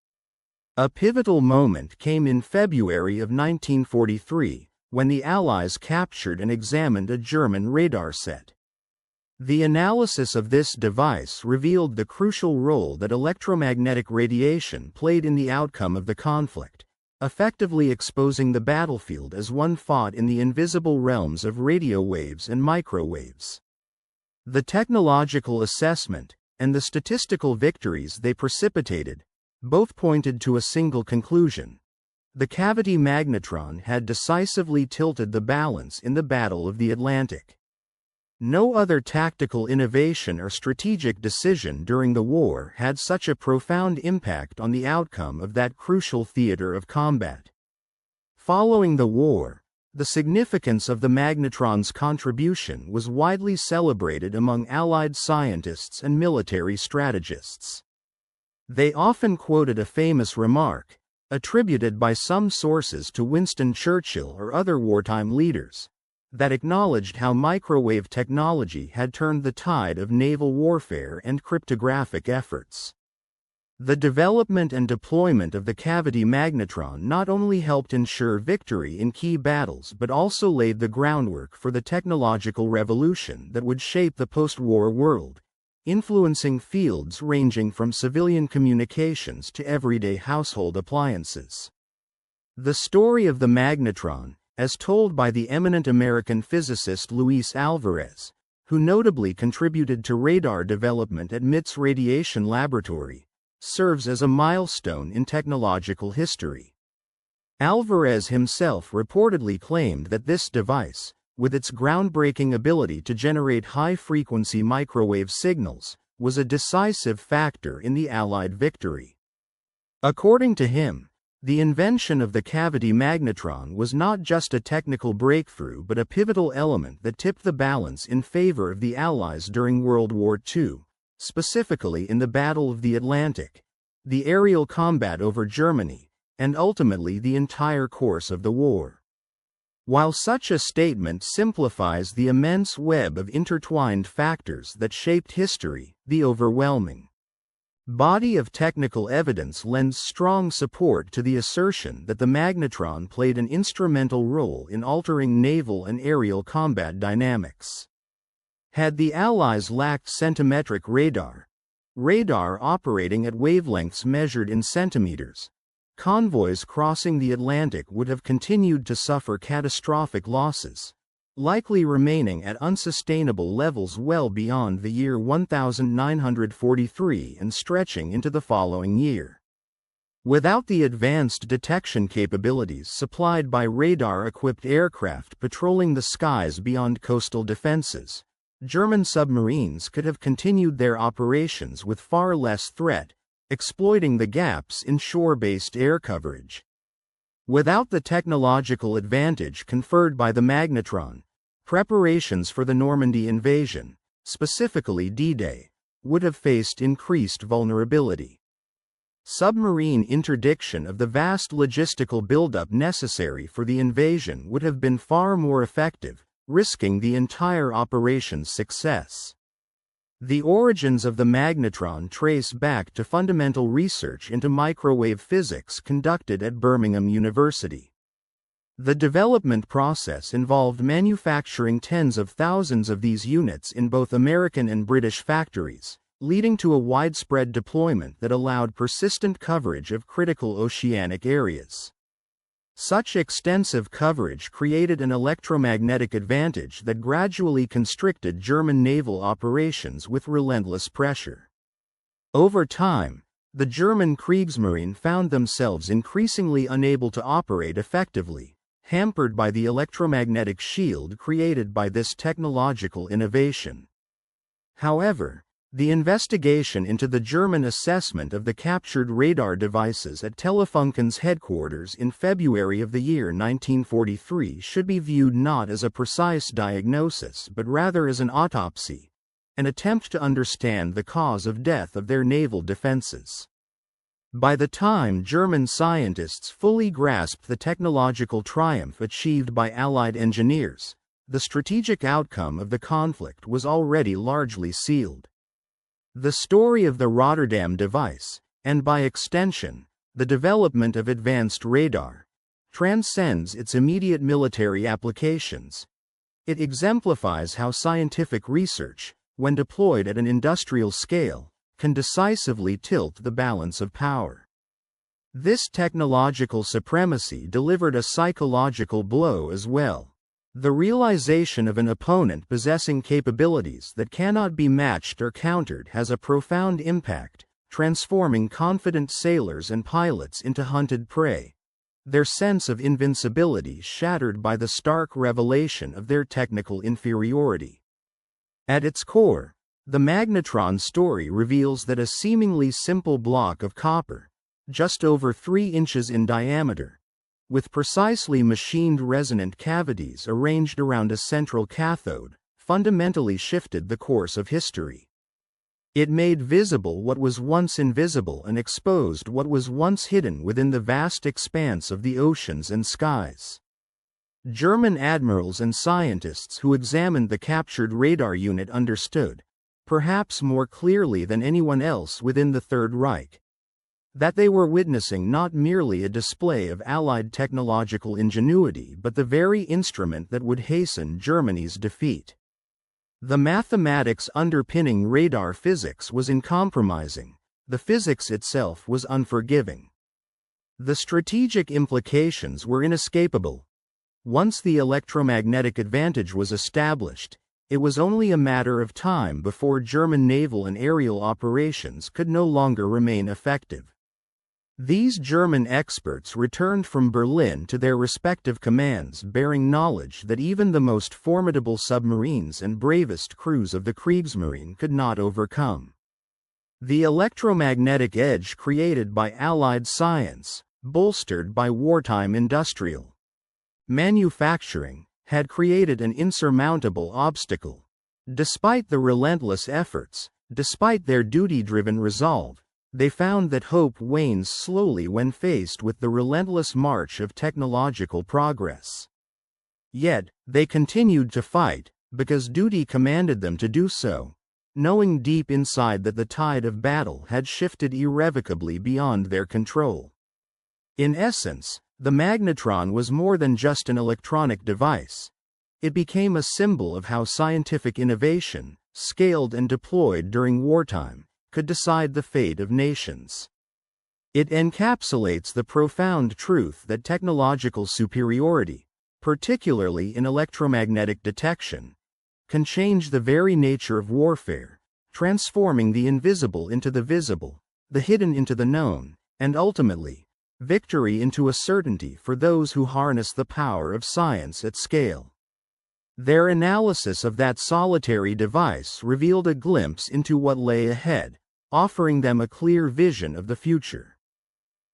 A pivotal moment came in February of 1943, when the Allies captured and examined a German radar set. The analysis of this device revealed the crucial role that electromagnetic radiation played in the outcome of the conflict, effectively exposing the battlefield as one fought in the invisible realms of radio waves and microwaves. The technological assessment, and the statistical victories they precipitated, Both pointed to a single conclusion. The cavity magnetron had decisively tilted the balance in the Battle of the Atlantic. No other tactical innovation or strategic decision during the war had such a profound impact on the outcome of that crucial theater of combat. Following the war, the significance of the magnetron's contribution was widely celebrated among Allied scientists and military strategists. They often quoted a famous remark, attributed by some sources to Winston Churchill or other wartime leaders, that acknowledged how microwave technology had turned the tide of naval warfare and cryptographic efforts. The development and deployment of the cavity magnetron not only helped ensure victory in key battles but also laid the groundwork for the technological revolution that would shape the post-war world, influencing fields ranging from civilian communications to everyday household appliances. The story of the magnetron, as told by the eminent American physicist Luis Alvarez, who notably contributed to radar development at MIT's Radiation Laboratory, serves as a milestone in technological history. Alvarez himself reportedly claimed that this device, with its groundbreaking ability to generate high-frequency microwave signals, was a decisive factor in the Allied victory. According to him, the invention of the cavity magnetron was not just a technical breakthrough but a pivotal element that tipped the balance in favor of the Allies during World War II, specifically in the Battle of the Atlantic, the aerial combat over Germany, and ultimately the entire course of the war. While such a statement simplifies the immense web of intertwined factors that shaped history, the overwhelming body of technical evidence lends strong support to the assertion that the magnetron played an instrumental role in altering naval and aerial combat dynamics. Had the Allies lacked centimetric radar operating at wavelengths measured in centimeters, convoys crossing the Atlantic would have continued to suffer catastrophic losses, likely remaining at unsustainable levels well beyond the year 1943 and stretching into the following year. Without the advanced detection capabilities supplied by radar-equipped aircraft patrolling the skies beyond coastal defenses, German submarines could have continued their operations with far less threat, exploiting the gaps in shore-based air coverage. Without the technological advantage conferred by the magnetron, preparations for the Normandy invasion, specifically D-Day, would have faced increased vulnerability. Submarine interdiction of the vast logistical buildup necessary for the invasion would have been far more effective, risking the entire operation's success. The origins of the magnetron trace back to fundamental research into microwave physics conducted at Birmingham University. The development process involved manufacturing tens of thousands of these units in both American and British factories, leading to a widespread deployment that allowed persistent coverage of critical oceanic areas. Such extensive coverage created an electromagnetic advantage that gradually constricted German naval operations with relentless pressure. Over time, the German Kriegsmarine found themselves increasingly unable to operate effectively, hampered by the electromagnetic shield created by this technological innovation. However, the investigation into the German assessment of the captured radar devices at Telefunken's headquarters in February of the year 1943 should be viewed not as a precise diagnosis but rather as an autopsy, an attempt to understand the cause of death of their naval defenses. By the time German scientists fully grasped the technological triumph achieved by Allied engineers, the strategic outcome of the conflict was already largely sealed. The story of the Rotterdam device, and by extension, the development of advanced radar, transcends its immediate military applications. It exemplifies how scientific research, when deployed at an industrial scale, can decisively tilt the balance of power. This technological supremacy delivered a psychological blow as well. The realization of an opponent possessing capabilities that cannot be matched or countered has a profound impact, transforming confident sailors and pilots into hunted prey, their sense of invincibility shattered by the stark revelation of their technical inferiority. At its core, the magnetron story reveals that a seemingly simple block of copper, just over 3 inches in diameter, with precisely machined resonant cavities arranged around a central cathode, fundamentally shifted the course of history. It made visible what was once invisible and exposed what was once hidden within the vast expanse of the oceans and skies. German admirals and scientists who examined the captured radar unit understood, perhaps more clearly than anyone else within the Third Reich, that they were witnessing not merely a display of Allied technological ingenuity but the very instrument that would hasten Germany's defeat. The mathematics underpinning radar physics was uncompromising, the physics itself was unforgiving. The strategic implications were inescapable. Once the electromagnetic advantage was established, it was only a matter of time before German naval and aerial operations could no longer remain effective. These German experts returned from Berlin to their respective commands bearing knowledge that even the most formidable submarines and bravest crews of the Kriegsmarine could not overcome. The electromagnetic edge created by Allied science, bolstered by wartime industrial manufacturing, had created an insurmountable obstacle. Despite the relentless efforts, despite their duty-driven resolve, they found that hope wanes slowly when faced with the relentless march of technological progress. Yet, they continued to fight, because duty commanded them to do so, knowing deep inside that the tide of battle had shifted irrevocably beyond their control. In essence, the magnetron was more than just an electronic device. It became a symbol of how scientific innovation, scaled and deployed during wartime, could decide the fate of nations. It encapsulates the profound truth that technological superiority, particularly in electromagnetic detection, can change the very nature of warfare, transforming the invisible into the visible, the hidden into the known, and ultimately, victory into a certainty for those who harness the power of science at scale. Their analysis of that solitary device revealed a glimpse into what lay ahead, offering them a clear vision of the future.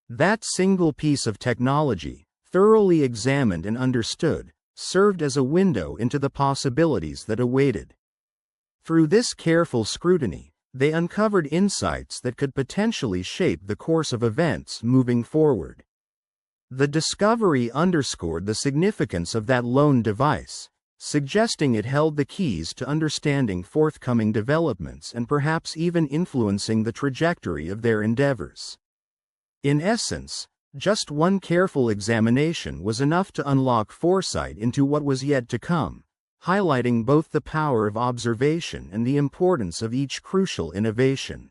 That single piece of technology, thoroughly examined and understood, served as a window into the possibilities that awaited. Through this careful scrutiny, they uncovered insights that could potentially shape the course of events moving forward. The discovery underscored the significance of that lone device, suggesting it held the keys to understanding forthcoming developments and perhaps even influencing the trajectory of their endeavors. In essence, just one careful examination was enough to unlock foresight into what was yet to come, highlighting both the power of observation and the importance of each crucial innovation.